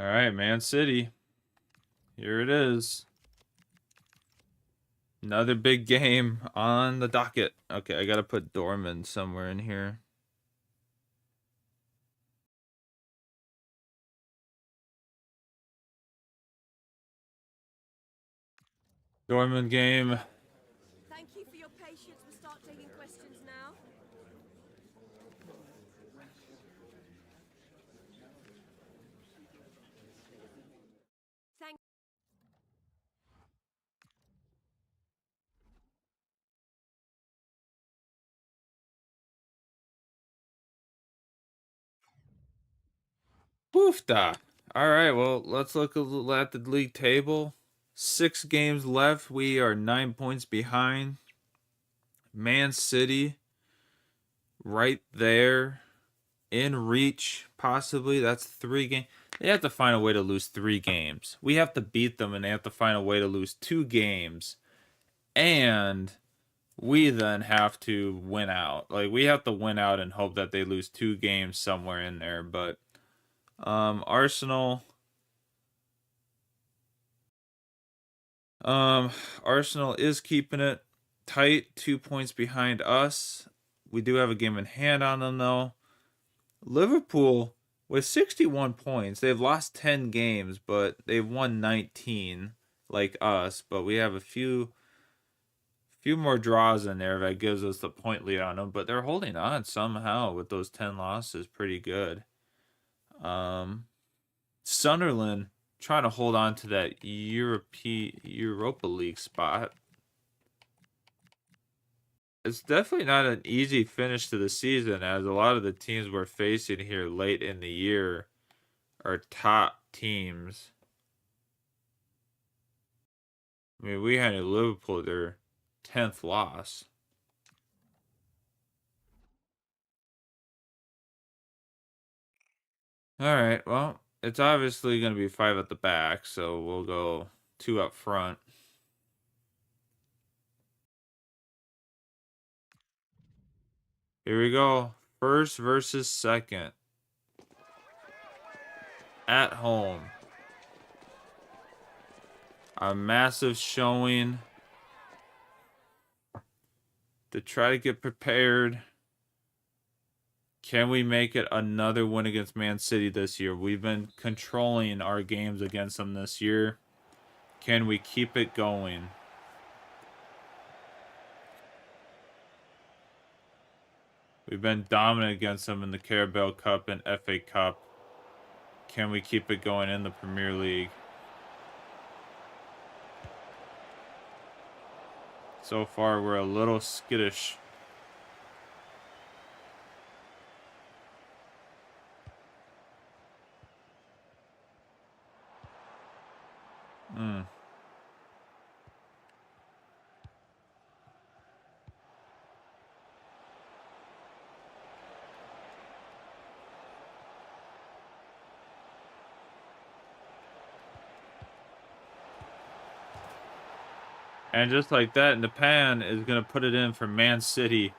All right, Man City. Here it is. Another big game on the docket. Okay, I gotta put Dorman somewhere in here. Dorman game. Thank you for your patience. We'll start taking questions now. Thank Woofda. All right, well, let's look at the league table. 6 games left. We are 9 points behind. Man City, right there, in reach, possibly. That's 3 games. They have to find a way to lose 3 games. We have to beat them, and they have to find a way to lose 2 games. And we then have to win out. Like, we have to win out and hope that they lose 2 games somewhere in there. But Arsenal is keeping it tight, 2 points behind us. We do have a game in hand on them, though. Liverpool with 61 points. They've lost 10 games, but they've won 19 like us. But we have a few more draws in there that gives us the point lead on them. But they're holding on somehow with those 10 losses. Pretty good. Sunderland trying to hold on to that Europa League spot. It's definitely not an easy finish to the season, as a lot of the teams we're facing here late in the year are top teams. I mean, we handed Liverpool their 10th loss. All right, well, it's obviously going to be 5 at the back, so we'll go 2 up front. Here we go. First versus second. At home. A massive showing to try to get prepared. Can we make it another win against Man City this year? We've been controlling our games against them this year. Can we keep it going? We've been dominant against them in the Carabao Cup and FA Cup. Can we keep it going in the Premier League? So far, we're a little skittish. And just like that, Napan is going to put it in for Man City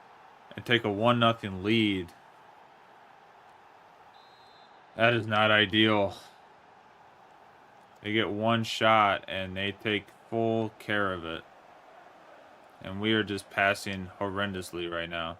and take a 1-0 lead. That is not ideal. They get one shot and they take full care of it. And we are just passing horrendously right now.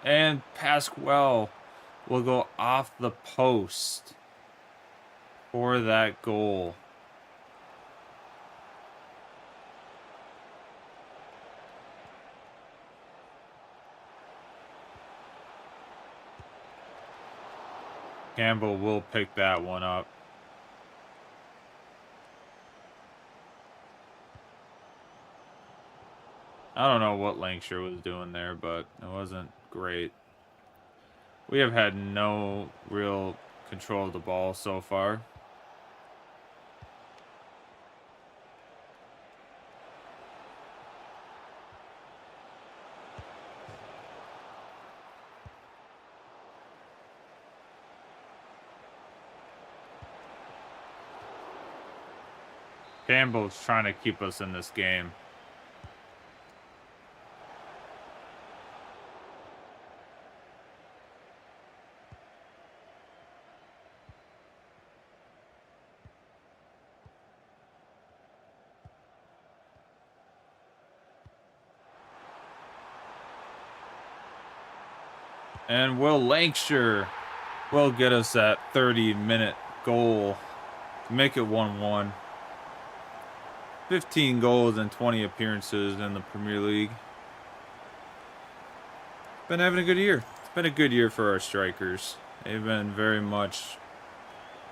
And Pasquale will go off the post for that goal. Campbell will pick that one up. I don't know what Lancashire was doing there, but it wasn't great. We have had no real control of the ball so far. Campbell's trying to keep us in this game. And Will Lancashire will get us that 30-minute goal to make it 1-1. 15 goals and 20 appearances in the Premier League. Been having a good year. It's been a good year for our strikers. They've been very much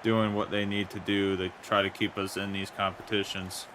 doing what they need to do to try to keep us in these competitions.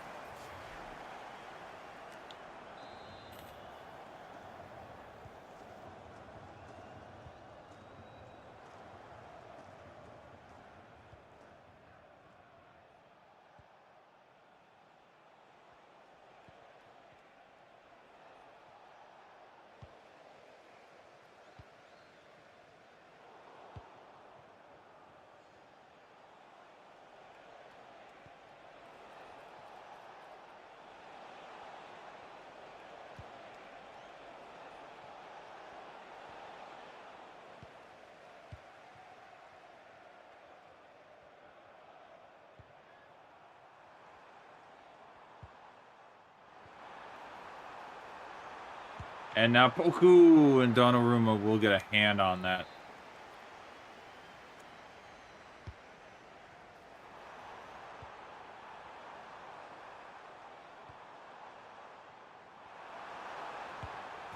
And now Poku and Donnarumma will get a hand on that.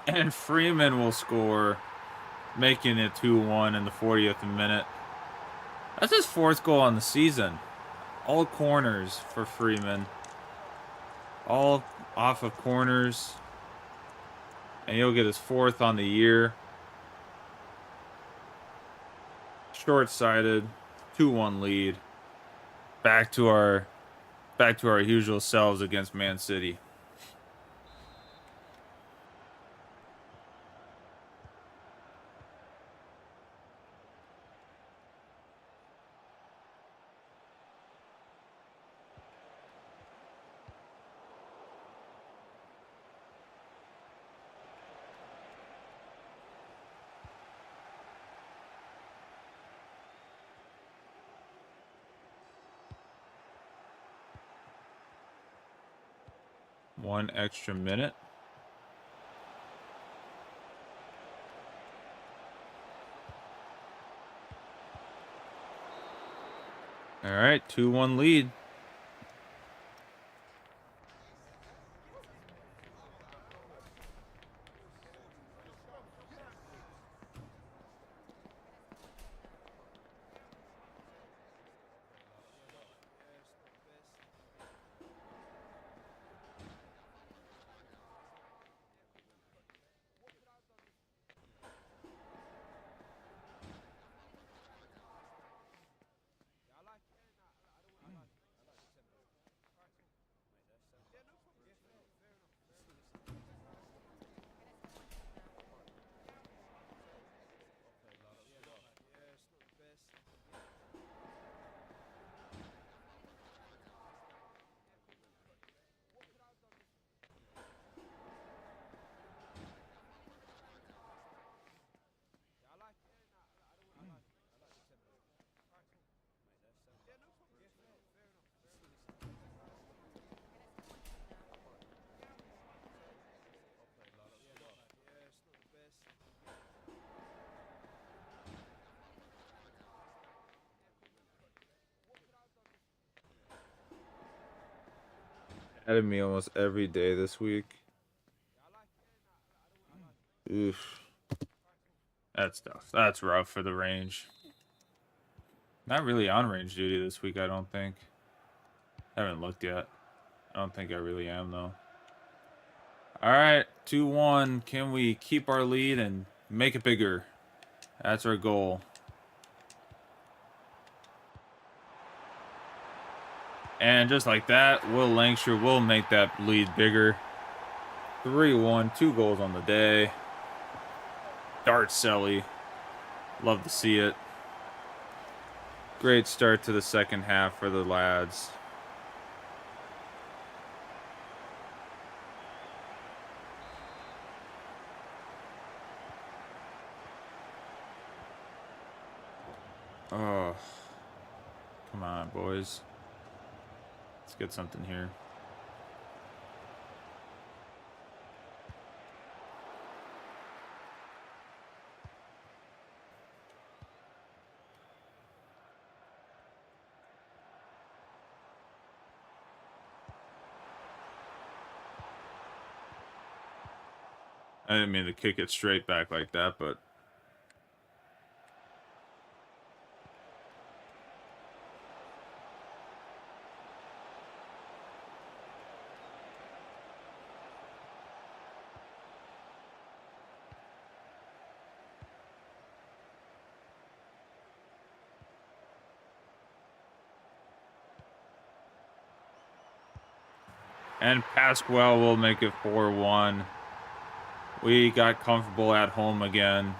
And Freeman will score, making it 2-1 in the 40th minute. That's his 4th goal on the season. All corners for Freeman. All off of corners. And he'll get his 4th on the year. Short-sighted, 2-1 lead. Back to our usual selves against Man City. One extra minute. All right, 2-1 lead. Had me almost every day this week. Oof. That's tough. That's rough for the range. Not really on range duty this week, I don't think. Haven't looked yet. I don't think I really am, though. All right, 2-1. Can we keep our lead and make it bigger? That's our goal. And just like that, Will Lancashire will make that lead bigger. 3-1, 2 goals on the day. Dart Selly. Love to see it. Great start to the second half for the lads. Oh, come on, boys. Let's get something here. I didn't mean to kick it straight back like that, but and Pasquale will make it 4-1. We got comfortable at home again.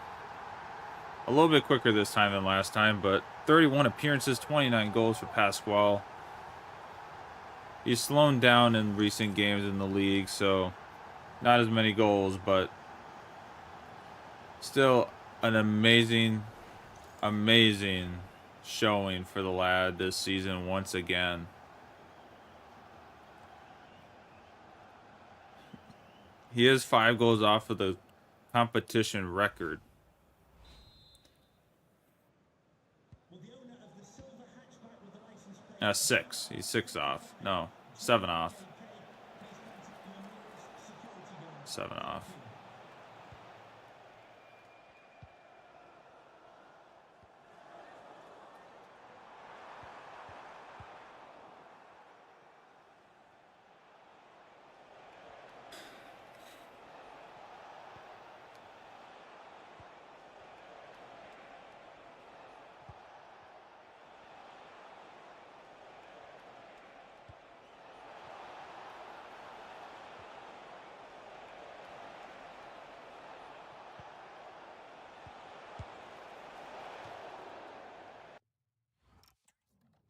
A little bit quicker this time than last time, but 31 appearances, 29 goals for Pasquale. He's slowed down in recent games in the league, so not as many goals, but still an amazing showing for the lad this season once again. He is 5 goals off of the competition record. Six. He's 6 off. No, 7 off. 7 off.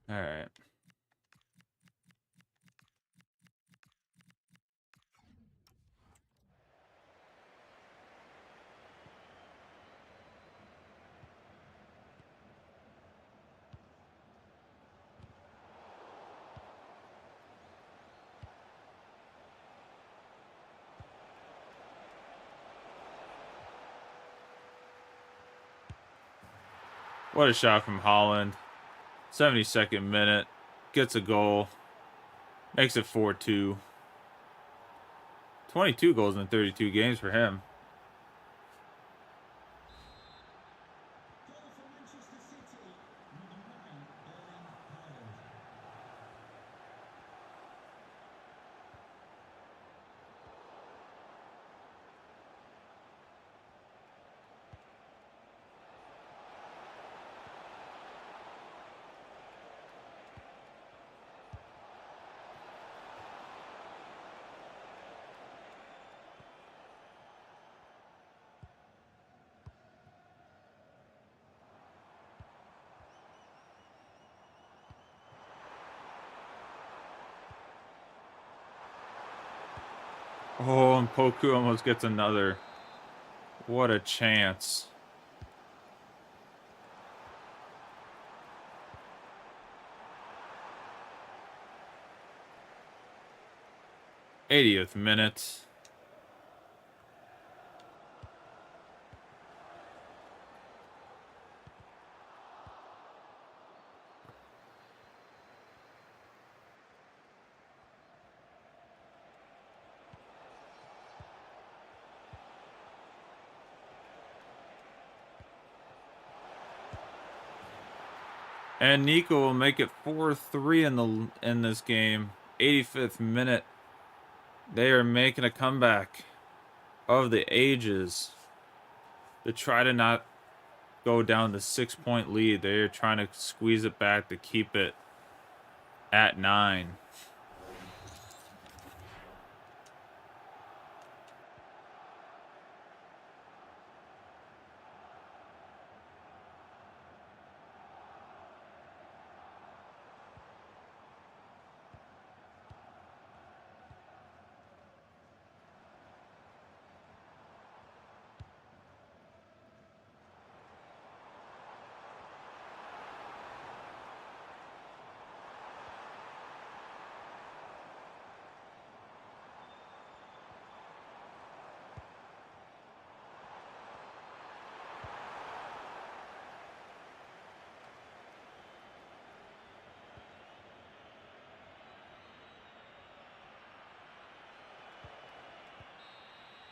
All right. What a shot from Holland. 72nd minute. Gets a goal. Makes it 4-2. 22 goals in 32 games for him. Oh, and Poku almost gets another. What a chance. '80th minute. And Nico will make it 4-3 in this game. 85th minute. They are making a comeback of the ages. To try to not go down the 6-point lead. They're trying to squeeze it back to keep it at 9.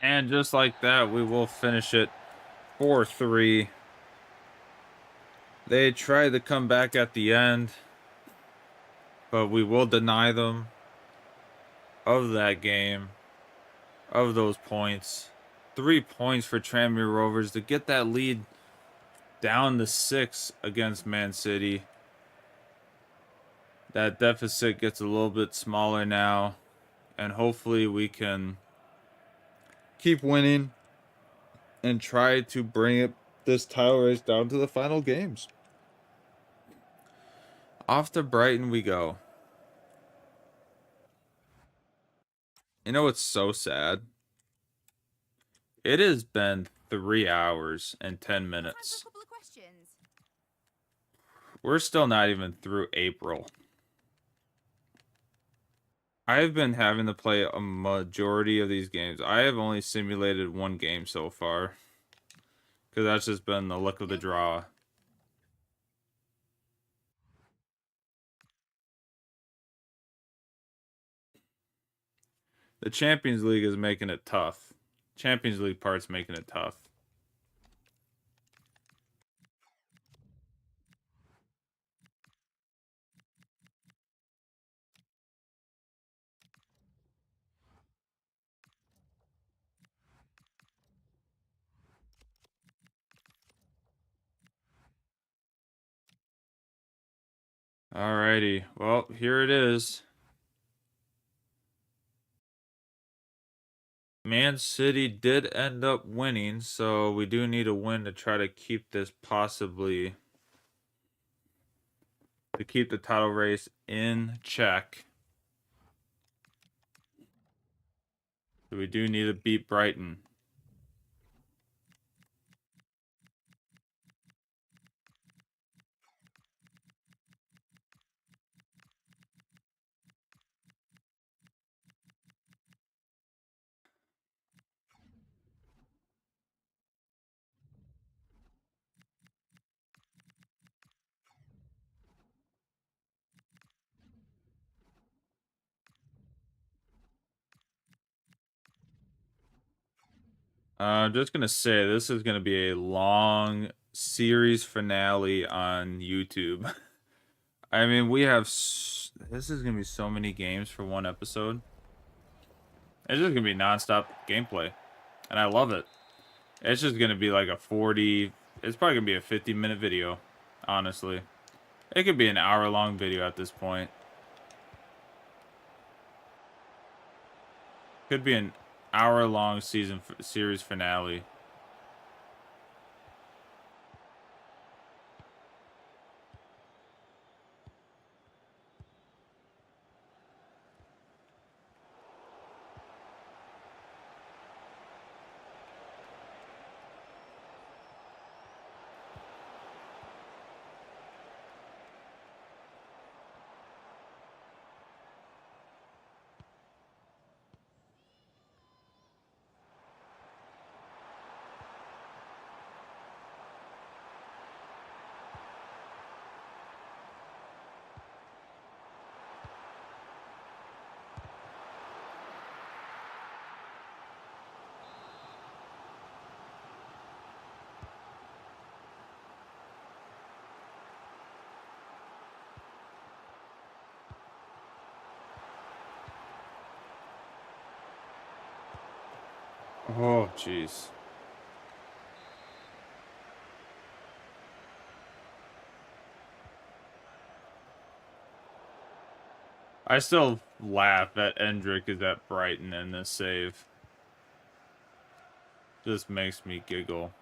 And just like that, we will finish it 4-3. They tried to come back at the end, but we will deny them of that game, of those points. 3 points for Tranmere Rovers to get that lead down to 6 against Man City. That deficit gets a little bit smaller now, and hopefully we can keep winning and try to bring this title race down to the final games. Off to Brighton we go. You know what's so sad? It has been 3 hours and 10 Time for minutes. a couple of questions. We're still not even through April. I've been having to play a majority of these games. I have only simulated 1 game so far, because that's just been the luck of the draw. The Champions League is making it tough. Champions League part's making it tough. Alrighty, well, here it is. Man City did end up winning, so we do need a win to try to keep this possibly, to keep the title race in check. So we do need to beat Brighton. I'm just going to say this is going to be a long series finale on YouTube. I mean, we have... This is going to be so many games for one episode. It's just going to be nonstop gameplay. And I love it. It's just going to be like a 40... It's probably going to be a 50-minute video, honestly. It could be an hour-long video at this point. Could be an hour-long series finale. Oh, jeez. I still laugh that Endrick is at Brighton in this save. Just makes me giggle.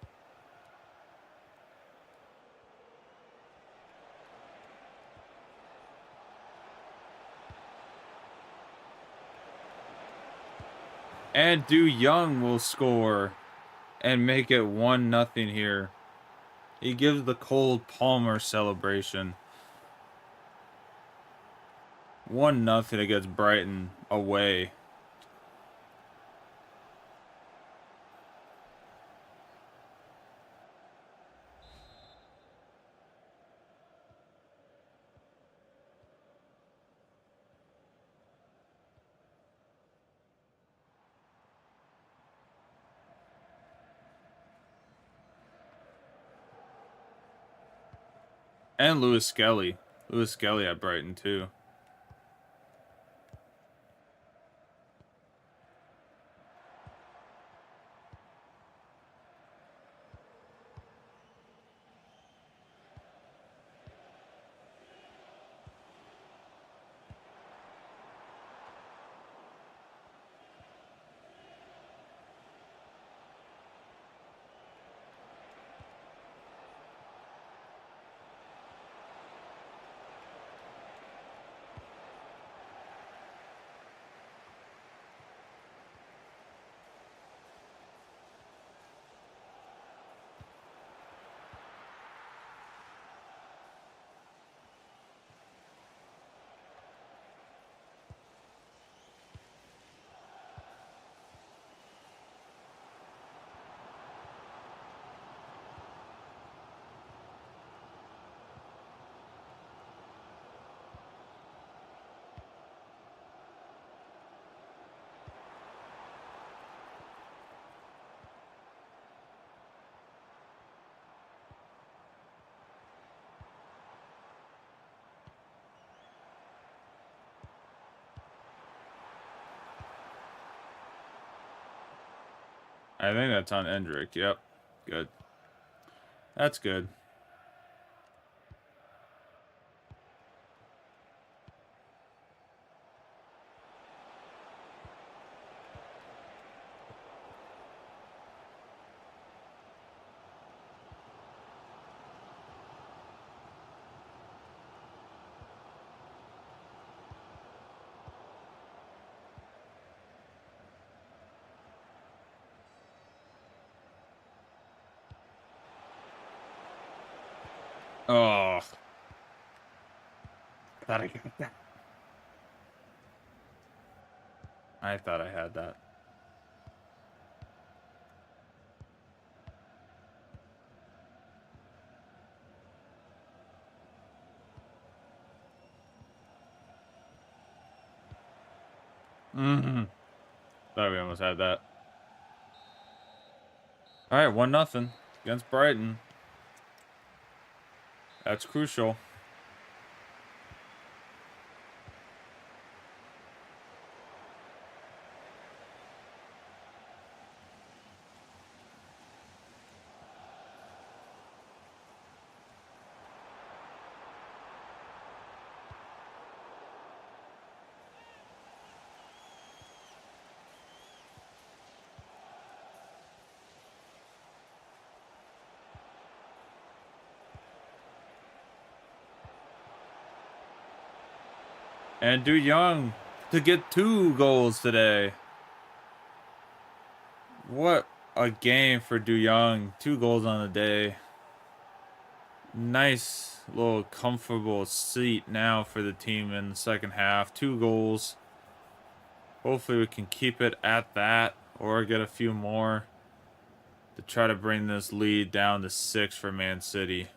And Du Young will score and make it 1-0 here. He gives the Cole Palmer celebration. 1-0 against Brighton away. And Lewis Skelly. Lewis Skelly at Brighton, too. I think that's on Endrick. Yep. Good. That's good. Oh. Thought I got that. I thought I had that. Mm-hmm. Thought we almost had that. All right, 1-0 against Brighton. That's crucial. And Du Young to get 2 goals today. What a game for Du Young. 2 goals on the day. Nice little comfortable seat now for the team in the second half. 2 goals. Hopefully we can keep it at that or get a few more to try to bring this lead down to 6 for Man City.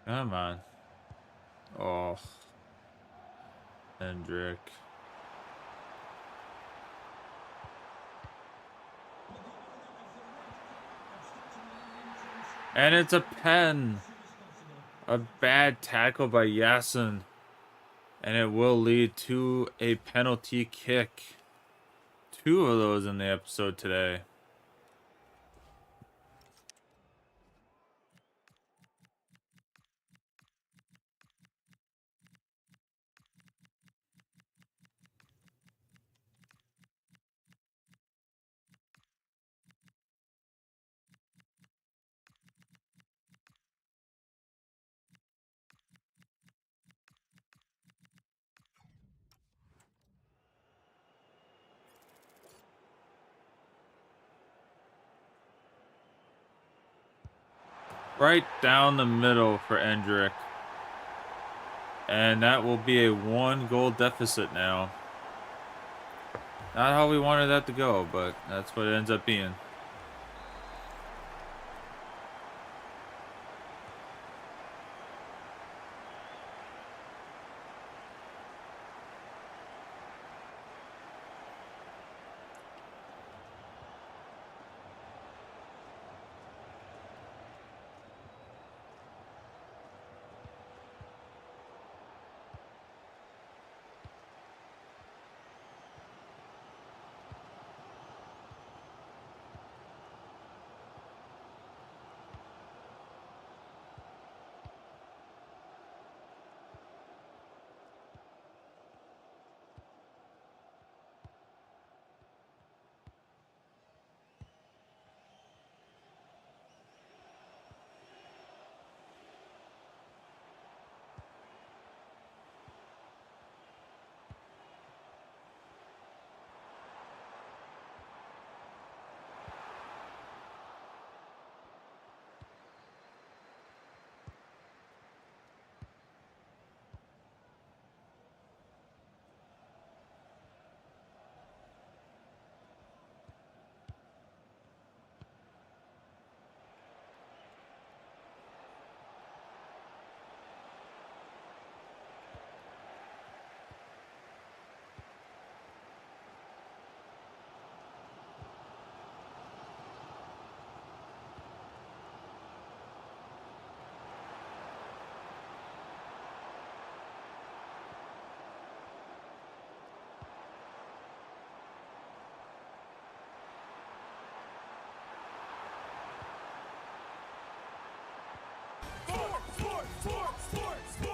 Come on. Oh. Hendrick. And it's a pen. A bad tackle by Yasin. And it will lead to a penalty kick. 2 of those in the episode today. Right down the middle for Hendrick. And that will be a 1-goal deficit now. Not how we wanted that to go, but that's what it ends up being.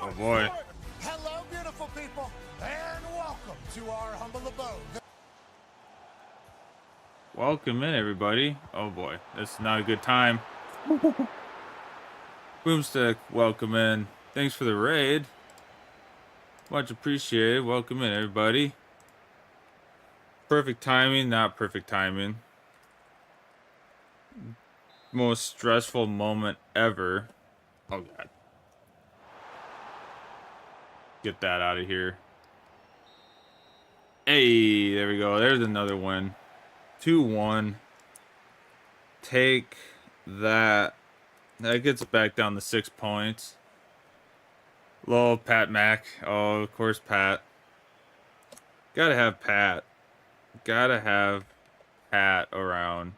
Oh boy. Hello, beautiful people, and welcome to our humble abode. Welcome in, everybody. Oh boy, this is not a good time. Boomstick, welcome in. Thanks for the raid. Much appreciated. Welcome in, everybody. Perfect timing, not perfect timing. Most stressful moment ever. Oh god. Get that out of here. Hey, there we go. There's another win. 2-1. Take that. That gets back down to 6 points. Lol, Pat Mac. Oh, of course, Pat. Gotta have Pat. Gotta have Pat around.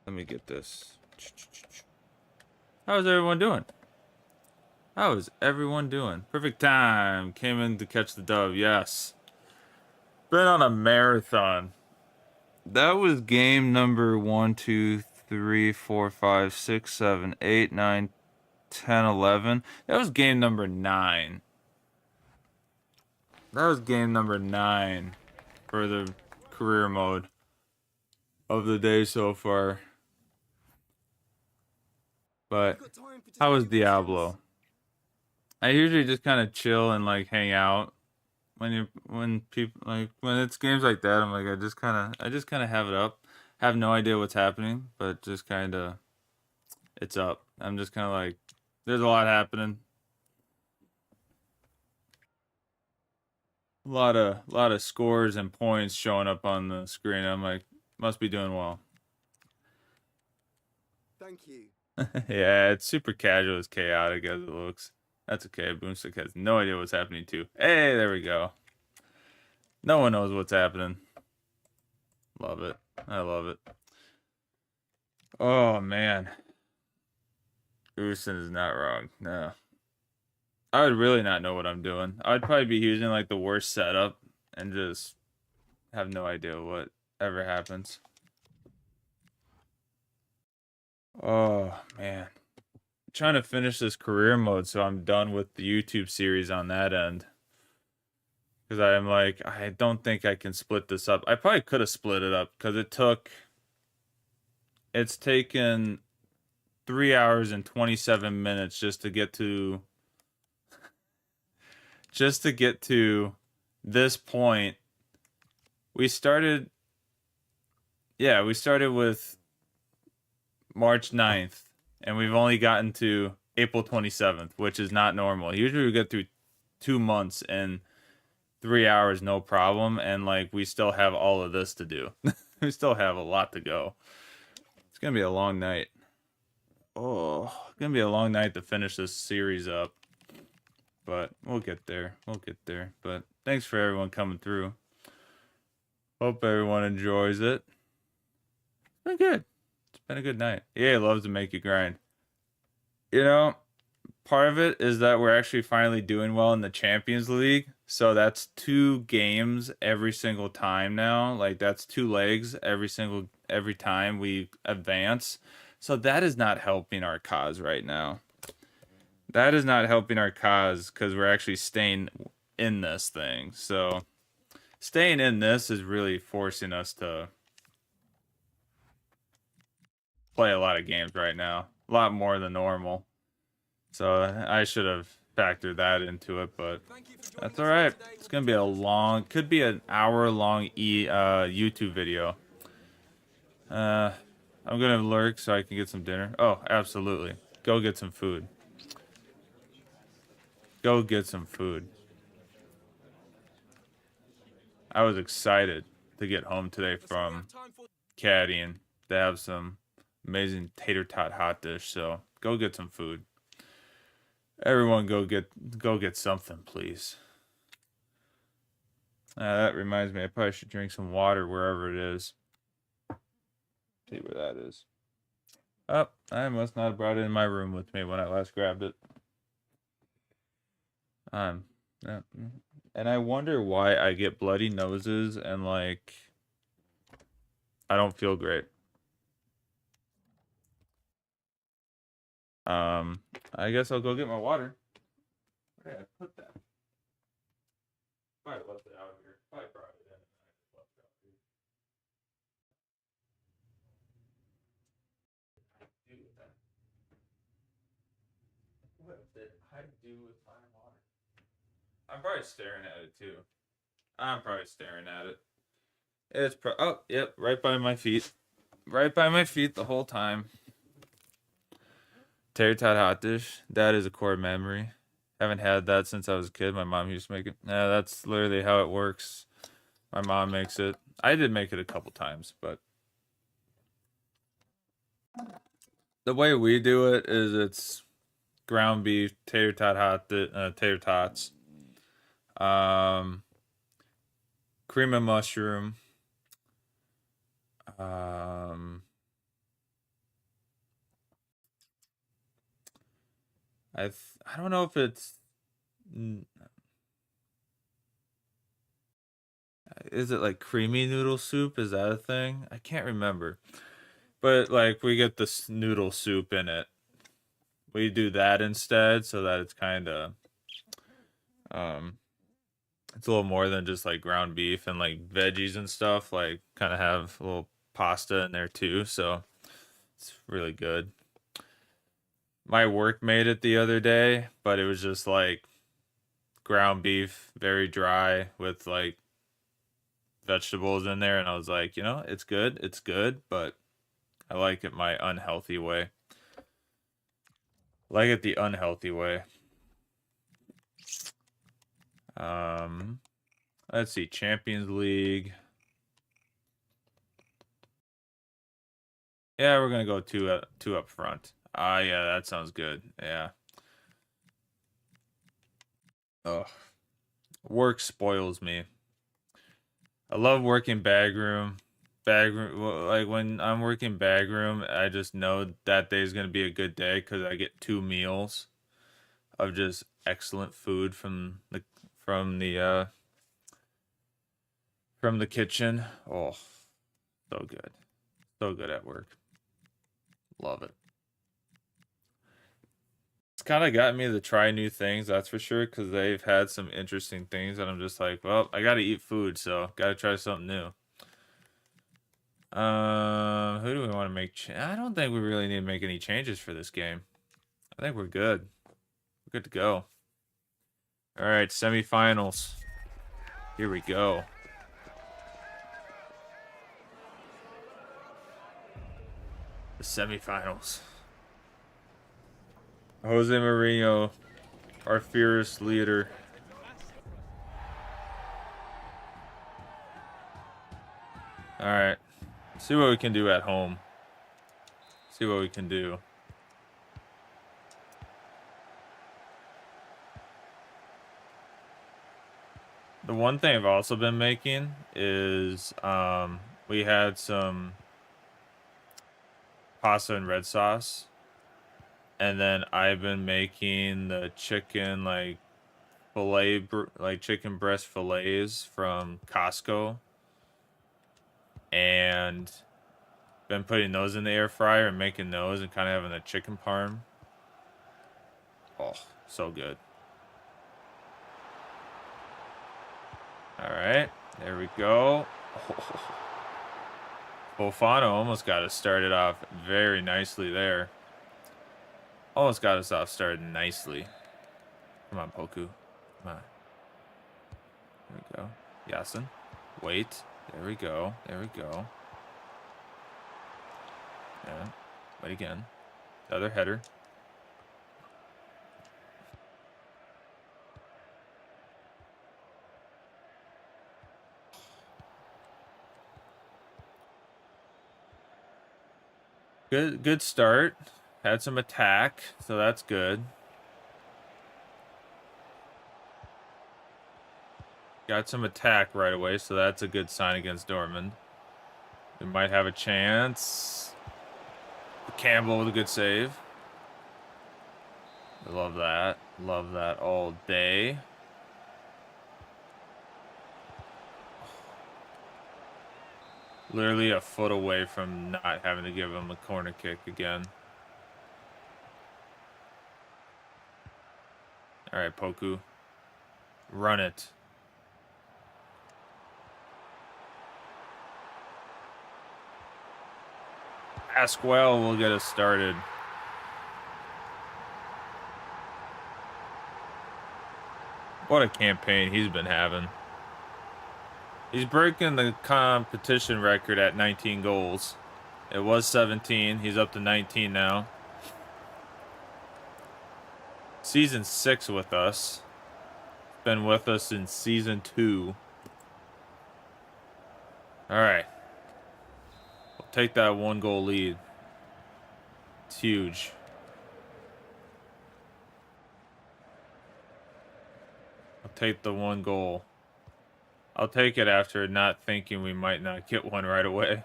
Let me get this. How's everyone doing? How is everyone doing? Perfect time. Came in to catch the dub. Yes. Been on a marathon. That was game number 1, 2, 3, 4, 5, 6, 7, 8, 9, 10, 11. That was game number 9. That was game number 9 for the career mode of the day so far. But how was Diablo? I usually just kind of chill and like hang out when people like when it's games like that. I'm like I just kind of have it up, have no idea what's happening, but just kind of it's up. I'm just kind of like there's a lot happening, a lot of scores and points showing up on the screen. I'm like must be doing well. Thank you. Yeah, it's super casual, as chaotic as it looks. That's okay. Boomstick has no idea what's happening too. Hey, there we go. No one knows what's happening. Love it. I love it. Oh, man. Houston is not wrong. No. I would really not know what I'm doing. I would probably be using like the worst setup and just have no idea what ever happens. Oh, man. I'm trying to finish this career mode so I'm done with the YouTube series on that end. Because I'm like, I don't think I can split this up. I probably could have split it up because it's taken 3 hours and 27 minutes just to get to this point. We started with March 9th and we've only gotten to April 27th, which is not normal. Usually we get through 2 months in 3 hours, no problem, and like we still have all of this to do. We still have a lot to go. It's gonna be a long night. Oh, it's gonna be a long night to finish this series up. But we'll get there. We'll get there. But thanks for everyone coming through. Hope everyone enjoys it. It's been good. It's been a good night. EA loves to make you grind. You know, part of it is that we're actually finally doing well in the Champions League. So that's 2 games every single time now. Like that's 2 legs every time we advance. So that is not helping our cause right now. That is not helping our cause because we're actually staying in this thing. So staying in this is really forcing us to play a lot of games right now. A lot more than normal. So I should have factored that into it, but that's all right. It's gonna be could be an hour-long YouTube video. I'm gonna lurk so I can get some dinner. Oh, absolutely. Go get some food. Go get some food. I was excited to get home today from caddying to have some amazing tater tot hot dish. So go get some food. Everyone go get something, please. That reminds me, I probably should drink some water wherever it is. See where that is. Oh, I must not have brought it in my room with me when I last grabbed it. Yeah. And I wonder why I get bloody noses and like I don't feel great. I guess I'll go get my water. Where did I put that? Probably left it out here. Probably brought it in and I just left it out here. What did I do with my water? I'm probably staring at it too. I'm probably staring at it. It's oh, yep, right by my feet. Right by my feet the whole time. Tater tot hot dish. That is a core memory. Haven't had that since I was a kid. My mom used to make it. Yeah, that's literally how it works. My mom makes it. I did make it a couple times, but the way we do it is it's ground beef, tater tots, cream and mushroom, I don't know if it's is it like creamy noodle soup? Is that a thing? I can't remember. But like we get this noodle soup in it. We do that instead so that it's kind of it's a little more than just like ground beef and like veggies and stuff, like kind of have a little pasta in there too, so it's really good. My work made it the other day, but it was just like ground beef, very dry with like vegetables in there, and I was like, it's good, but I like it my unhealthy way. Like it the unhealthy way. Let's see, Champions League. Yeah, we're gonna go two up front. Yeah, that sounds good. Yeah. Ugh. Work spoils me. I love working bag room. Like when I'm working bag room, I just know that day is gonna be a good day because I get 2 meals of just excellent food from the from the kitchen. Oh, so good. So good at work. Love it. It's kind of gotten me to try new things, that's for sure, because they've had some interesting things, and I'm just like, well, I got to eat food, so got to try something new. Who do we want to make? I don't think we really need to make any changes for this game. I think we're good. We're good to go. All right, semifinals. Here we go. The semifinals. Jose Mourinho, our fearless leader. All right. See what we can do at home. See what we can do. The one thing I've also been making is we had some pasta and red sauce. And then I've been making the chicken like chicken breast fillets from Costco. And been putting those in the air fryer and making those and kind of having a chicken parm. Oh, so good. All right, there we go. Oh. Fofano almost got us started off very nicely there. Almost got us off started nicely. Come on, Poku. Come on. There we go. Yasin. Wait. There we go. There we go. Yeah. Wait again. The other header. Good start. Had some attack, so that's good. Got some attack right away, so that's a good sign against Dortmund. We might have a chance. Campbell with a good save. I love that. Love that all day. Literally a foot away from not having to give him a corner kick again. All right, Poku. Run it. Pasquale will get us started. What a campaign he's been having. He's breaking the competition record at 19 goals. It was 17. He's up to 19 now. Season 6 with us. Been with us in season 2. All right. We'll take that 1-goal lead. It's huge. I'll take the 1 goal. I'll take it after not thinking we might not get one right away.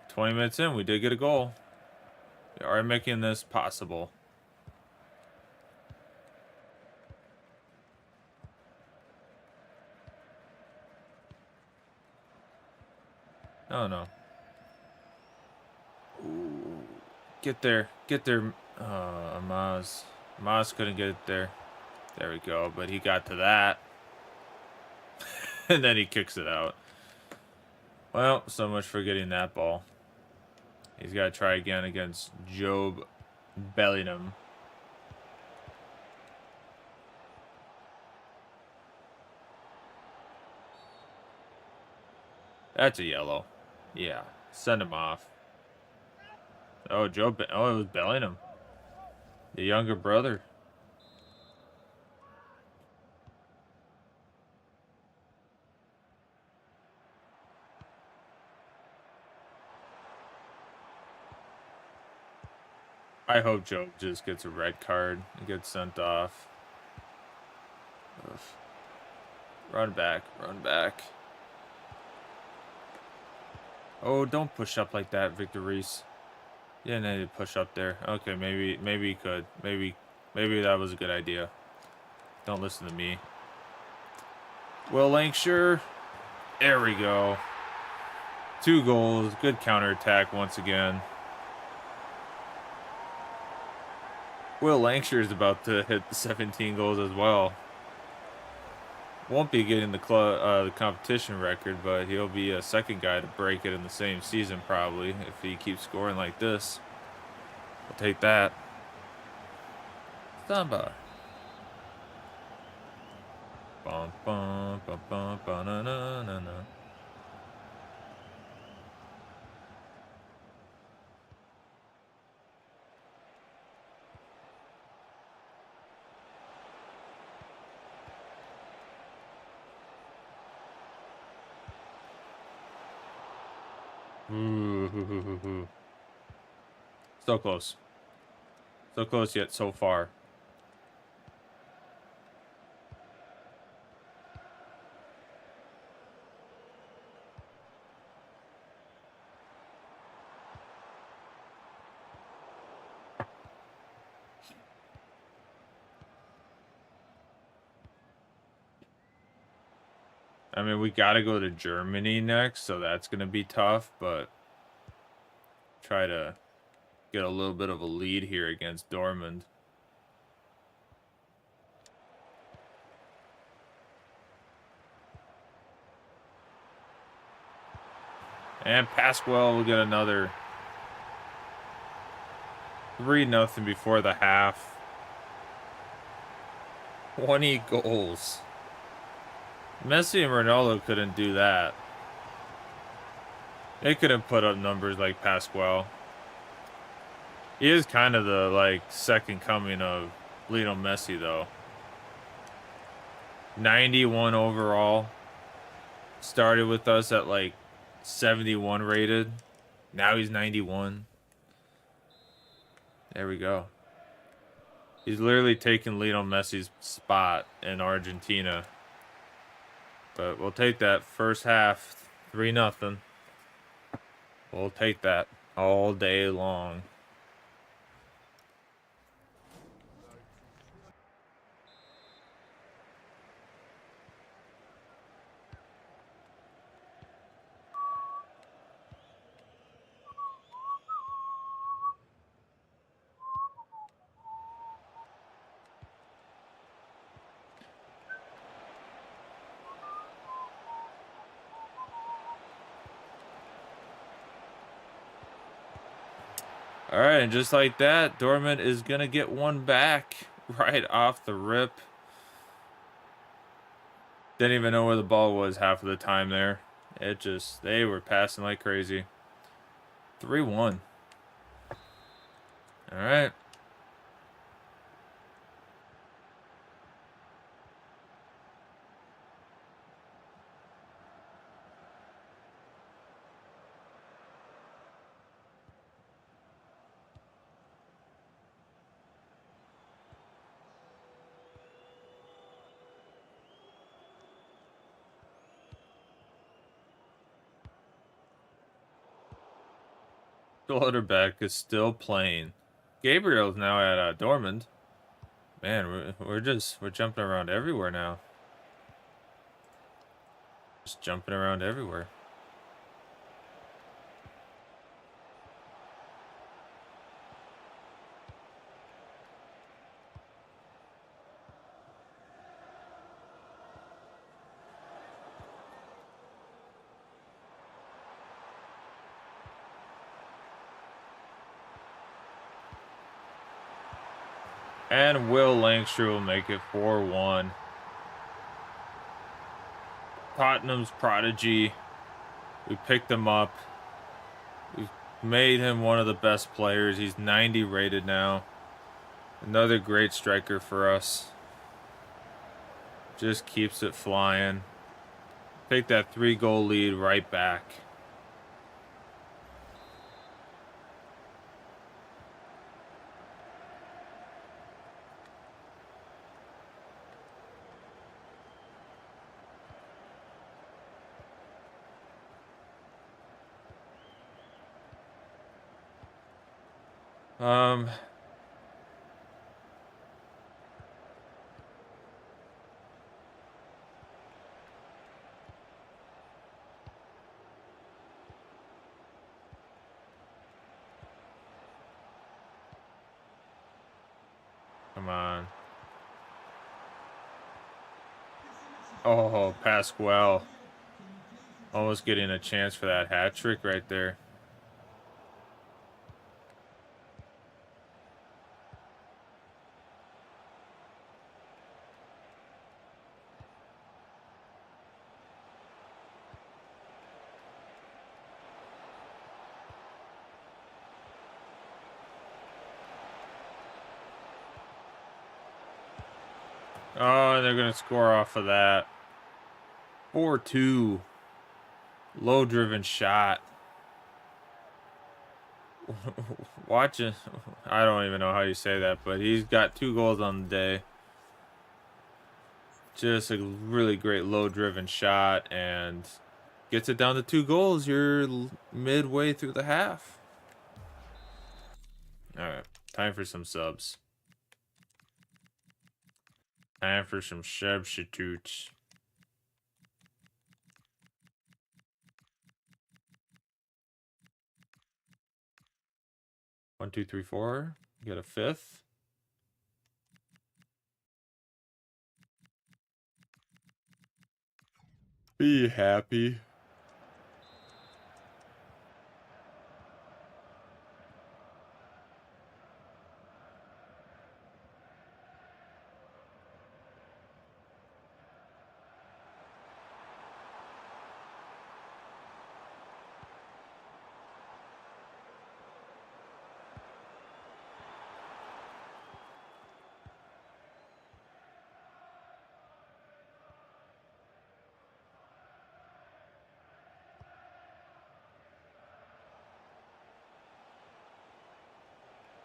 20 minutes in, we did get a goal. We are making this possible. Oh, no. Ooh. Get there. Get there. Maz. Maz couldn't get it there. There we go. But he got to that. And then he kicks it out. Well, so much for getting that ball. He's got to try again against Job Bellingham. That's a yellow. Yeah, send him off. Oh, it was Bellingham. The younger brother. I hope Joe just gets a red card and gets sent off. Run back. Run back. Oh, don't push up like that, Victor Reese. Yeah, need to push up there. Okay, maybe he could. Maybe that was a good idea. Don't listen to me. Will Lancashire. There we go. 2 goals. Good counterattack once again. Will Lancashire is about to hit the 17 goals as well. Won't be getting the competition record, but he'll be a second guy to break it in the same season probably if he keeps scoring like this. We'll take that. Samba. Bum, bum, bum, bum, bum, na, na, na, na. Ooh. So close. So close yet so far. I mean, we got to go to Germany next, so that's going to be tough, but try to get a little bit of a lead here against Dortmund. And Pasquale will get another 3-0 before the half. 20 goals. Messi and Ronaldo couldn't do that. They couldn't put up numbers like Pasquale. He is kind of the second coming of Lionel Messi though. 91 overall. Started with us at 71 rated. Now he's 91. There we go. He's literally taken Lionel Messi's spot in Argentina. But we'll take that first half, 3-0. We'll take that all day long. All right, and just like that, Dortmund is going to get one back right off the rip. Didn't even know where the ball was half of the time there. They were passing like crazy. 3-1. All right. Schlotterbeck is still playing. Gabriel's now at Dortmund. Man, we're jumping around everywhere now. Just jumping around everywhere. And Will Lancashire will make it 4-1. Tottenham's prodigy. We picked him up. We made him one of the best players. He's 90 rated now. Another great striker for us. Just keeps it flying. Take that 3-goal lead right back. Um, come on. Oh, Pasquale. Almost getting a chance for that hat trick right there. Oh, and they're going to score off of that. 4-2. Low-driven shot. Watching. I don't even know how you say that, but he's got 2 goals on the day. Just a really great low-driven shot and gets it down to 2 goals. You're midway through the half. All right, time for some subs. Time for some substitutes. One, two, three, four. You got a 5th. Be happy.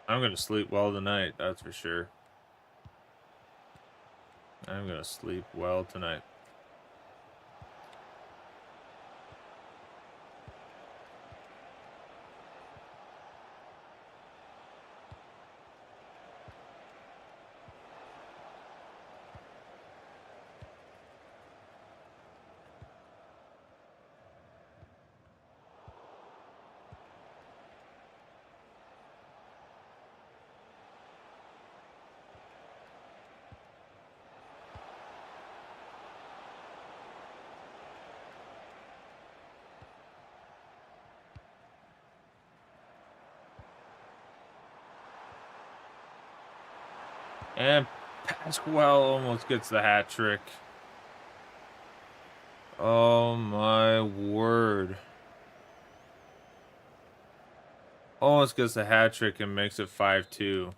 I'm going to sleep well tonight, that's for sure. I'm going to sleep well tonight. And Pasquale almost gets the hat trick. Oh my word. Almost gets the hat trick and makes it 5-2.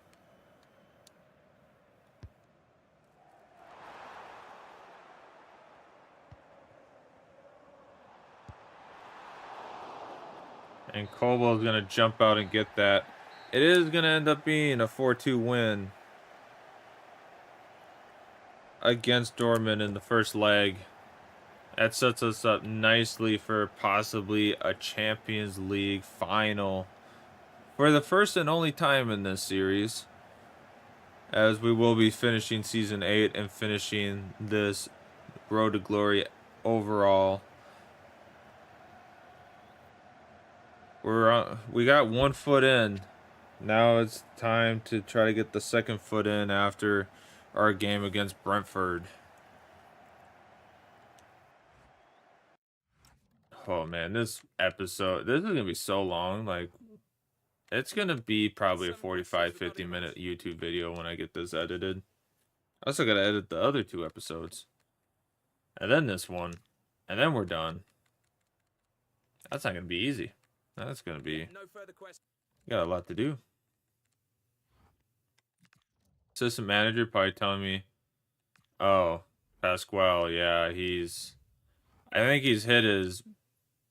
And Cobal's going to jump out and get that. It is going to end up being a 4-2 win against Dortmund in the first leg. That sets us up nicely for possibly a Champions League final for the first and only time in this series, as we will be finishing Season 8 and finishing this Road to Glory overall. We got 1 foot in. Now it's time to try to get the 2nd foot in after our game against Brentford. Oh man, this is gonna be so long. Like, it's gonna be probably a 45-50 minute YouTube video when I get this edited. I also gotta edit the other 2 episodes. And then this one. And then we're done. That's not gonna be easy. That's gonna be... Got a lot to do. Assistant manager probably telling me, oh, Pasquale, yeah, I think he's hit his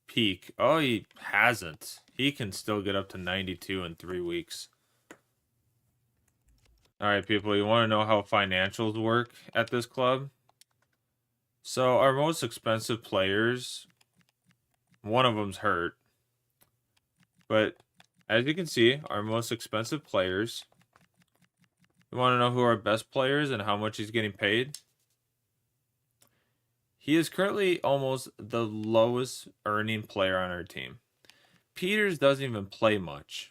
peak. Oh, he hasn't. He can still get up to 92 in 3 weeks. All right, people, you want to know how financials work at this club? So our most expensive players, one of them's hurt, but As you can see, our most expensive players. You want to know who our best players and how much he's getting paid? He is currently almost the lowest earning player on our team. Peters doesn't even play much.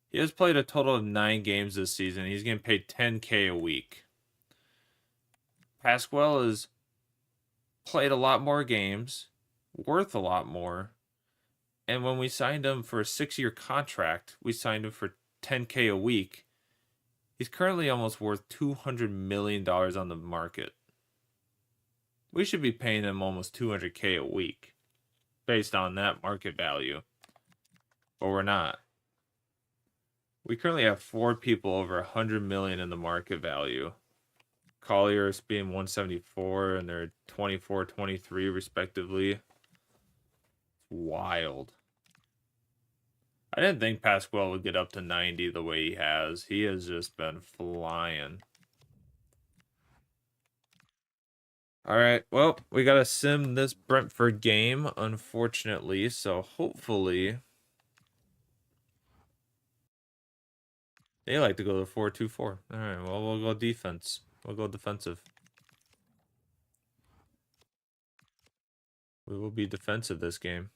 He has played a total of 9 games this season. He's getting paid $10K a week. Pasquale has played a lot more games, worth a lot more. And when we signed him for a 6-year contract, we signed him for $10K a week. He's currently almost worth $200 million on the market. We should be paying him almost $200K a week based on that market value. But we're not. We currently have 4 people over $100 million in the market value. Collier's being 174 and they're 24, 23 respectively. It's wild. I didn't think Pasquale would get up to 90 the way he has. He has just been flying. All right, well, we got to sim this Brentford game, unfortunately, so hopefully they like to go to 4-2-4. All right, well, we'll go defense. We'll go defensive. We will be defensive this game.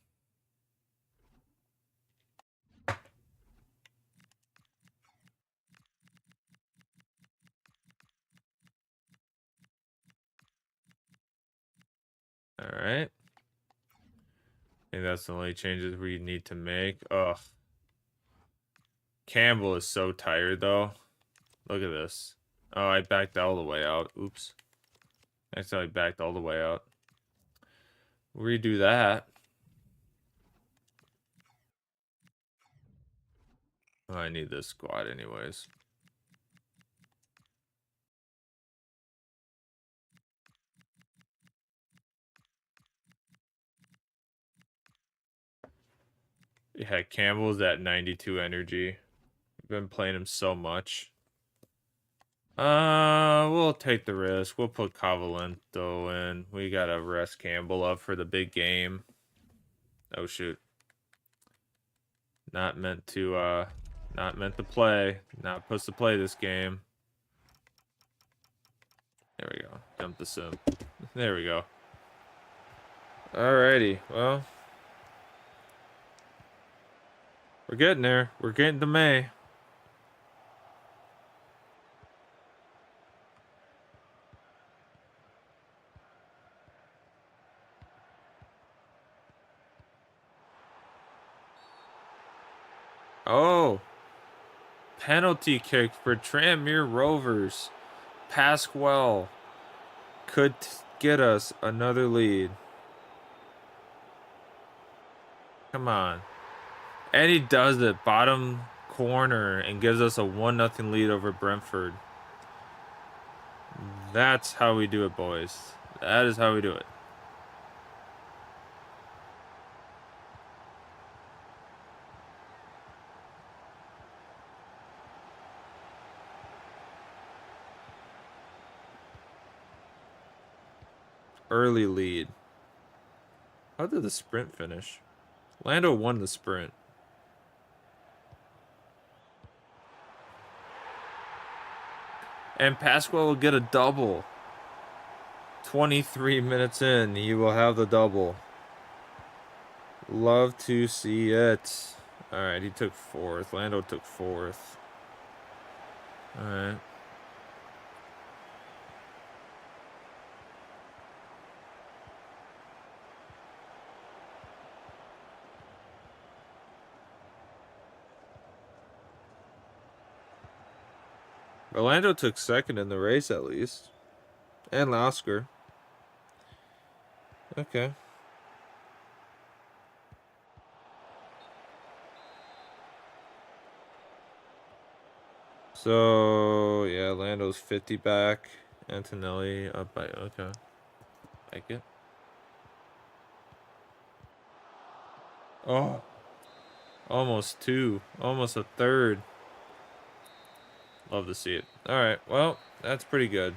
All right. I think that's the only changes we need to make. Ugh. Campbell is so tired, though. Look at this. Oh, I backed all the way out. Oops. Next time I backed all the way out. Redo that. Oh, I need this squad anyways. Yeah, Campbell's at 92 energy. I've been playing him so much. We'll take the risk. We'll put Cavalento in. We gotta rest Campbell up for the big game. Oh shoot. Not meant to play. Not supposed to play this game. There we go. Jump the sim. There we go. Alrighty, well. We're getting there. We're getting to May. Oh. Penalty kick for Tranmere Rovers. Pasquale could get us another lead. Come on. And he does it. Bottom corner and gives us a 1-0 lead over Brentford. That's how we do it, boys. That is how we do it. Early lead. How did the sprint finish? Lando won the sprint. And Pasquale will get a double. 23 minutes in, he will have the double. Love to see it. Alright, he took 4th. Lando took 4th. Alright. Orlando took 2nd in the race at least. And Oscar. Okay. So, yeah, Lando's 50 back. Antonelli up by, okay. Like it. Oh. Almost 2. Almost a 3rd. Love to see it. Alright, well, that's pretty good.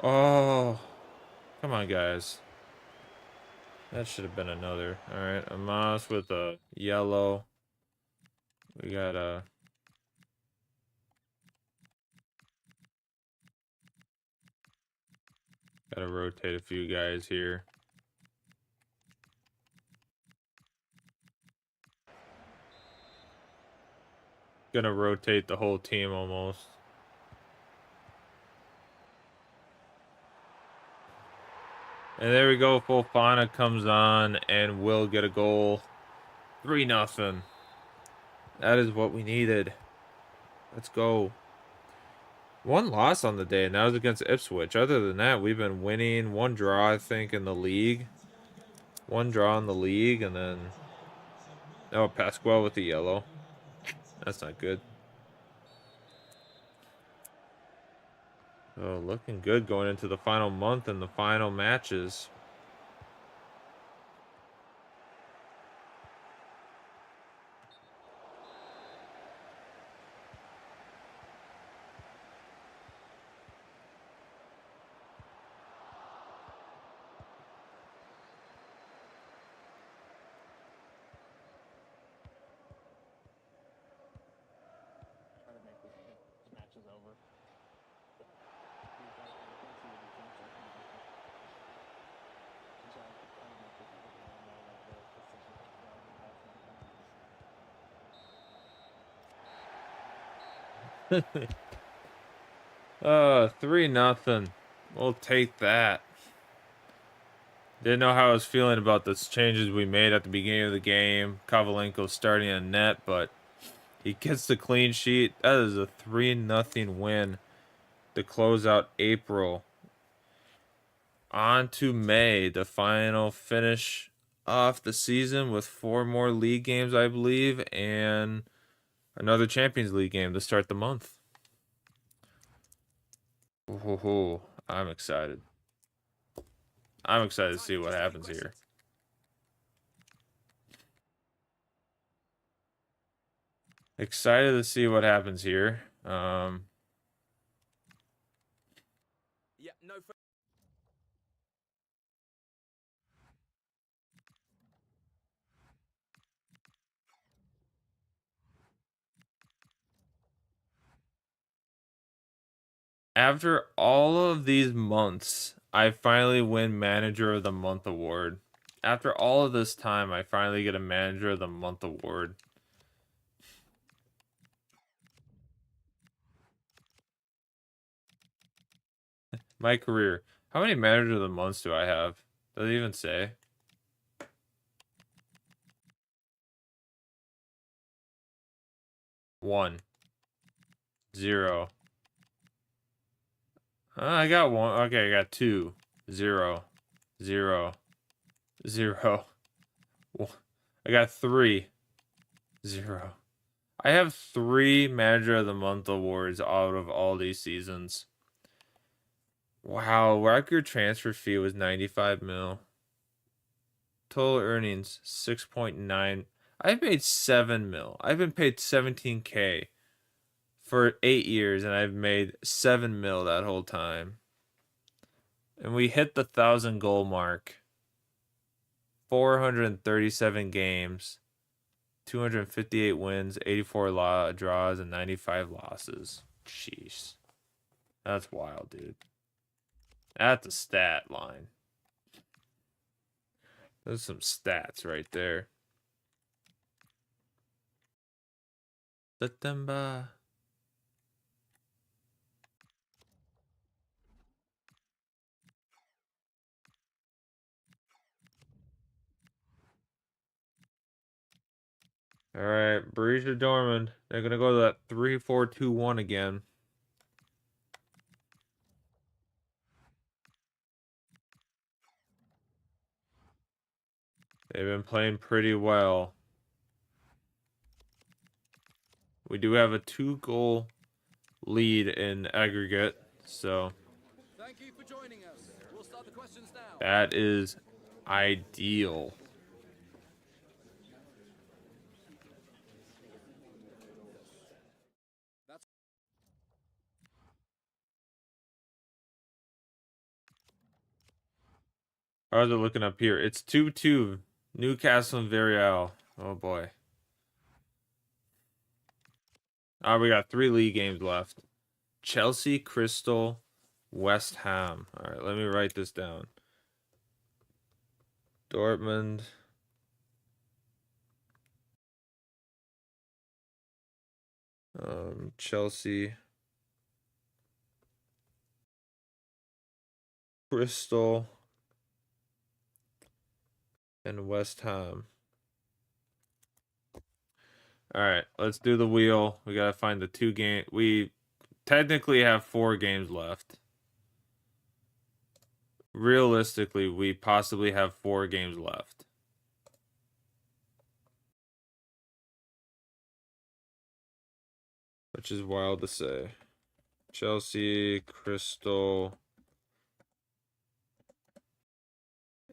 Oh, come on, guys. That should have been another. All right, Amos with a yellow. We got a. Gotta rotate a few guys here. Gonna rotate the whole team almost. And there we go. Fofana comes on and will get a goal. 3-0. That is what we needed. Let's go. One loss on the day, and that was against Ipswich. Other than that, we've been winning. One draw, I think, in the league. One draw in the league, and then... Oh, Pasquale with the yellow. That's not good. Oh, looking good going into the final month and the final matches. Oh, 3-0. We'll take that. Didn't know how I was feeling about the changes we made at the beginning of the game. Kovalenko starting a net, but he gets the clean sheet. That is a 3-0 win to close out April. On to May, the final finish off the season with 4 more league games, I believe, and another Champions League game to start the month. Ooh, I'm excited. I'm excited to see what happens here. Excited to see what happens here. Yeah, no. After all of these months, I finally win Manager of the Month award. After all of this time, I finally get a Manager of the Month award. My career. How many Manager of the Months do I have? Does it even say? One. 0. I got 1. Okay, I got 2. 0. 0. 0. I got 3. 0. I have 3 Manager of the Month awards out of all these seasons. Wow, record transfer fee was 95 mil. Total earnings 6.9. I've made 7 mil. I've been paid 17K for 8 years, and I've made 7 mil that whole time. And we hit the 1,000 goal mark. 437 games, 258 wins, 84 draws, and 95 losses. Jeez. That's wild, dude. That's a stat line. There's some stats right there. September. All right, Borussia Dortmund. They're gonna go to that 3-4-2-1 again. They've been playing pretty well. We do have a 2-goal lead in aggregate, so Thank you for joining us. We'll start the questions now. that is ideal. How's it looking up here? It's 2-2. Newcastle and Villarreal. Oh boy. We got 3 league games left. Chelsea, Crystal, West Ham. All right, let me write this down. Dortmund. Chelsea. Crystal. And West Ham. All right, let's do the wheel. We got to find the 2 game. We technically have 4 games left. Realistically, we possibly have 4 games left. Which is wild to say. Chelsea, Crystal,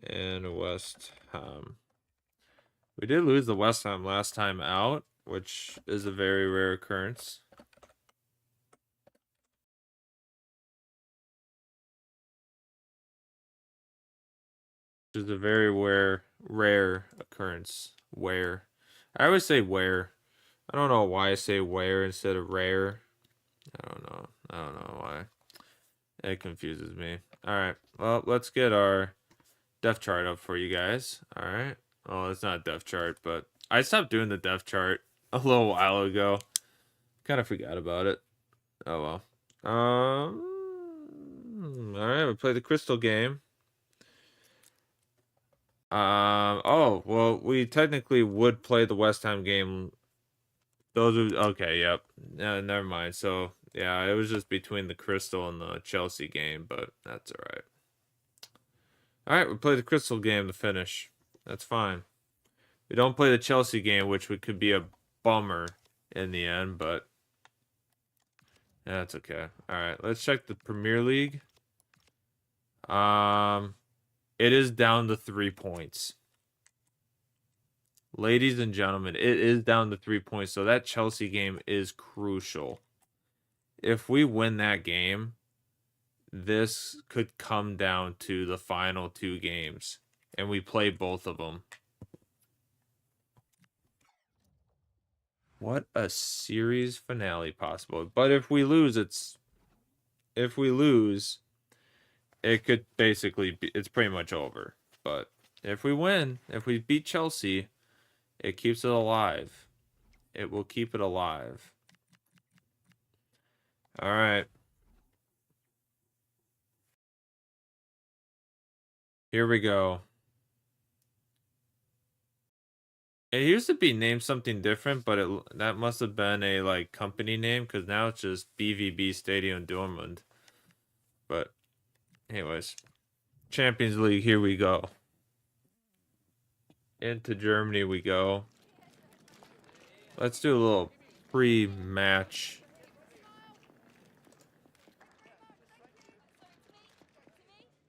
and West Ham. We did lose the West Ham last time out, which is a very rare occurrence. Which is a very rare occurrence. Where? I always say where. I don't know why I say where instead of rare. I don't know. I don't know why. It confuses me. All right. Well, let's get our depth chart up for you guys. All right. Well, it's not a depth chart, but I stopped doing the depth chart a little while ago. Kind of forgot about it. Oh well. All right. We played the Crystal game. Oh well, we technically would play the West Ham game. Those are okay. Yep. No, never mind. So yeah, it was just between the Crystal and the Chelsea game, but that's all right. All right, we play the Crystal game to finish. That's fine. We don't play the Chelsea game, which could be a bummer in the end, but yeah, that's okay. All right, let's check the Premier League. It is down to 3 points. Ladies and gentlemen, it is down to 3 points, so that Chelsea game is crucial. If we win that game, this could come down to the final 2 games, and we play both of them. What a series finale possible. But if we lose, it could basically be, it's pretty much over. But if we win, if we beat Chelsea, it keeps it alive. It will keep it alive. All right. Here we go. It used to be named something different, but that must have been a like company name because now it's just BVB Stadium Dortmund. But anyways, Champions League, here we go. Into Germany we go. Let's do a little pre-match.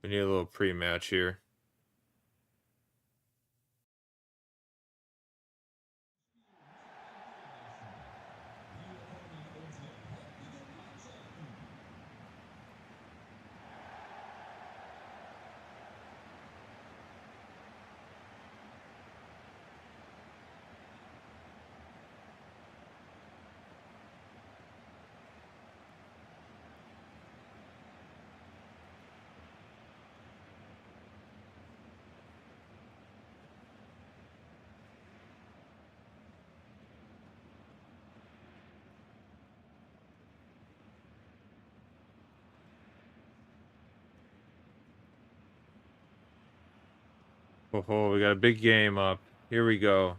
We need a little pre-match here. Oh, we got a big game up. Here we go.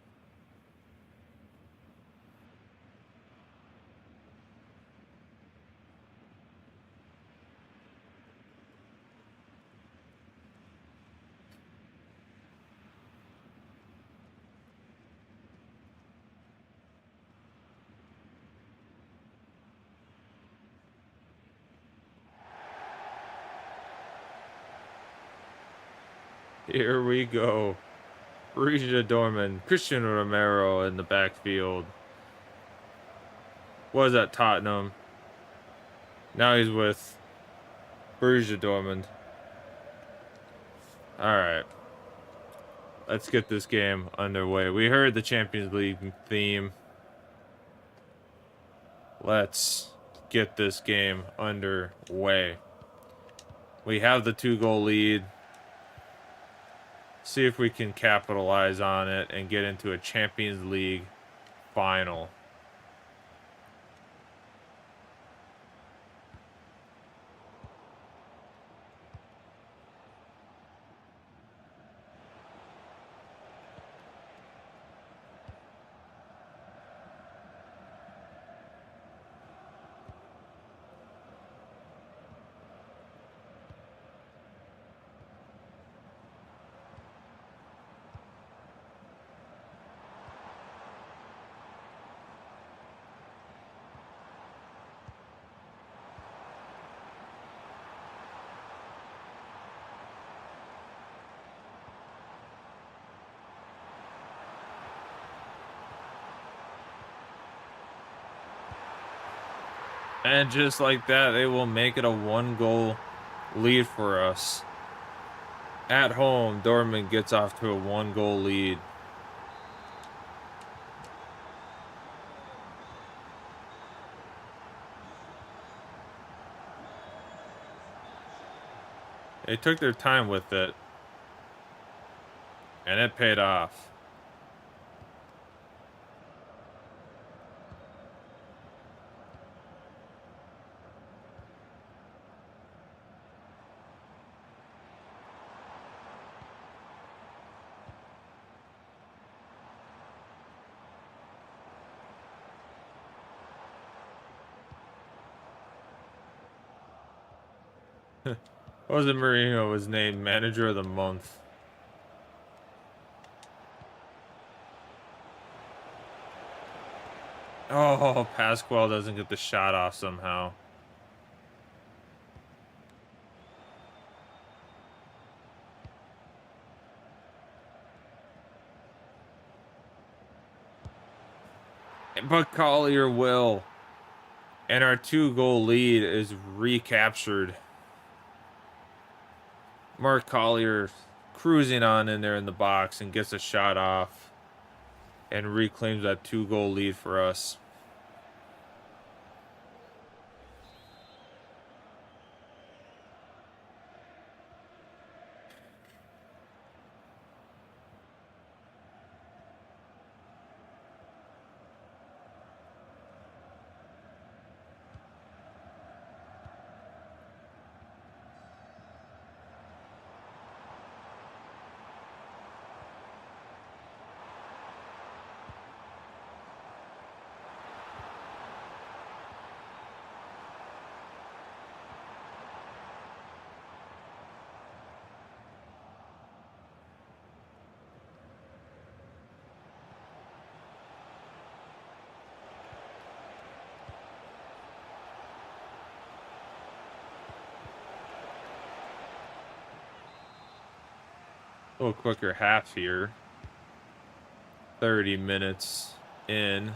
Here we go. Borussia Dortmund, Cristiano Romero in the backfield. Was at Tottenham. Now he's with Borussia Dortmund. All right. Let's get this game underway. We heard the Champions League theme. Let's get this game underway. We have the 2-goal lead. See if we can capitalize on it and get into a Champions League final. And just like that, they will make it a 1-goal lead for us. At home, Dortmund gets off to a 1-goal lead. They took their time with it. And it paid off. Jose Mourinho was named Manager of the Month. Oh, Pasquale doesn't get the shot off somehow. But Collier will. And our 2-goal lead is recaptured. Mark Collier cruising on in there in the box and gets a shot off and reclaims that 2-goal lead for us. A little quicker half here. 30 minutes in.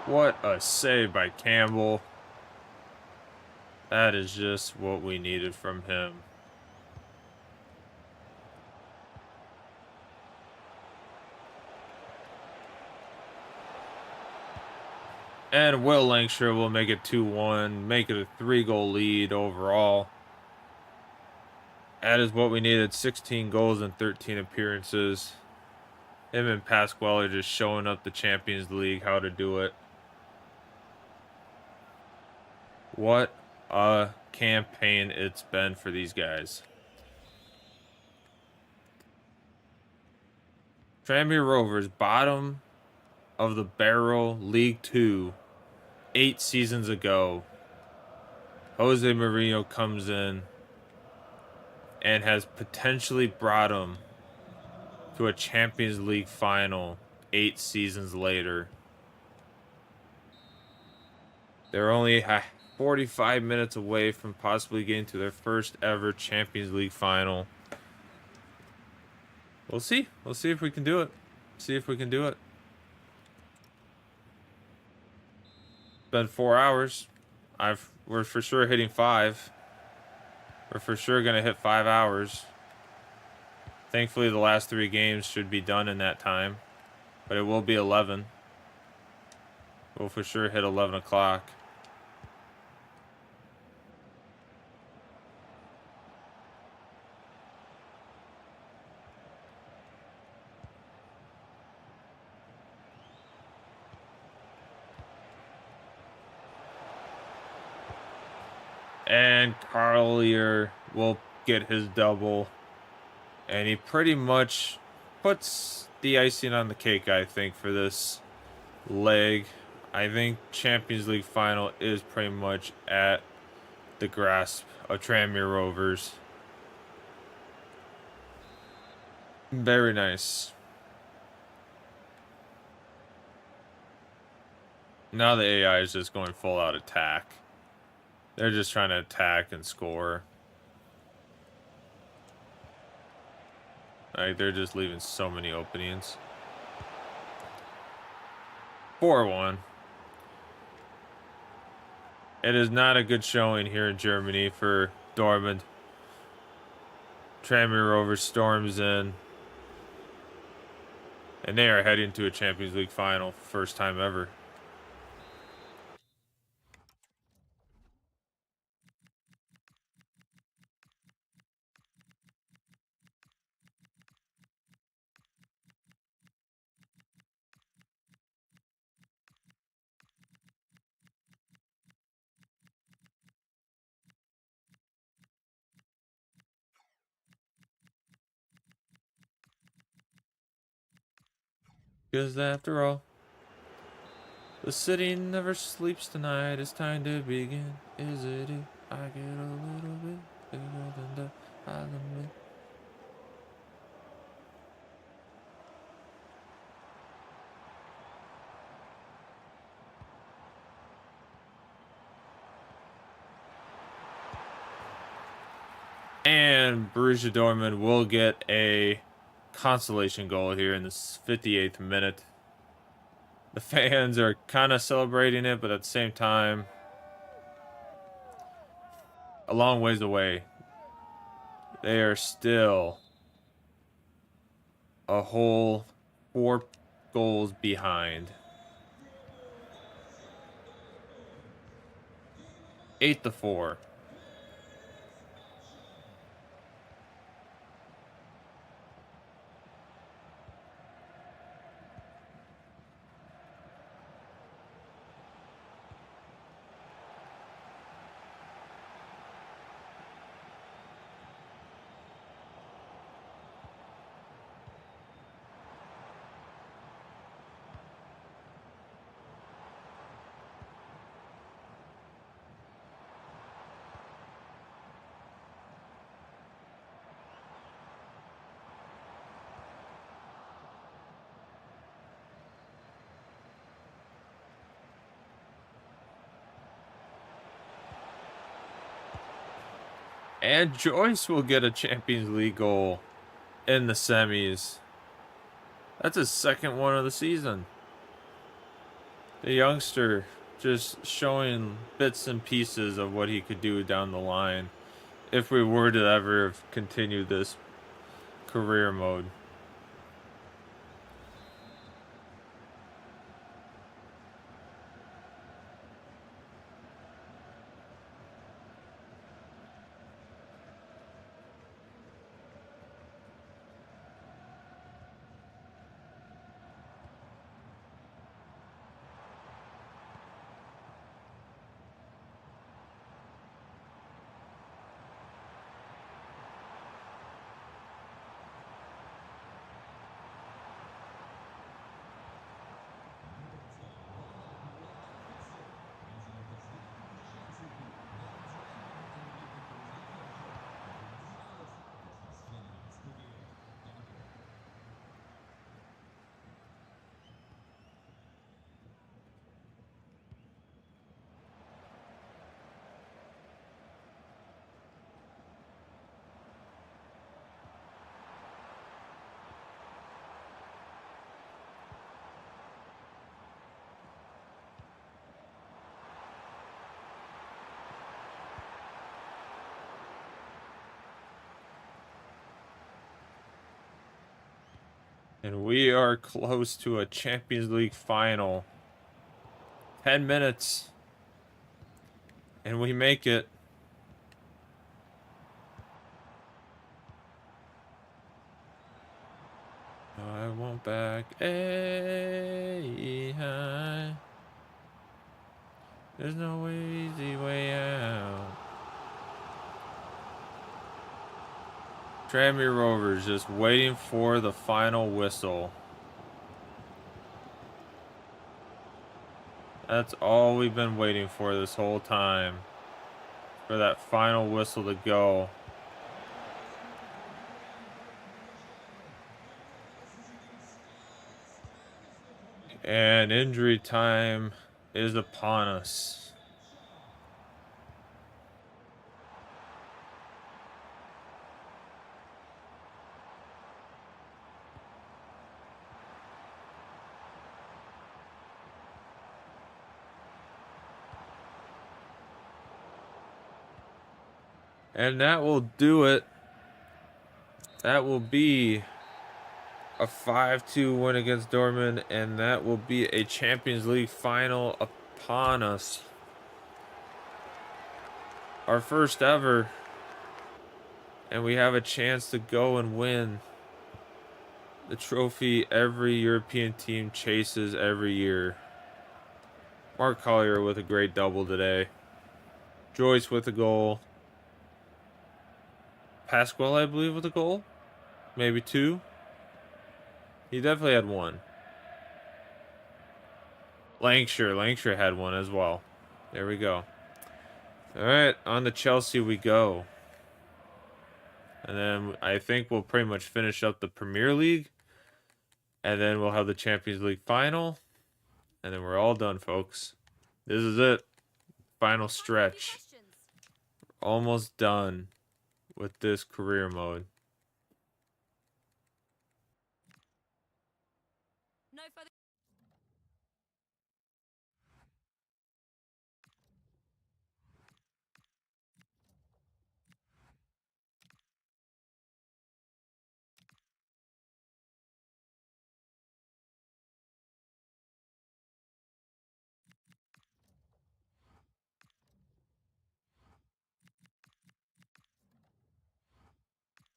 What a save by Campbell. That is just what we needed from him. And Will Lancashire will make it 2-1, make it a 3-goal lead overall. That is what we needed. 16 goals and 13 appearances. Him and Pasquale are just showing up the Champions League how to do it. What a campaign it's been for these guys. Tranmere Rovers, bottom of the barrel, League 2, 8 seasons ago. Jose Mourinho comes in and has potentially brought them to a Champions League final 8 seasons later. They're only 45 minutes away from possibly getting to their first ever Champions League final. We'll see. We'll see if we can do it. See if we can do it. It's been 4 hours. We're for sure hitting 5. We're for sure going to hit 5 hours. Thankfully, the last 3 games should be done in that time. But it will be 11. We'll for sure hit 11 o'clock. And Carlier will get his double. And he pretty much puts the icing on the cake, I think, for this leg. I think Champions League final is pretty much at the grasp of Tranmere Rovers. Very nice. Now the AI is just going full out attack. They're just trying to attack and score. Like, they're just leaving so many openings. 4-1. It is not a good showing here in Germany for Dortmund. Tranmere Rovers storms in. And they are heading to a Champions League final. First time ever. Because after all, the city never sleeps tonight. It's time to begin. Is it? I get a little bit bigger than the island. And Borussia Dortmund will get a consolation goal here in the 58th minute. The fans are kind of celebrating it, but at the same time, a long ways away. They are still a whole 4 goals behind. 8-4. And Joyce will get a Champions League goal in the semis. That's his second one of the season. The youngster just showing bits and pieces of what he could do down the line if we were to ever continue this career mode. And we are close to a Champions League final. 10 minutes. And we make it. I want back a high. There's no easy way out. Tranmere Rovers just waiting for the final whistle. That's all we've been waiting for this whole time. For that final whistle to go. And injury time is upon us. And that will do it. That will be a 5-2 win against Dortmund, and that will be a Champions League final upon us. Our first ever. And we have a chance to go and win the trophy every European team chases every year. Mark Collier with a great double today. Joyce with a goal. Pasquale, I believe, with a goal. Maybe two. He definitely had one. Lancashire had one as well. There we go. All right, on to Chelsea we go. And then I think we'll pretty much finish up the Premier League. And then we'll have the Champions League final. And then we're all done, folks. This is it. Final stretch. Almost done with this career mode. No further.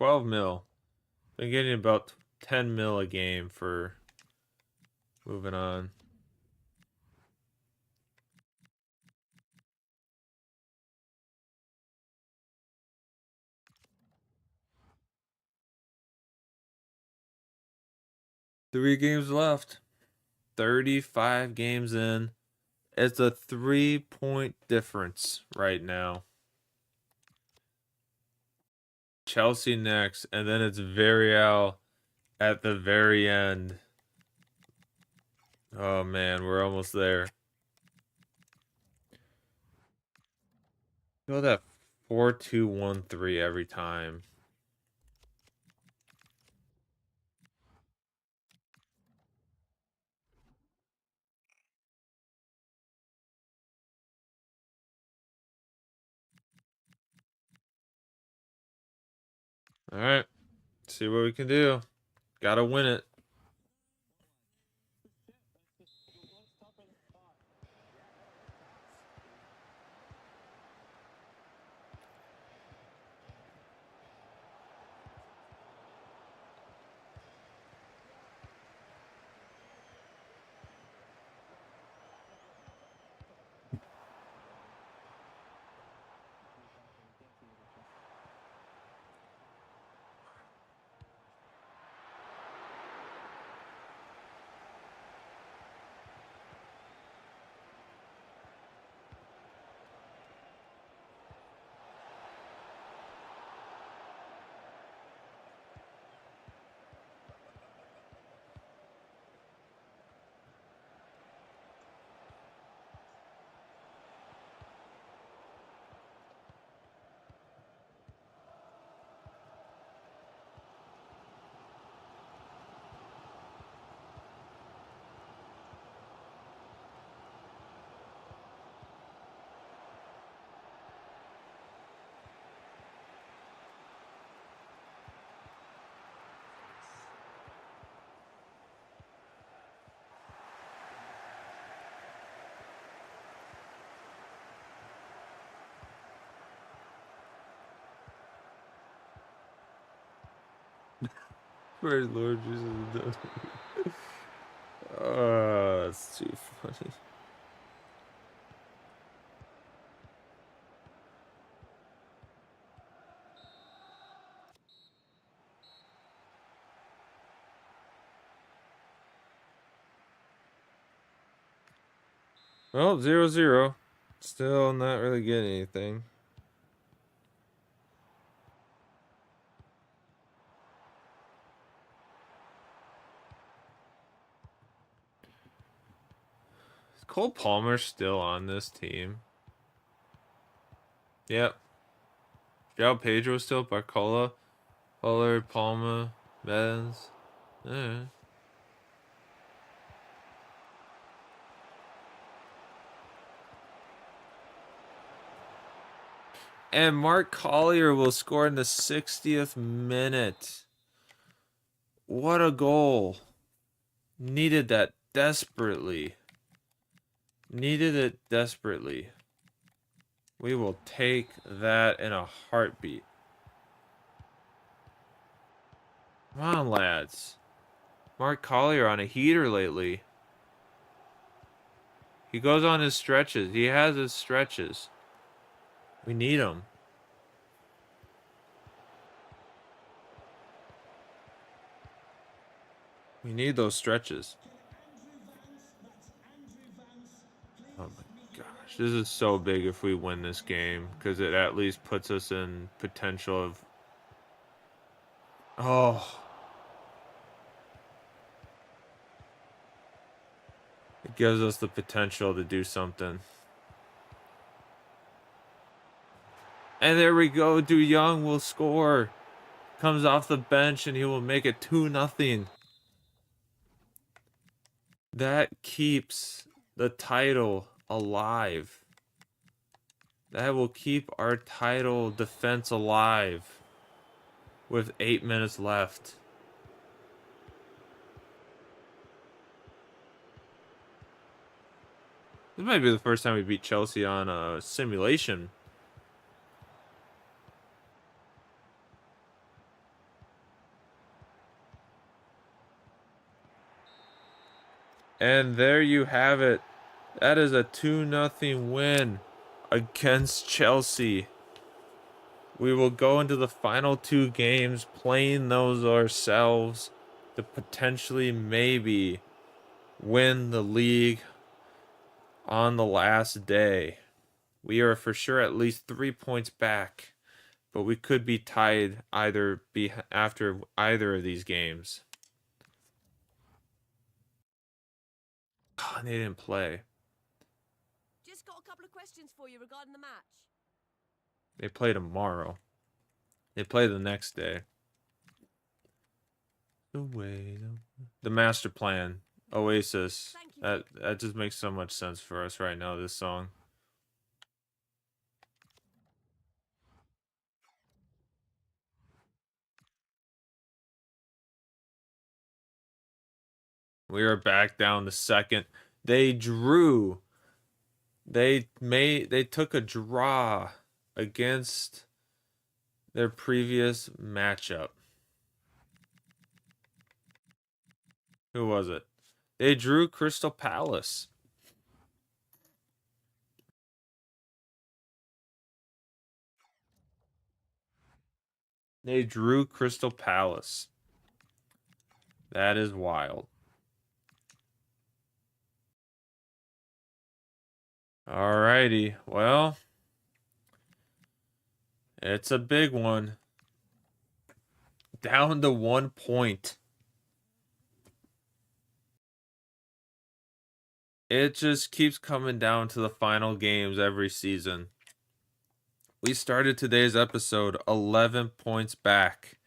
$12 mil. Been getting about 10 mil a game for moving on. Three games left. 35 games in. It's a 3-point difference right now. Chelsea next, and then it's Villarreal at the very end. Oh man, we're almost there. Go that 4-2-1-3 every time. All right, see what we can do. Gotta win it. Praise Lord Jesus. That's too funny. Well, 0-0. Still not really getting anything. Is Cole Palmer still on this team? Yep. João Pedro still, Barcola, Pollard, Palma, Benz. Yeah. And Mark Collier will score in the 60th minute. What a goal. Needed that desperately. Needed it desperately. We will take that in a heartbeat. Come on, lads. Mark Collier on a heater lately. He goes on his stretches. He has his stretches. We need him. We need those stretches. Oh my gosh. This is so big if we win this game, because it at least puts us in potential of... Oh. It gives us the potential to do something. And there we go. Du Young will score. Comes off the bench and he will make it 2-0. That keeps the title alive. That will keep our title defense alive with 8 minutes left. This might be the first time we beat Chelsea on a simulation. And there you have it. That is a 2-0 win against Chelsea. We will go into the final 2 games playing those ourselves to potentially maybe win the league on the last day. We are for sure at least 3 points back, but we could be tied after either of these games. God, they didn't play. Just got a couple of questions for you regarding the match. They play tomorrow. They play the next day. The master plan. Oasis. That just makes so much sense for us right now, this song. We are back down to second. They drew. They took a draw against their previous matchup. Who was it? They drew Crystal Palace. They drew Crystal Palace. That is wild. Alrighty, well, it's a big one. Down to 1 point. It just keeps coming down to the final games every season. We started today's episode 11 points back.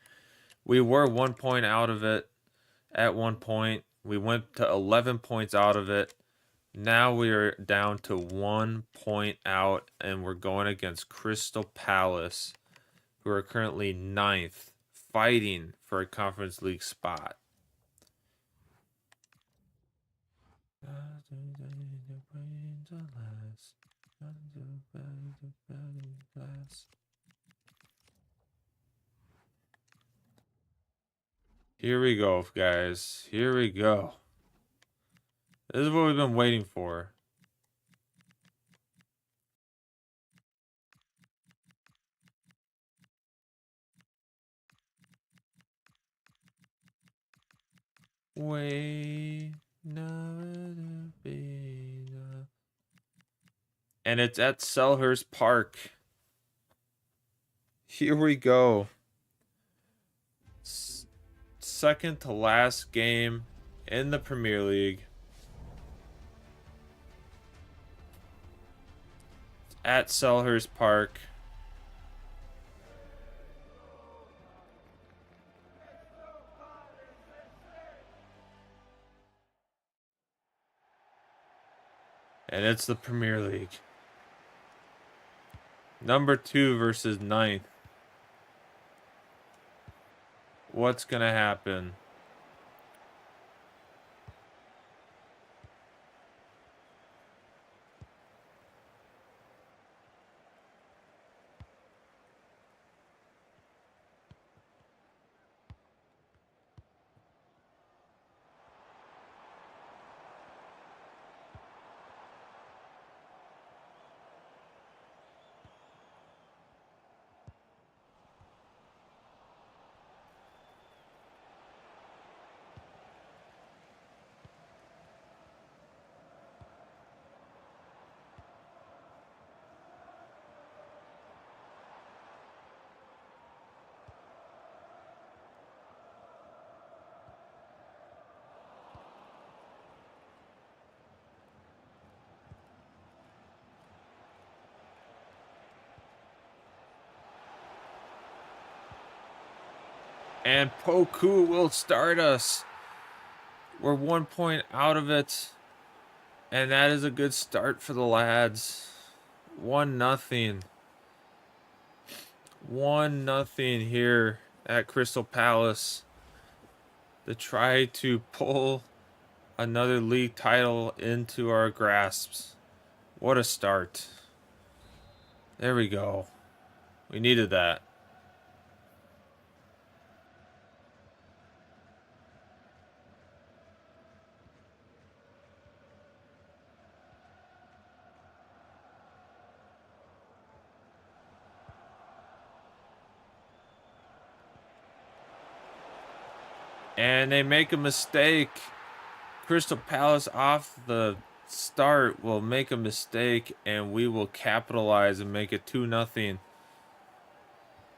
We were 1 point out of it at one point. We went to 11 points out of it. Now we are down to 1 point out, and we're going against Crystal Palace, who are currently 9th, fighting for a Conference League spot. Here we go, guys. Here we go. This is what we've been waiting for. And it's at Selhurst Park. Here we go. Second to last game in the Premier League. At Selhurst Park. And it's the Premier League. Number 2 versus 9th. What's going to happen? And Poku will start us. We're 1 point out of it. And that is a good start for the lads. 1-0. 1-0 here at Crystal Palace to try to pull another league title into our grasps. What a start. There we go. We needed that. And they make a mistake. Crystal Palace off the start will make a mistake, and we will capitalize and make it 2-0.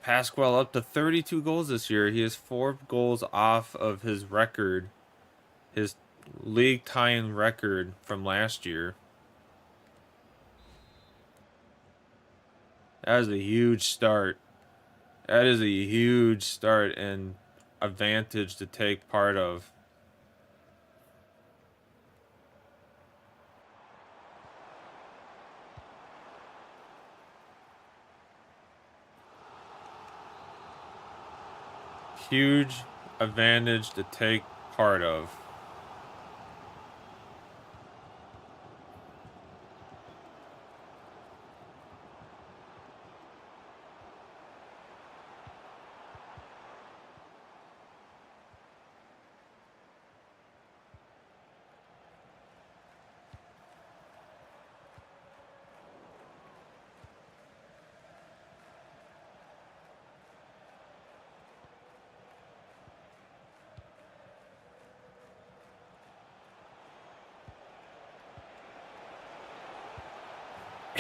Pasquale up to 32 goals this year. He is 4 goals off of his record, his league tying record from last year. That is a huge start. That is a huge start and advantage to take part of. Huge advantage to take part of.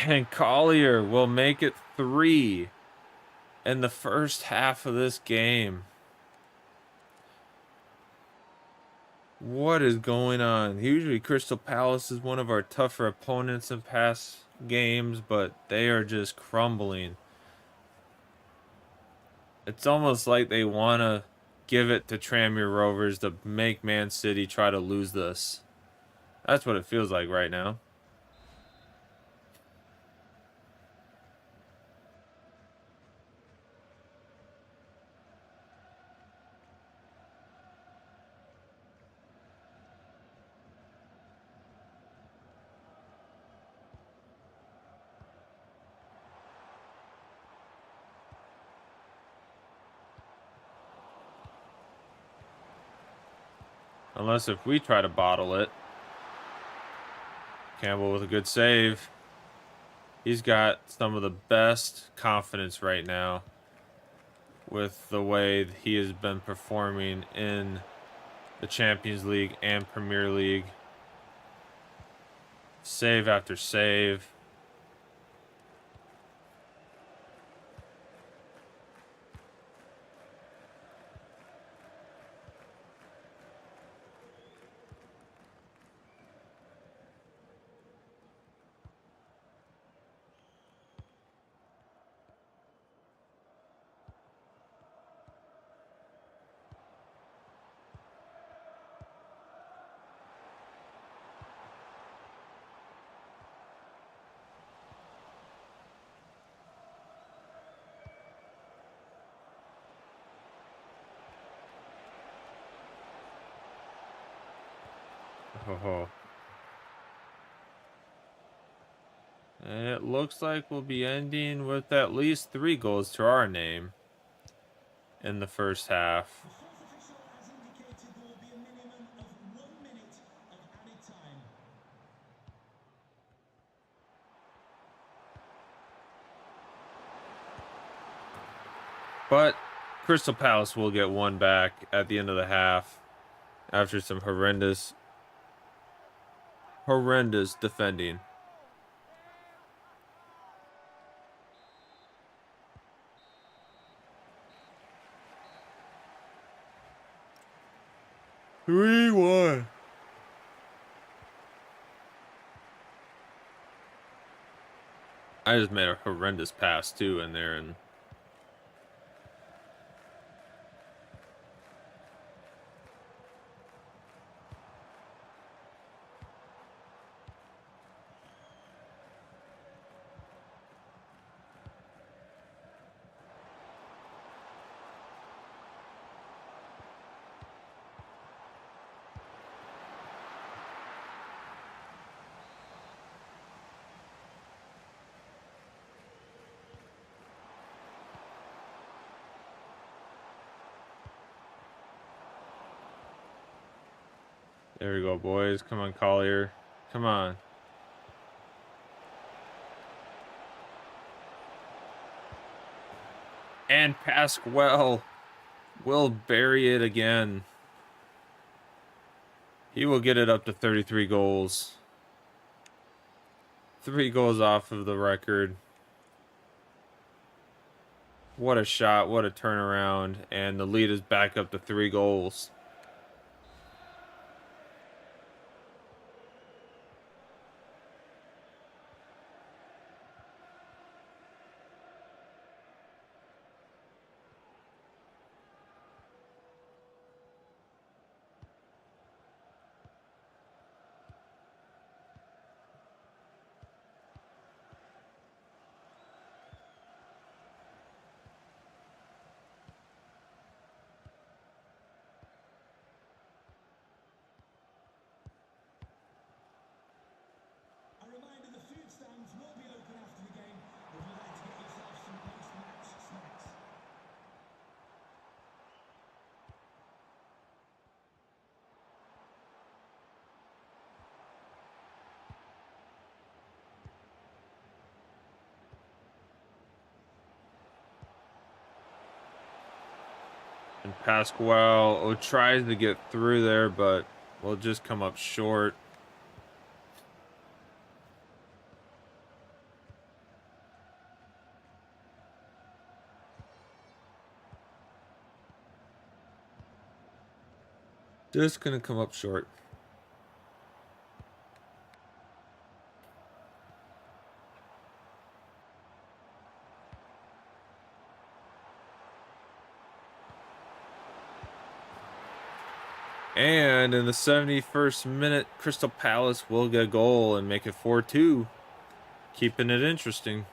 And Collier will make it 3 in the first half of this game. What is going on? Usually Crystal Palace is one of our tougher opponents in past games, but they are just crumbling. It's almost like they want to give it to Tranmere Rovers to make Man City try to lose this. That's what it feels like right now. Unless if we try to bottle it. Campbell with a good save. He's got some of the best confidence right now with the way he has been performing in the Champions League and Premier League. Save after save. Oh. And it looks like we'll be ending with at least 3 goals to our name in the first half. But Crystal Palace will get one back at the end of the half after some horrendous defending. Three, 1. I just made a horrendous pass too in there, and there we go, boys. Come on, Collier. Come on. And Pasquale will bury it again. He will get it up to 33 goals. 3 goals off of the record. What a shot, what a turnaround, and the lead is back up to 3 goals. And Pasquale tries to get through there, but will just come up short. Just gonna come up short. And in the 71st minute, Crystal Palace will get a goal and make it 4-2, keeping it interesting.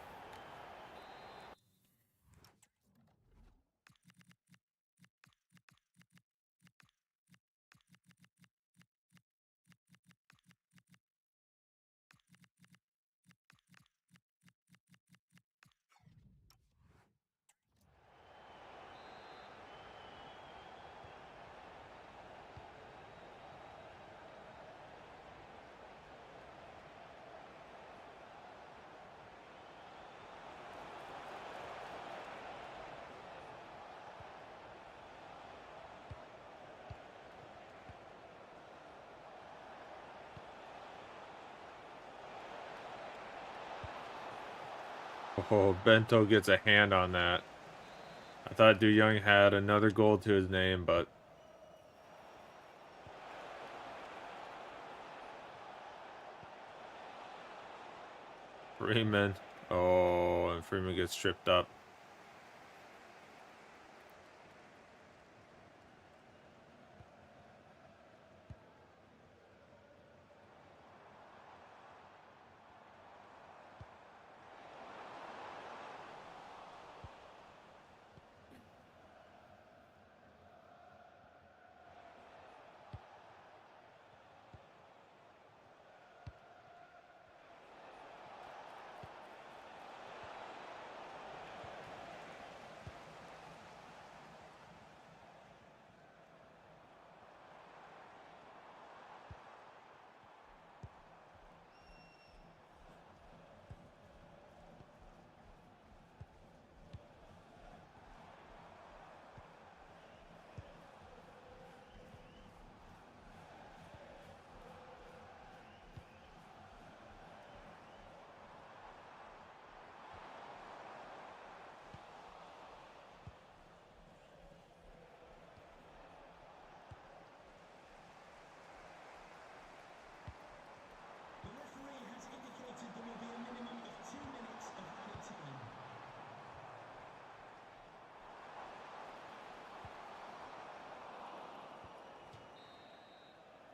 Oh, Bento gets a hand on that. I thought Du Young had another goal to his name, but Freeman. Oh, and Freeman gets tripped up.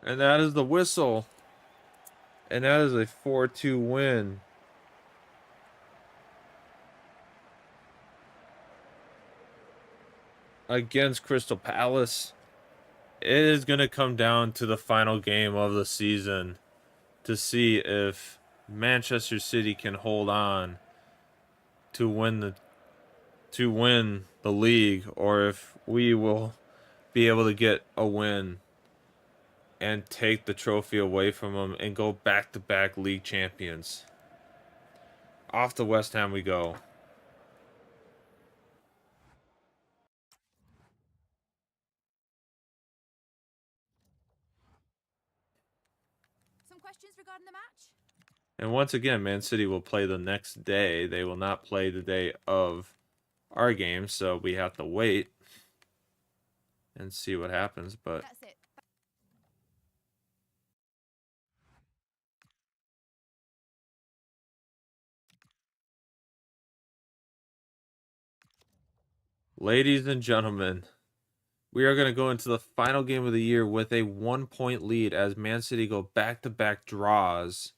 And that is the whistle. And that is a 4-2 win. Against Crystal Palace. It is going to come down to the final game of the season to see if Manchester City can hold on to win the league, or if we will be able to get a win and take the trophy away from them and go back-to-back league champions. Off to West Ham we go. Some questions regarding the match? And once again, Man City will play the next day. They will not play the day of our game, so we have to wait and see what happens. But That's it. ladies and gentlemen, we are going to go into the final game of the year with a 1-point lead as Man City go back-to-back draws.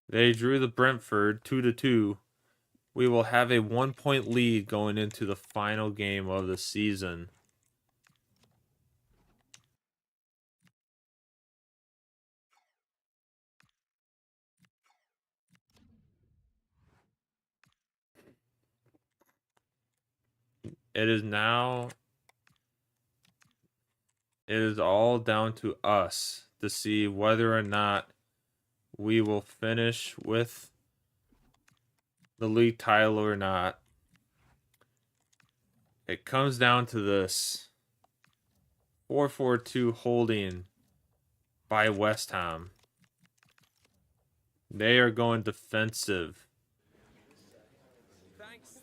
They drew the Brentford 2-2. We will have a 1-point lead going into the final game of the season. It is all down to us to see whether or not we will finish with the league title or not. It comes down to this. 4-4-2 holding by West Ham. They are going defensive. Thanks.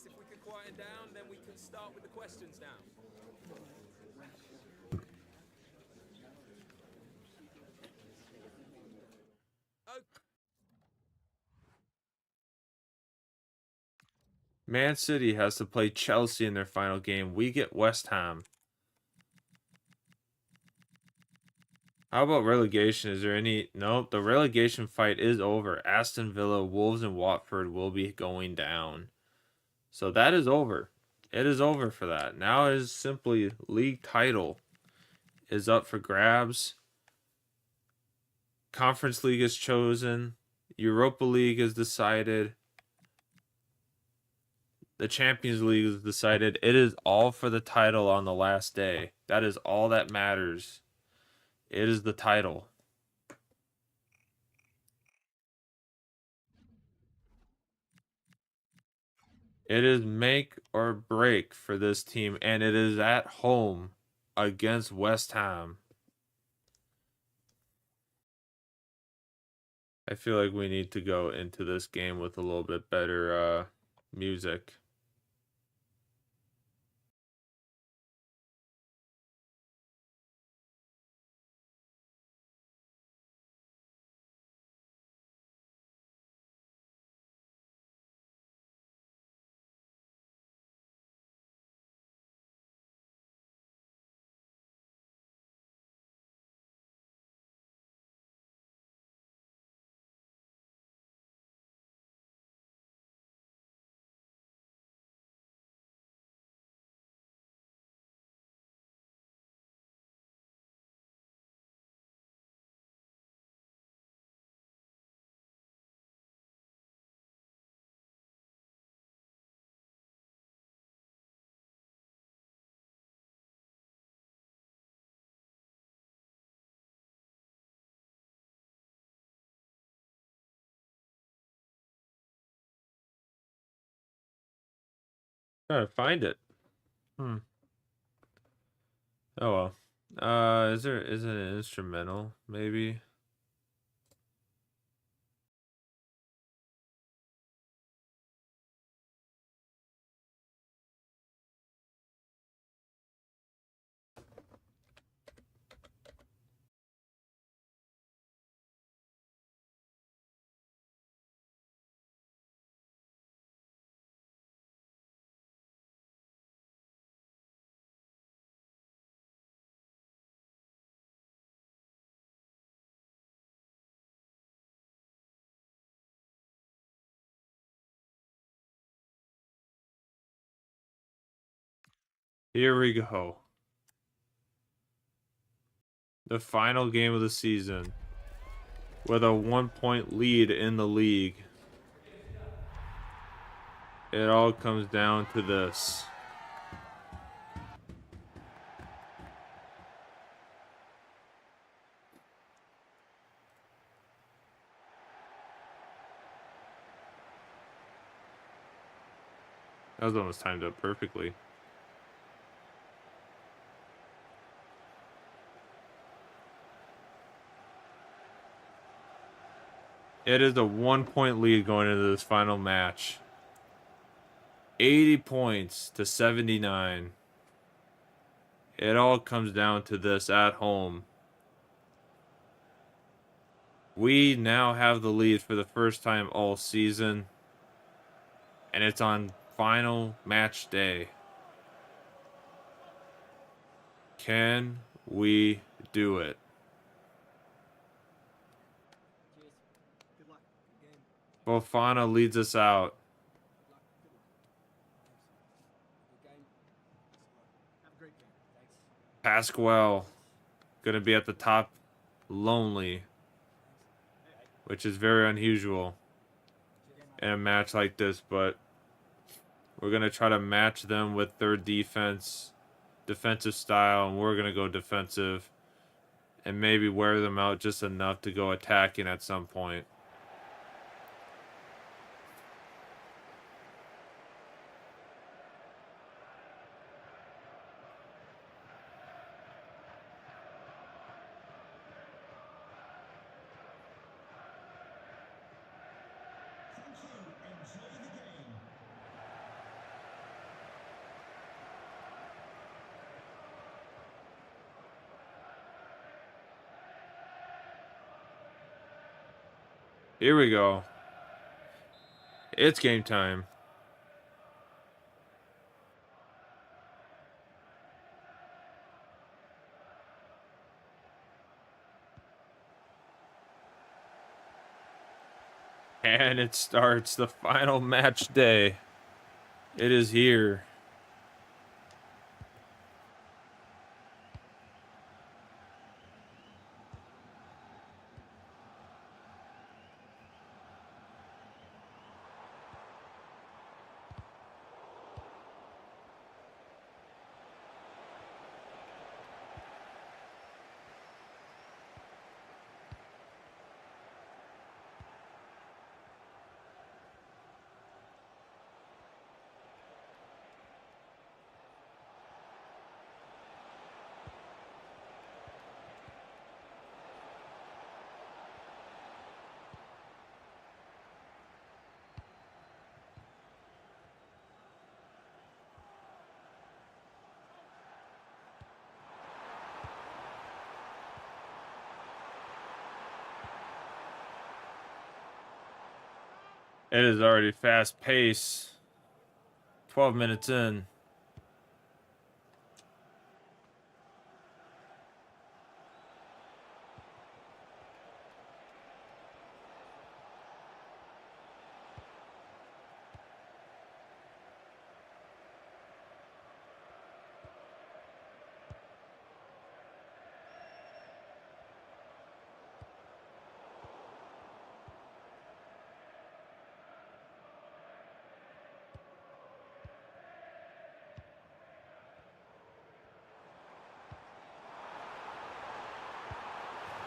If we could quieten down, then we can start with the questions now. Man City has to play Chelsea in their final game. We get West Ham. How about relegation? Is there any... Nope, the relegation fight is over. Aston Villa, Wolves, and Watford will be going down. So that is over. It is over for that. Now it is simply league title is up for grabs. Conference League is chosen. Europa League is decided. The Champions League is decided. It is all for the title on the last day. That is all that matters. It is the title. It is make or break for this team, and it is at home against West Ham. I feel like we need to go into this game with a little bit better music. Trying to find it. Oh well. Is it an instrumental maybe? Here we go. The final game of the season with a 1-point lead in the league. It all comes down to this. That was almost timed up perfectly. It is a 1-point lead going into this final match. 80 points to 79. It all comes down to this at home. We now have the lead for the first time all season. And it's on final match day. Can we do it? Fofana leads us out. Pasquale gonna be at the top lonely, which is very unusual in a match like this, but we're gonna try to match them with their defensive style, and we're gonna go defensive and maybe wear them out just enough to go attacking at some point. Here we go. It's game time. And it starts the final match day. It is here. It is already fast pace. 12 minutes in.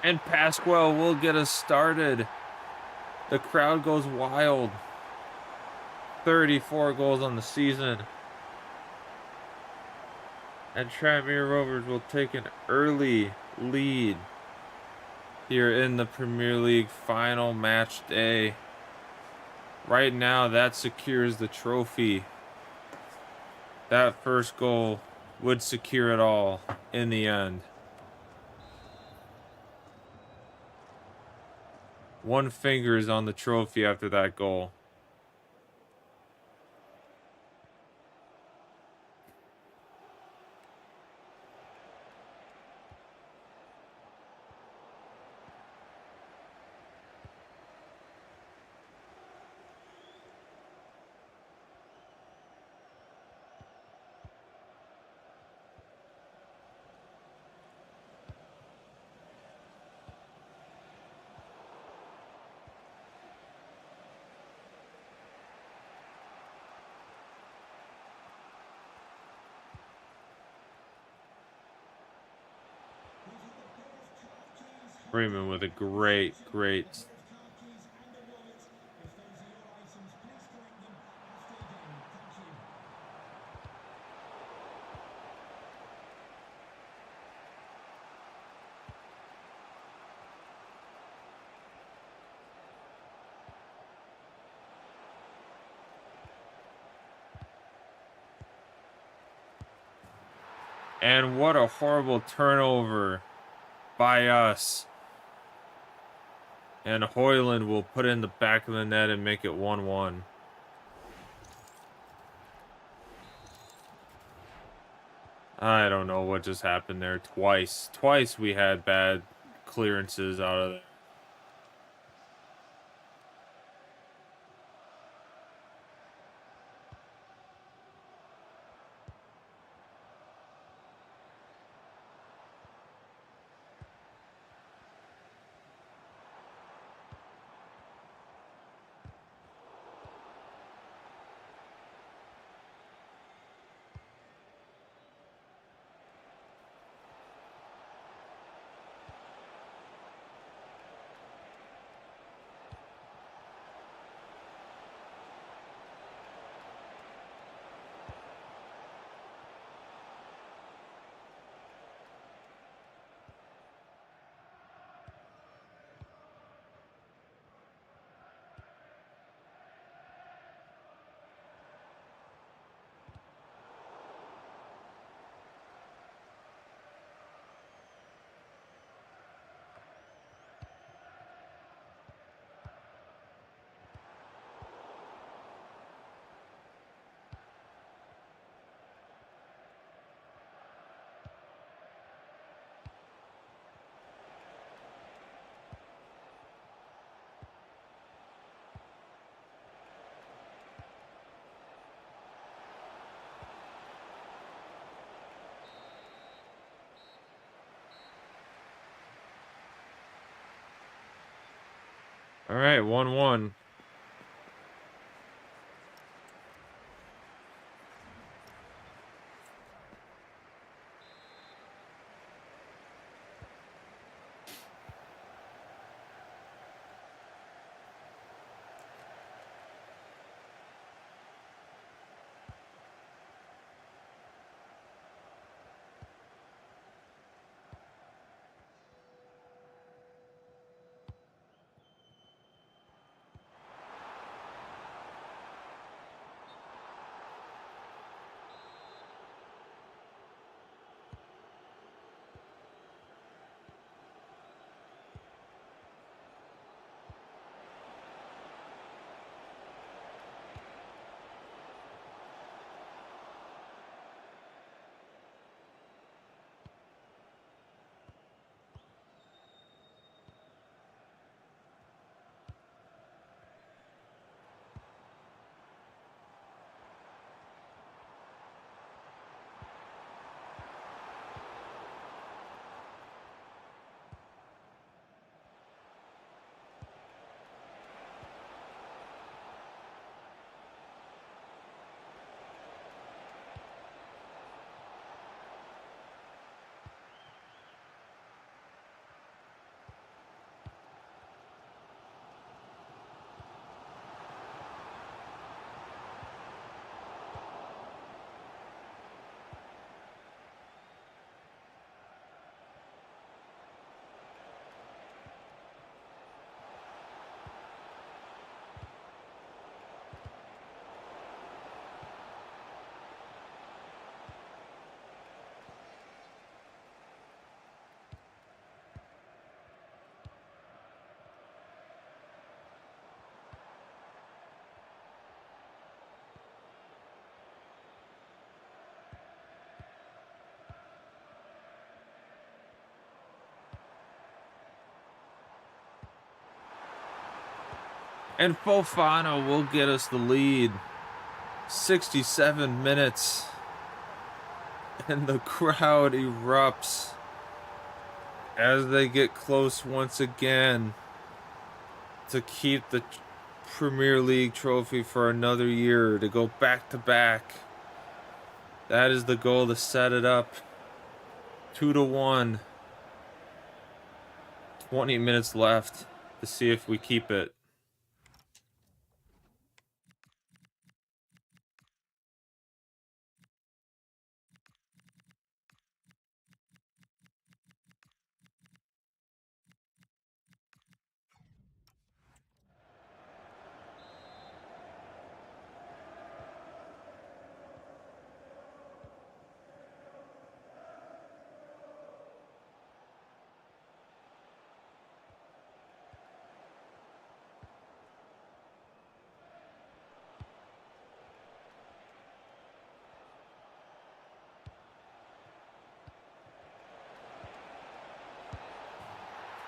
And Pasquale will get us started. The crowd goes wild. 34 goals on the season. And Tranmere Rovers will take an early lead here in the Premier League final match day. Right now, that secures the trophy. That first goal would secure it all in the end. One finger is on the trophy after that goal. Freeman with a great. And what a horrible turnover by us. And Hoyland will put it in the back of the net and make it 1-1. I don't know what just happened there. Twice we had bad clearances out of there. All right, 1-1. And Fofana will get us the lead. 67 minutes. And the crowd erupts as they get close once again to keep the Premier League trophy for another year, to go back to back. That is the goal, to set it up 2-1. 20 minutes left to see if we keep it.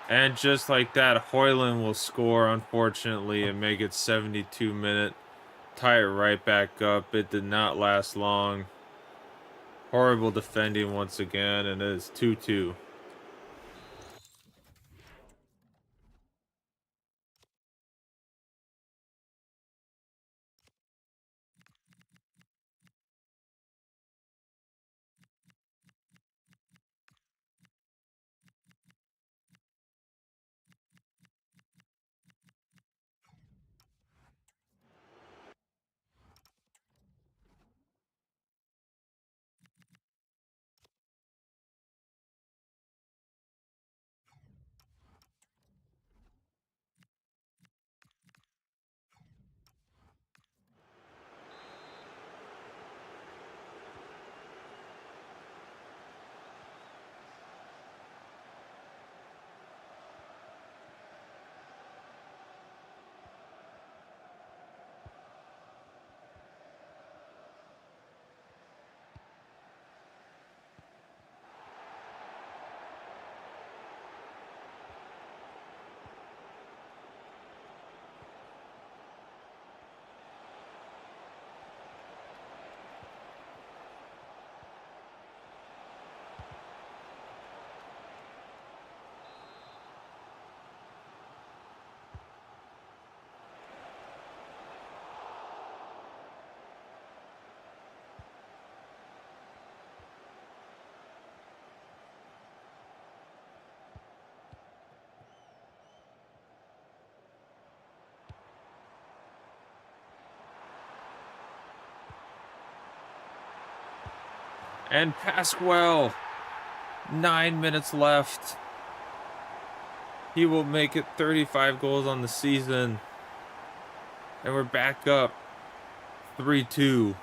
And just like that, Hoyland will score, unfortunately, and make it 72-minute. Tie it right back up. It did not last long. Horrible defending once again, and it is 2-2. And Pasquale, 9 minutes left. He will make it 35 goals on the season. And we're back up 3-2.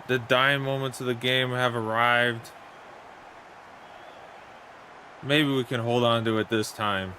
The dying moments of the game have arrived. Maybe we can hold on to it this time.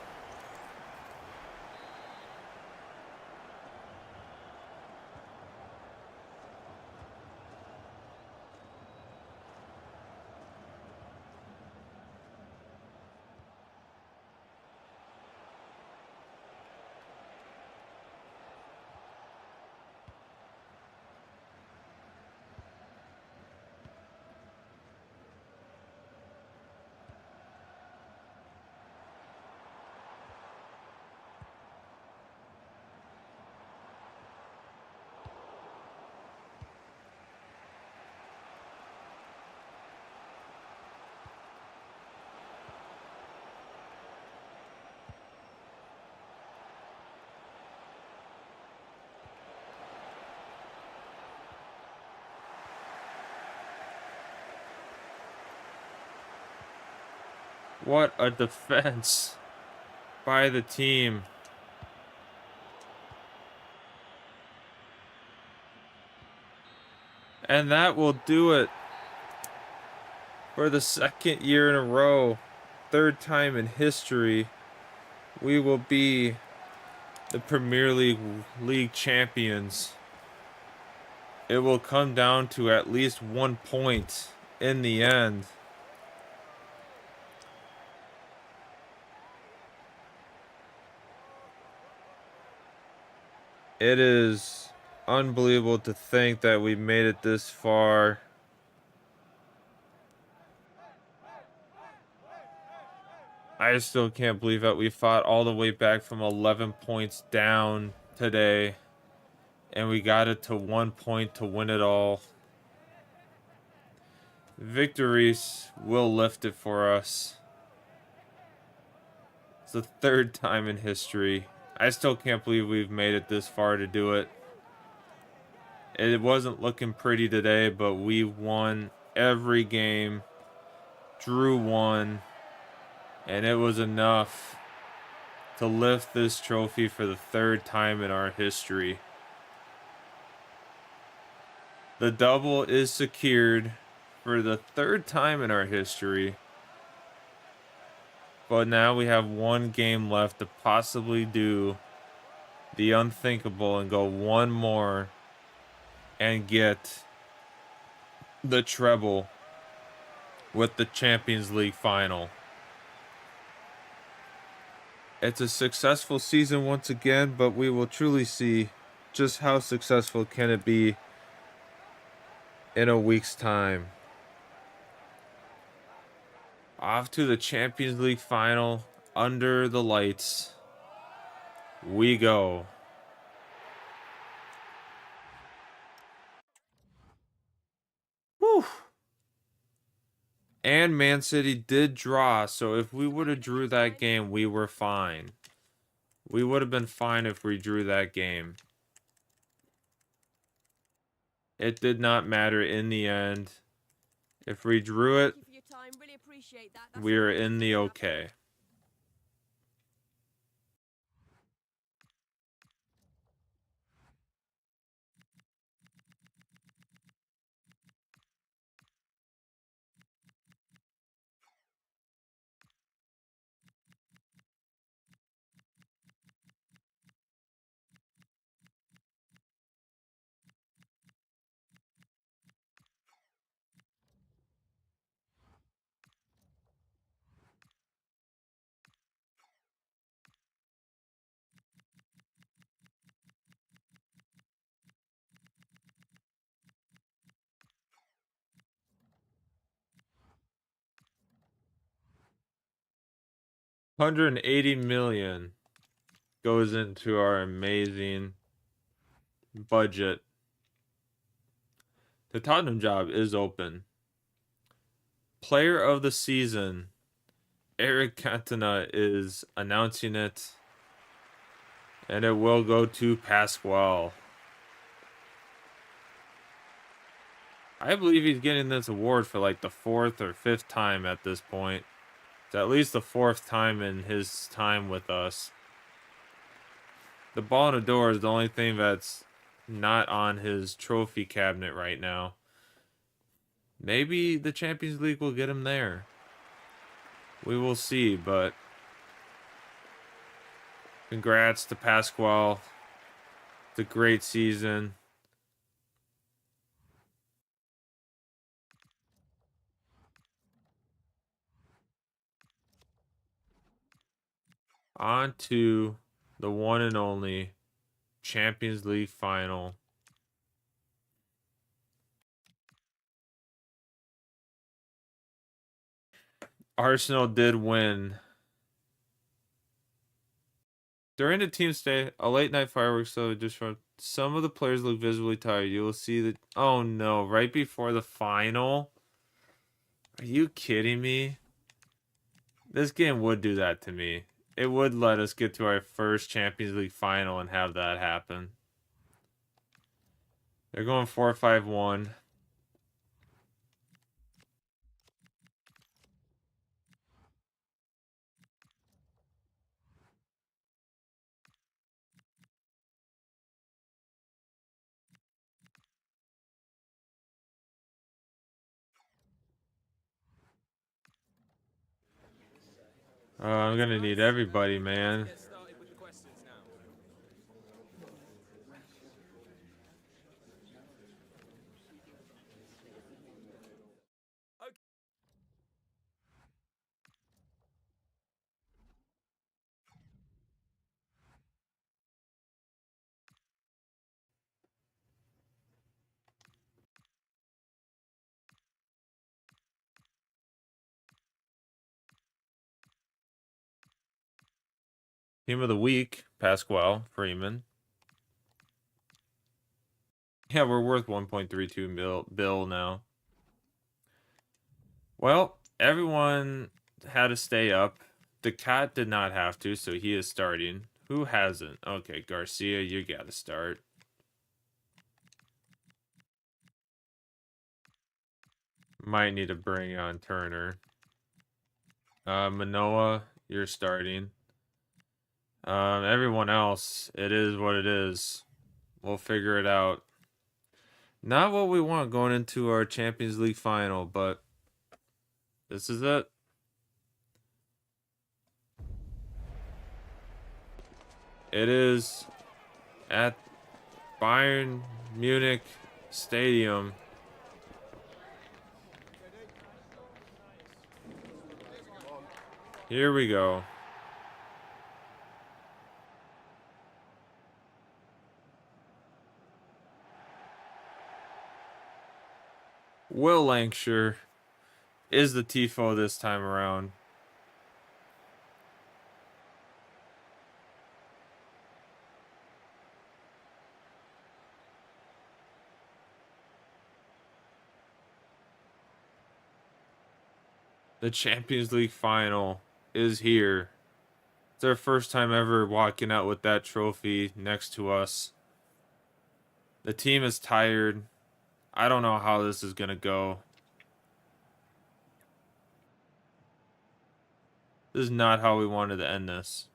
What a defense by the team. And that will do it for the second year in a row. Third time in history, we will be the Premier League champions. It will come down to at least 1 point in the end. It is unbelievable to think that we made it this far. I still can't believe that we fought all the way back from 11 points down today, and we got it to 1 point to win it all. Victories will lift it for us. It's the third time in history. I still can't believe we've made it this far to do it. It wasn't looking pretty today, but we won every game, drew one, and it was enough to lift this trophy for the third time in our history. The double is secured for the third time in our history. But now we have one game left to possibly do the unthinkable and go one more and get the treble with the Champions League final. It's a successful season once again, but we will truly see just how successful can it be in a week's time. Off to the Champions League final under the lights we go. Whew. And Man City did draw, so if we would have drew that game, we were fine. We would have been fine if we drew that game. It did not matter in the end. If we drew it, Thank you for your time. Really appreciate that. That's we all are I in the wanted. okay. $180 million goes into our amazing budget. The Tottenham job is open. Player of the season, Eric Cantona is announcing it, and it will go to Pasquale. I believe he's getting this award for like the 4th or 5th time at this point. It's at least the 4th time in his time with us. The Ballon d'Or is the only thing that's not on his trophy cabinet right now. Maybe the Champions League will get him there. We will see, but congrats to Pasquale. It's a great season. On to the one and only Champions League final. Arsenal did win. During the team stay, a late night fireworks show disrupted. Some of the players look visibly tired. You will see that. Oh no, right before the final? Are you kidding me? This game would do that to me. It would let us get to our first Champions League final and have that happen. They're going 4-5-1. I'm gonna need everybody, man. Get started with the questions now. Team of the week, Pasquale Freeman. Yeah, we're worth 1.32 bill now. Well, everyone had to stay up. The cat did not have to, so he is starting. Who hasn't? Okay, Garcia, you got to start. Might need to bring on Turner. Manoa, you're starting. Everyone else, it is what it is. We'll figure it out. Not what we want going into our Champions League final, but this is it. It is at Bayern Munich Stadium. Here we go. Will Lancashire is the tifo this time around. The Champions League final is here. It's our first time ever walking out with that trophy next to us. The team is tired. I don't know how this is going to go. This is not how we wanted to end this.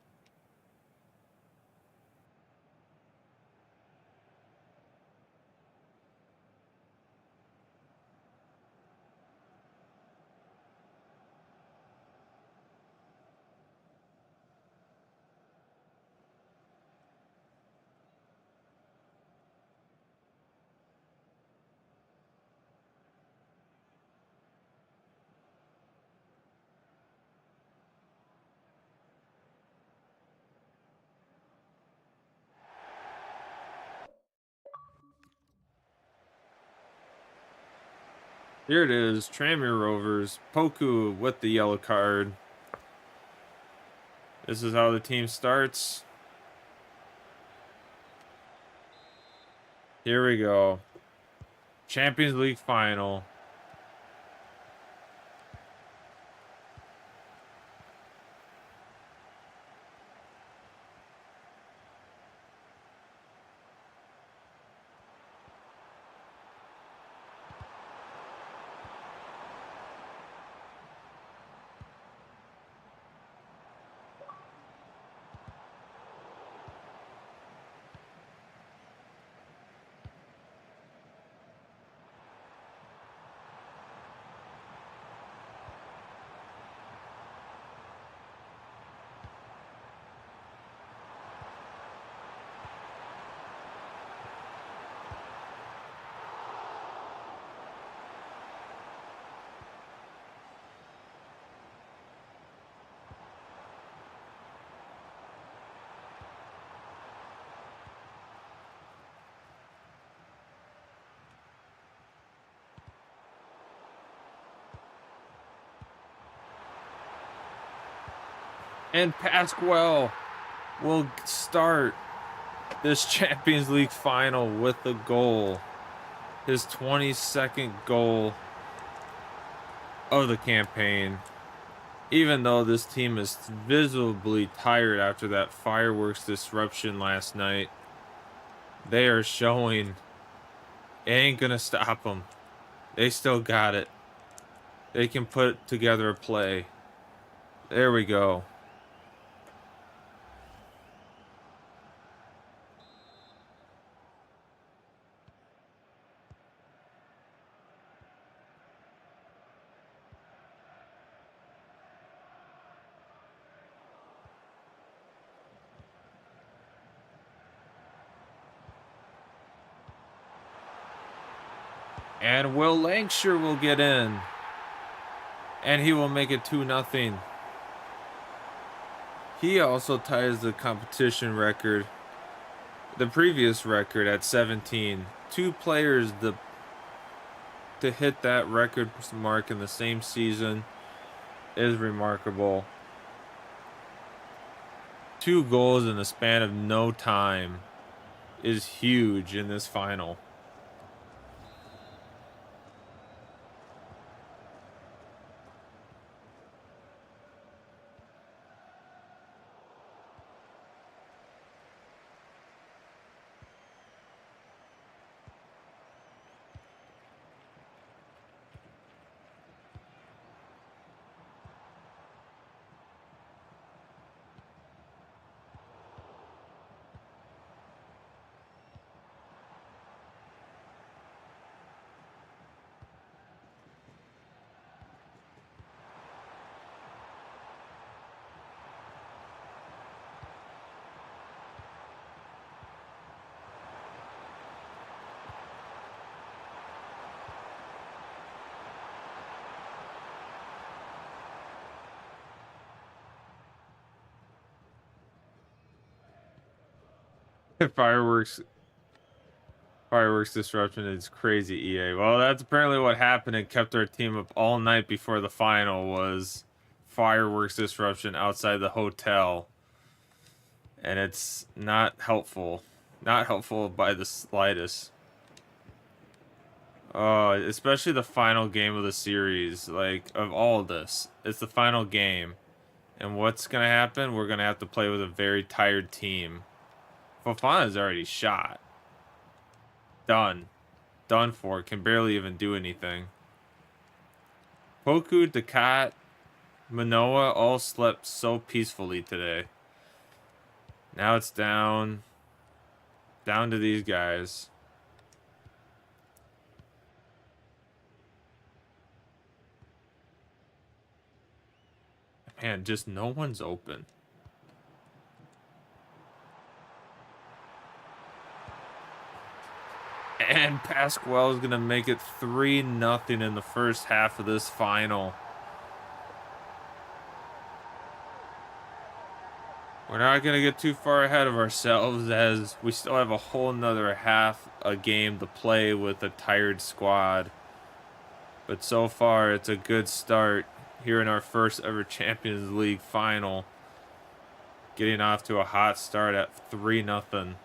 Here it is, Tranmere Rovers. Poku with the yellow card. This is how the team starts. Here we go. Champions League final. And Pasquale will start this Champions League final with a goal. His 22nd goal of the campaign. Even though this team is visibly tired after that fireworks disruption last night, they are showing it ain't gonna stop them. They still got it. They can put together a play. There we go. And Will Lancashire will get in. And he will make it 2-0. He also ties the competition record, the previous record, at 17. Two players to hit that record mark in the same season is remarkable. 2 goals in the span of no time is huge in this final. Fireworks disruption is crazy, EA. Well, that's apparently what happened and kept our team up all night before the final was fireworks disruption outside the hotel. And it's not helpful. Not helpful by the slightest. Especially the final game of the series, like, of all of this. It's the final game. And what's going to happen? We're going to have to play with a very tired team. Fofana's already shot. Done. Done for. Can barely even do anything. Poku, Ducat, Manoa all slept so peacefully today. Now it's down to these guys. Man, just no one's open. And Pasquale is going to make it 3-0 in the first half of this final. We're not going to get too far ahead of ourselves as we still have a whole nother half a game to play with a tired squad. But so far, it's a good start here in our first ever Champions League final. Getting off to a hot start at 3-0.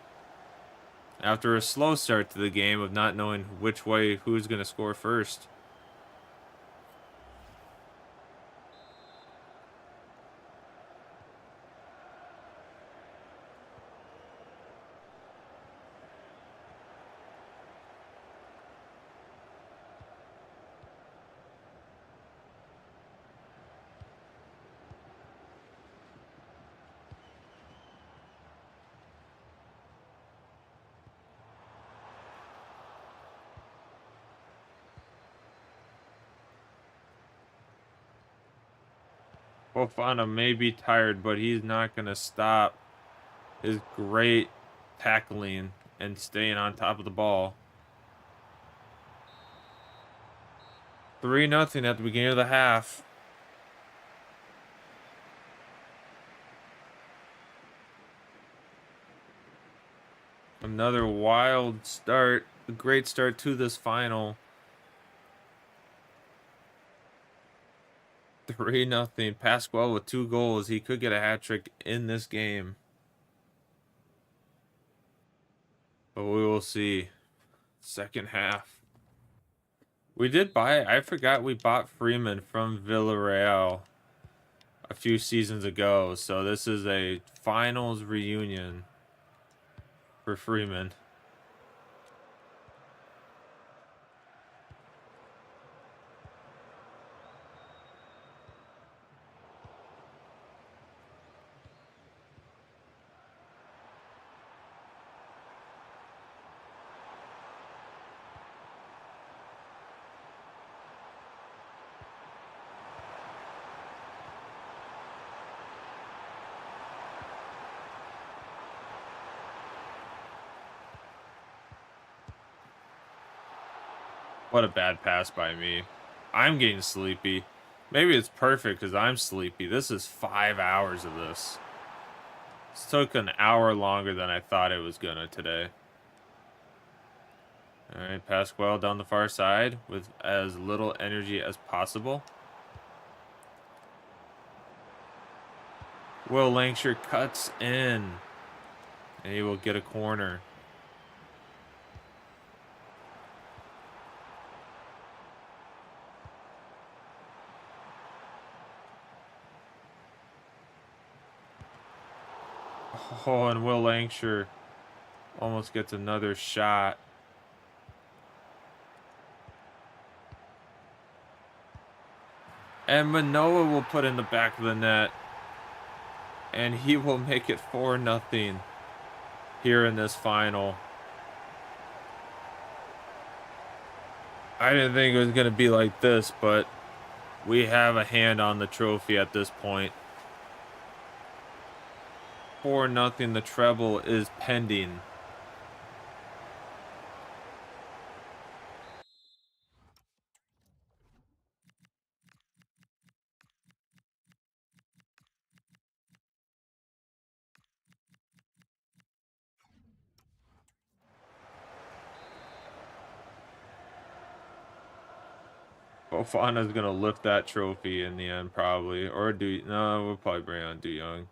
After a slow start to the game of not knowing which way who's going to score first. Fofana may be tired, but he's not going to stop his great tackling and staying on top of the ball. 3-0 at the beginning of the half. Another wild start, a great start to this final. 3-0. Pasquale with 2 goals. He could get a hat trick in this game. But we will see. Second half. We did buy, I forgot we bought Freeman from Villarreal a few seasons ago. So this is a finals reunion for Freeman. What a bad pass by me. I'm getting sleepy. Maybe it's perfect because I'm sleepy. This is 5 hours of this. This took an hour longer than I thought it was gonna today. Alright, Pasquale down the far side with as little energy as possible. Will Lancashire cuts in. And he will get a corner. Oh, and Will Lancashire almost gets another shot. And Manoa will put in the back of the net. And he will make it 4-0 here in this final. I didn't think it was going to be like this, but we have a hand on the trophy at this point. 4-0, the treble is pending. Fofana's going to lift that trophy in the end, probably. Or no, we'll probably bring on Du Young.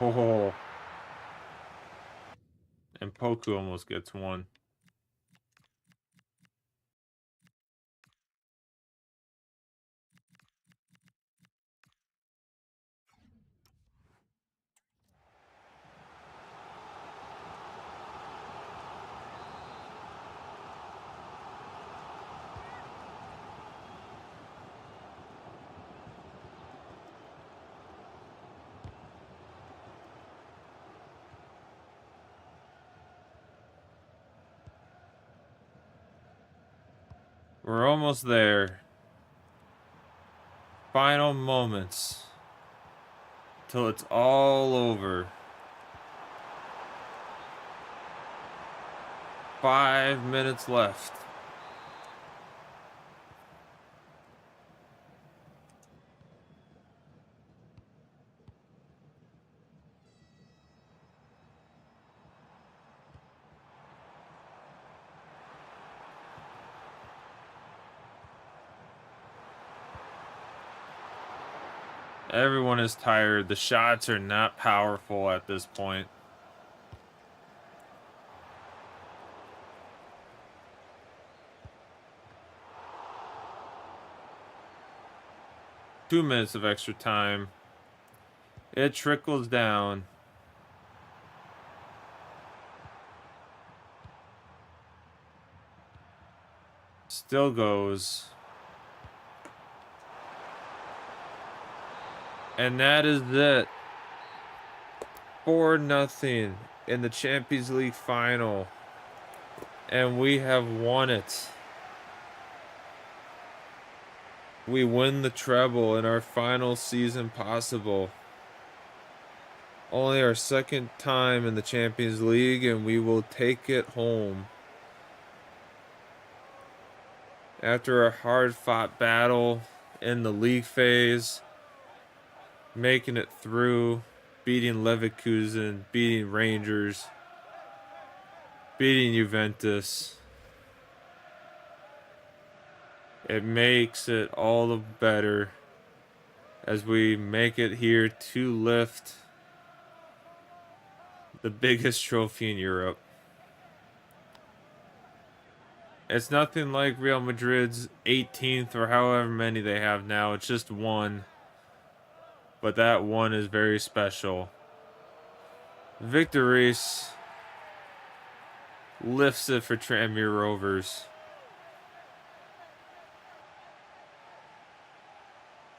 Oh. And Poku almost gets one. We're almost there. Final moments. Till it's all over. 5 minutes left. Everyone is tired. The shots are not powerful at this point. Two minutes of extra time. It trickles down. Still goes. And that is it. 4-0 in the Champions League final. And we have won it. We win the treble in our final season possible. Only our second time in the Champions League, and we will take it home. After a hard-fought battle in the league phase, making it through, beating Leverkusen, beating Rangers, beating Juventus, it makes it all the better as we make it here to lift the biggest trophy in Europe. It's nothing like Real Madrid's 18th or however many they have now. It's just one. But that one is very special. Victor Reese lifts it for Tranmere Rovers.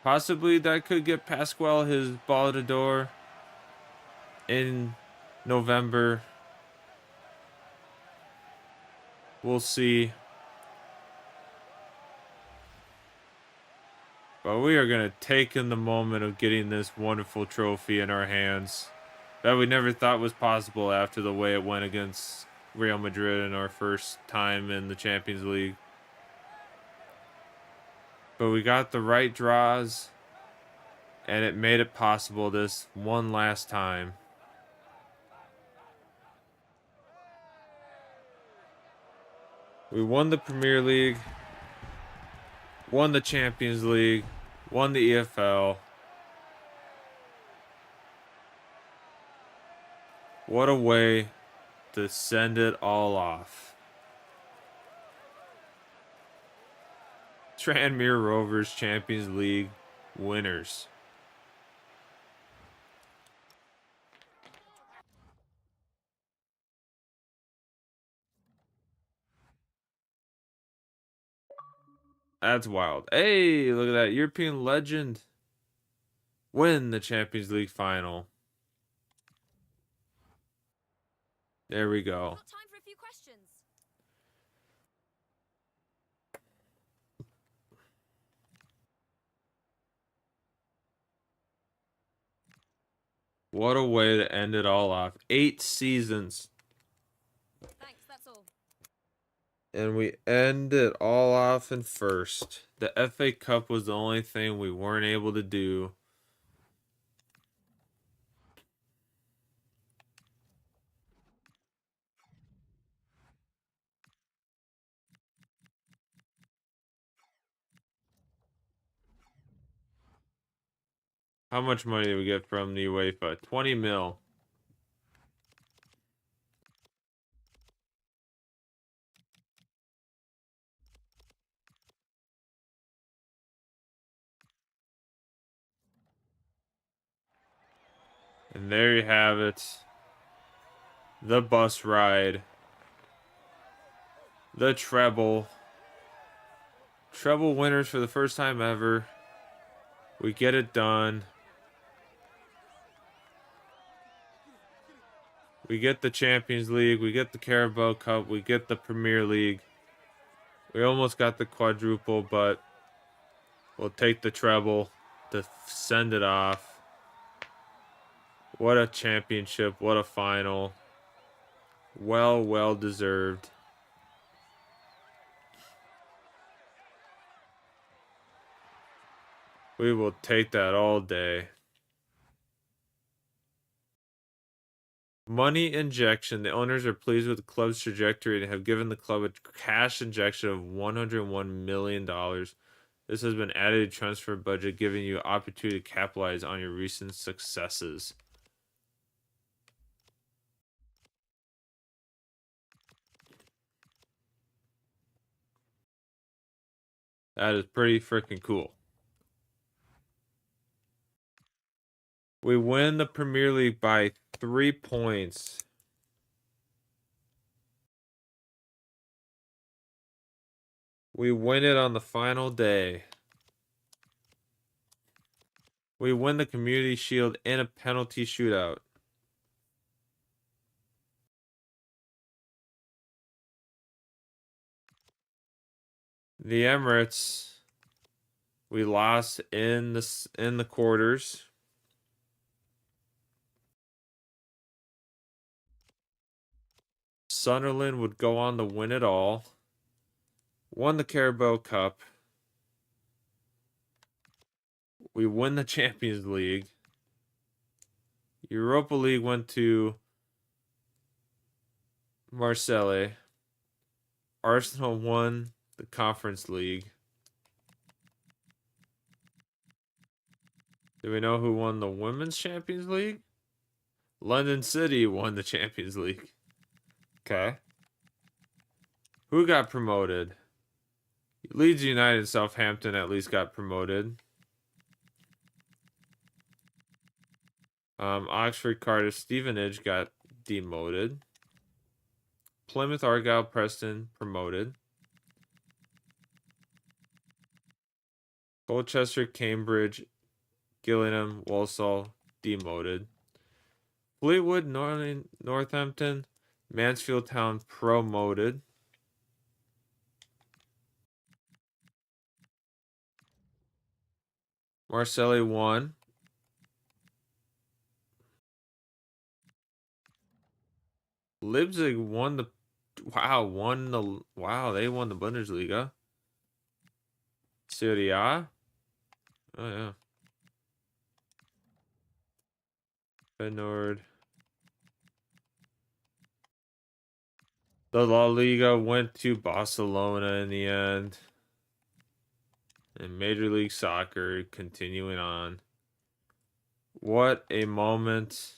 Possibly that could get Pasquale his Ballon d'Or in November. We'll see. But we are going to take in the moment of getting this wonderful trophy in our hands that we never thought was possible after the way it went against Real Madrid in our first time in the Champions League. But we got the right draws, and it made it possible this one last time. We won the Premier League, won the Champions League, won the EFL. What a way to send it all off. Tranmere Rovers Champions League winners. That's wild. Hey, look at that. European legend win the Champions League final. There we go. Got time for a few questions. What a way to end it all off. 8 seasons. Thanks, that's all. And we end it all off in first. The FA Cup was the only thing we weren't able to do. How much money did we get from the UEFA? 20 mil. And there you have it. The bus ride. The treble. Treble winners for the first time ever. We get it done. We get the Champions League. We get the Carabao Cup. We get the Premier League. We almost got the quadruple, but we'll take the treble to send it off. What a championship. What a final. Well deserved. We will take that all day. Money injection. The owners are pleased with the club's trajectory and have given the club a cash injection of $101 million. This has been added to transfer budget, giving you opportunity to capitalize on your recent successes. That is pretty freaking cool. We win the Premier League by 3 points. We win it on the final day. We win the Community Shield in a penalty shootout. The Emirates, we lost in the quarters. Sunderland would go on to win it all. Won the Carabao Cup. We win the Champions League. Europa League went to Marseille. Arsenal won the Conference League. Do we know who won the Women's Champions League? London City won the Champions League. Okay. Who got promoted? Leeds United, Southampton at least got promoted. Oxford, Cardiff, Stevenage got demoted. Plymouth, Argyle, Preston promoted. Colchester, Cambridge, Gillingham, Walsall demoted. Fleetwood, Northampton, Mansfield Town promoted. Marseille won. Leipzig won the they won the Bundesliga. Serie A. Oh yeah. Feyenoord. The La Liga went to Barcelona in the end. And Major League Soccer continuing on. What a moment.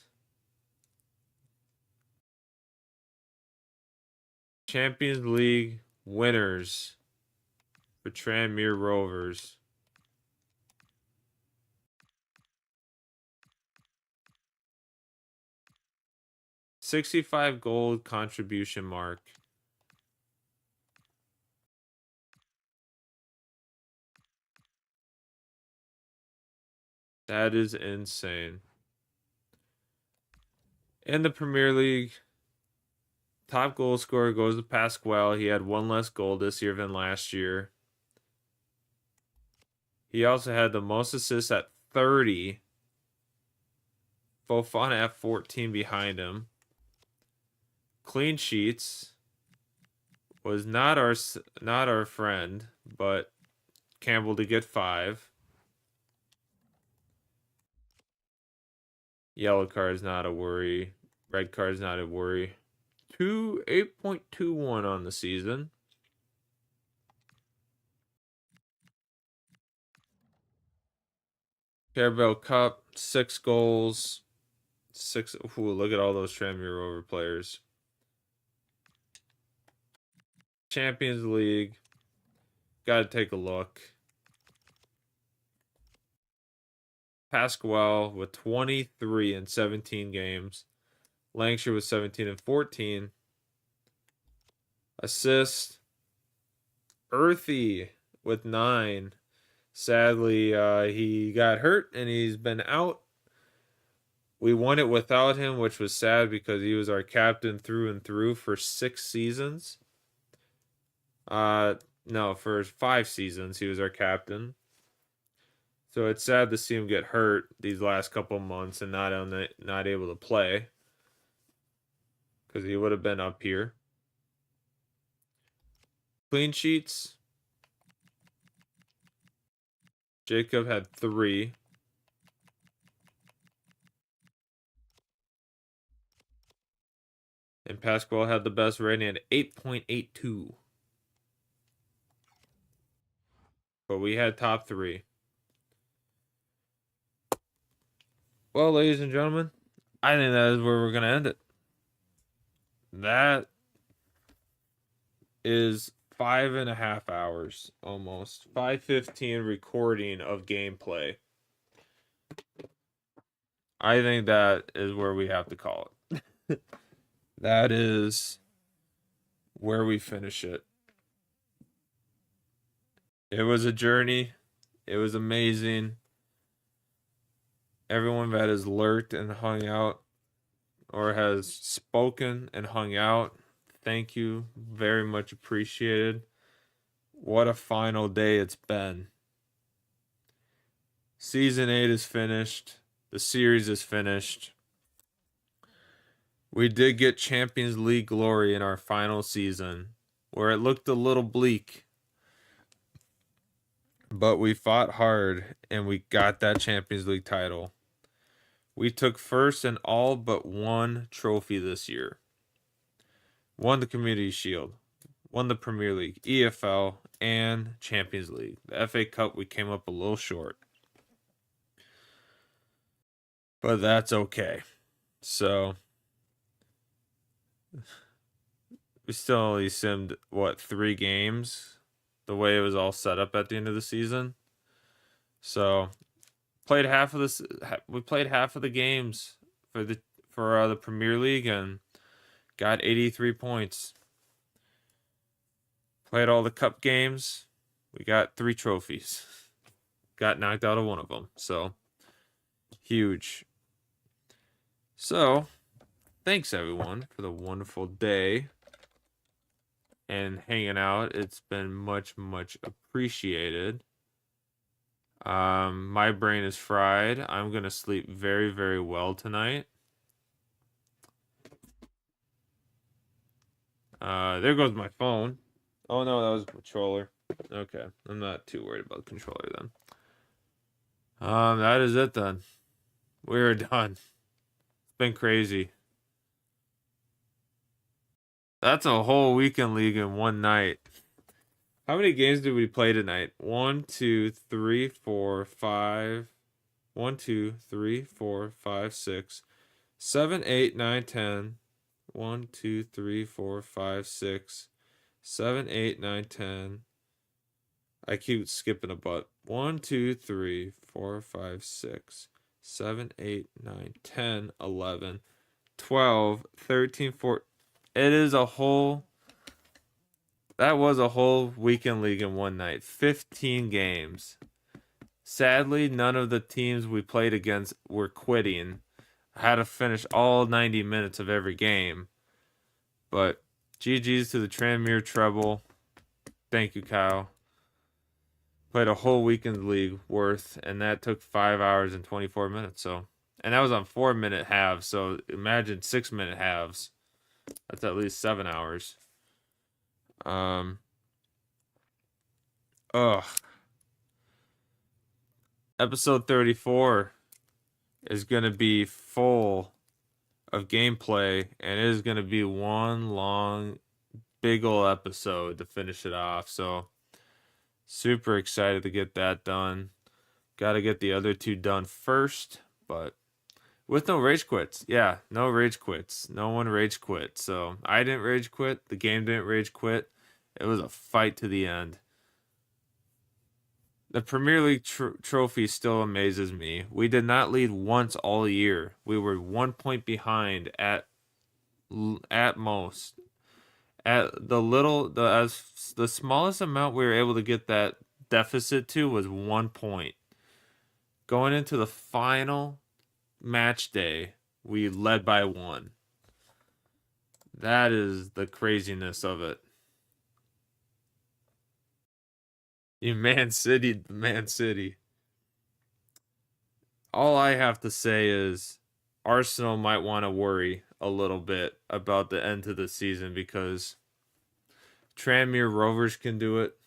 Champions League winners for Tranmere Rovers. $65 goal contribution mark. That is insane. In the Premier League, top goal scorer goes to Pasquale. He had one less goal this year than last year. He also had the most assists at 30. Fofana at 14 behind him. Clean sheets was not our friend, but Campbell to get 5. Yellow card is not a worry. Red card is not a worry. 8.21 on the season. Carabao Cup, 6 goals. 6. Ooh, look at all those Tranmere Rover players. Champions League. Got to take a look. Pasquale with 23 in 17 games. Lancashire with 17 and 14. Assist. Earthy with 9. Sadly, he got hurt and he's been out. We won it without him, which was sad because he was our captain through and through for 6 seasons. No, for 5 seasons he was our captain. So it's sad to see him get hurt these last couple months and not able to play, because he would have been up here. Clean sheets. Jacob had 3. And Pasquale had the best rating at 8.82. But we had top 3. Well, ladies and gentlemen, I think that is where we're going to end it. That is 5.5 hours, almost 5:15 recording of gameplay. I think that is where we have to call it. That is where we finish it. It was a journey. It was amazing. Everyone that has lurked and hung out or has spoken and hung out, thank you. Very much appreciated. What a final day it's been. Season 8 is finished. The series is finished. we did get Champions League glory in our final season, where it looked a little bleak. But we fought hard, and we got that Champions League title. We took first in all but one trophy this year. Won the Community Shield, won the Premier League, EFL, and Champions League. The FA Cup, we came up a little short. But that's okay. So, we still only simmed, 3 games? The way it was all set up at the end of the season. So, played half of this. We played half of the games for the Premier League and got 83 points. Played all the cup games. We got 3 trophies. Got knocked out of one of them. So, huge. So, thanks everyone for the wonderful day and hanging out. It's been much, much appreciated. My brain is fried. I'm gonna sleep very, very well tonight. There goes my phone. Oh no, that was a controller. Okay, I'm not too worried about the controller then. That is it then. We're done. It's been crazy. That's a whole weekend league in one night. How many games did we play tonight? 1, 2, 3, 4, 5. 1, 2, 3, 4, 5, 6, 7, 8, 9, 10. 1, 2, 3, 4, 5, 6, 7, 8, 9, 10. I keep skipping a butt. 1, 2, 3, 4, 5, 6, 7, 8, 9, 10, 11, 12, 13, 14. It is a whole... That was a whole weekend league in one night. 15 games. Sadly, none of the teams we played against were quitting. I had to finish all 90 minutes of every game. But GG's to the Tranmere treble. Thank you, Kyle. Played a whole weekend league worth, and that took 5 hours and 24 minutes. So, and that was on 4-minute halves. So imagine 6-minute halves. That's at least 7 hours. Episode 34 is going to be full of gameplay, and it is going to be one long, big ol' episode to finish it off. So, super excited to get that done. Got to get the other 2 done first, but with no rage quits. Yeah, no rage quits. No one rage quit. So, I didn't rage quit. The game didn't rage quit. It was a fight to the end. The Premier League trophy still amazes me. We did not lead once all year. We were 1 point behind at most. At the smallest amount we were able to get that deficit to was 1 point. Going into the final match day, we led by 1. That is the craziness of it. You Man City. All I have to say is Arsenal might want to worry a little bit about the end of the season because Tranmere Rovers can do it.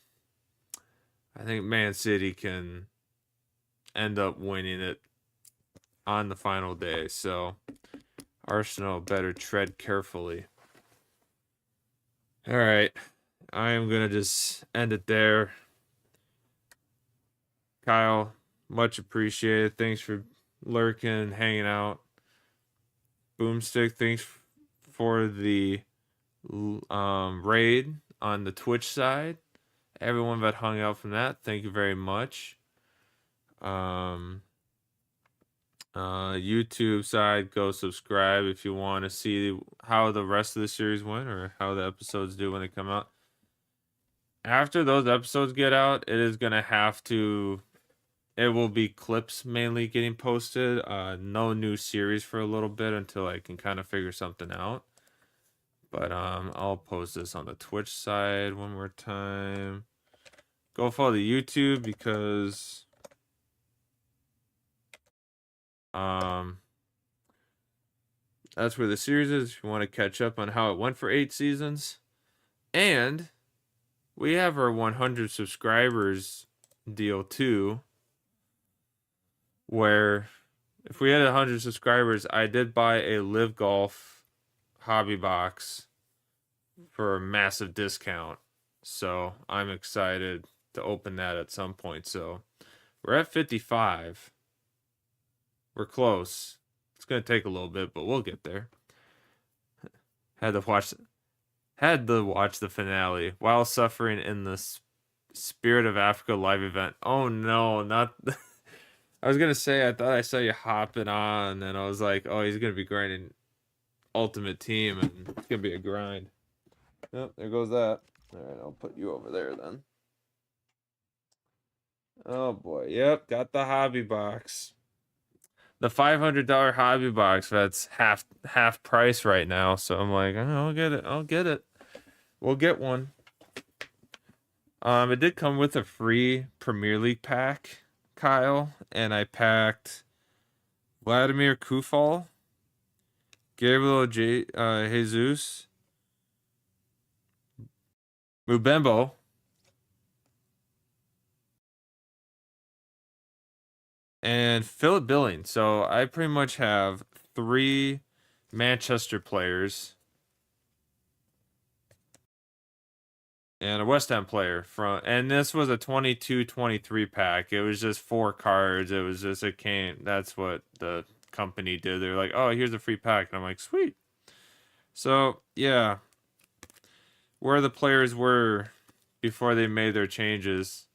I think Man City can end up winning it on the final day. So Arsenal better tread carefully. All right. I am going to just end it there. Kyle, much appreciated. Thanks for lurking, hanging out. Boomstick, thanks for the raid on the Twitch side. Everyone that hung out from that, thank you very much. YouTube side, go subscribe if you want to see how the rest of the series went or how the episodes do when they come out. After those episodes get out, it will be clips mainly getting posted. No new series for a little bit until I can kind of figure something out. But I'll post this on the Twitch side one more time. Go follow the YouTube because that's where the series is. If you want to catch up on how it went for 8 seasons. And we have our 100 subscribers deal too, where if we had 100 subscribers, I did buy a Live Golf hobby box for a massive discount. So I'm excited to open that at some point. So we're at 55. We're close. It's going to take a little bit, but we'll get there. Had to watch the finale while suffering in the Spirit of Africa live event. Oh no, not I was going to say I thought I saw you hopping on and I was like, "Oh, he's going to be grinding Ultimate Team and it's going to be a grind." Yep, there goes that. All right, I'll put you over there then. Oh boy. Yep, got the hobby box. The $500 hobby box, that's half price right now. So I'm like, I'll get it. We'll get one. It did come with a free Premier League pack, Kyle, and I packed Vladimir Kufal, Gabriel Jesus, Mubembo, and Philip Billing. So I pretty much have 3 Manchester players and a West Ham player and this was a 22-23 pack. It was just 4 cards. It was just that's what the company did. They're like, "Oh, here's a free pack." And I'm like, "Sweet." So, yeah. Where the players were before they made their changes,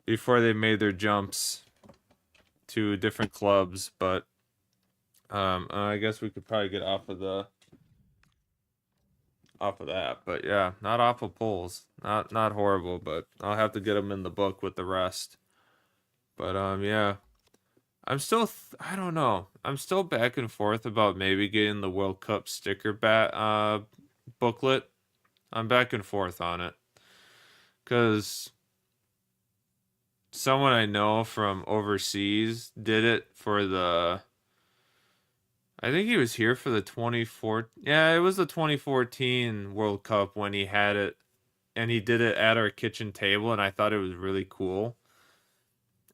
before they made their jumps to different clubs, but I guess we could probably get off of that, but yeah, not awful pulls, not horrible, but I'll have to get them in the book with the rest. But yeah, I'm still I don't know, I'm still back and forth about maybe getting the World Cup sticker booklet. I'm back and forth on it because someone I know from overseas did it for I think he was here for the 2014. Yeah, it was the 2014 World Cup when he had it, and he did it at our kitchen table, and I thought it was really cool.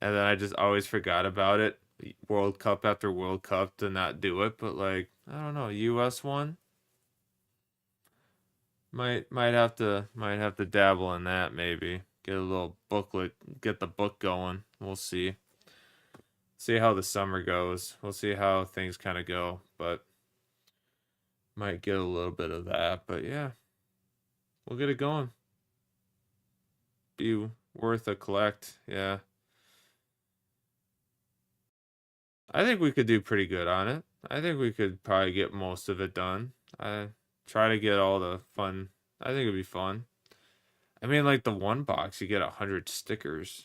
And then I just always forgot about it, World Cup after World Cup, to not do it. But like, I don't know, US one might have to dabble in that, maybe get a little booklet, get the book going. We'll see. See how the summer goes. We'll see how things kind of go, but might get a little bit of that. But yeah, we'll get it going. Be worth a collect. Yeah. I think we could do pretty good on it. I think we could probably get most of it done. I try to get all the fun. I think it'd be fun. I mean, like the one box, you get 100 stickers.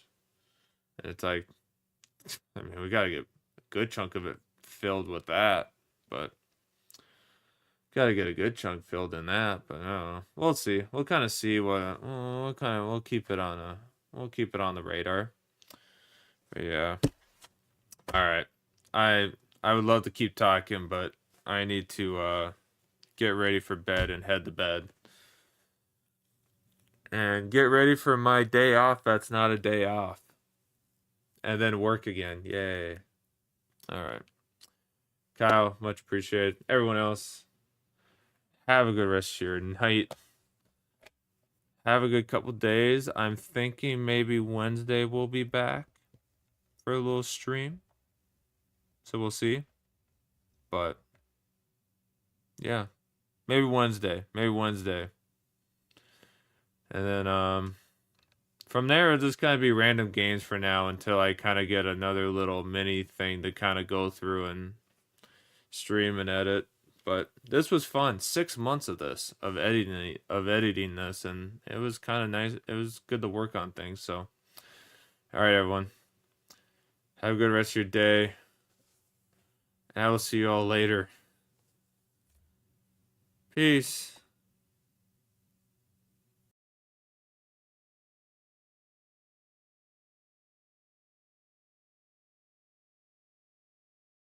And it's like, I mean, we got to get a good chunk of it filled with that, but got to get a good chunk filled in that, but I don't know. We'll see. We'll kind of see we'll keep it on the radar. But yeah. All right. I would love to keep talking, but I need to get ready for bed and head to bed. And get ready for my day off that's not a day off. And then work again. Yay. All right. Kyle, much appreciated. Everyone else, have a good rest of your night. Have a good couple days. I'm thinking maybe Wednesday we'll be back for a little stream. So we'll see. But yeah, maybe Wednesday. And then from there, it'll just kind of be random games for now until I kind of get another little mini thing to kind of go through and stream and edit. But this was fun. 6 months of this, of editing this, and it was kind of nice. It was good to work on things. So, all right, everyone, have a good rest of your day, and I will see you all later. Peace.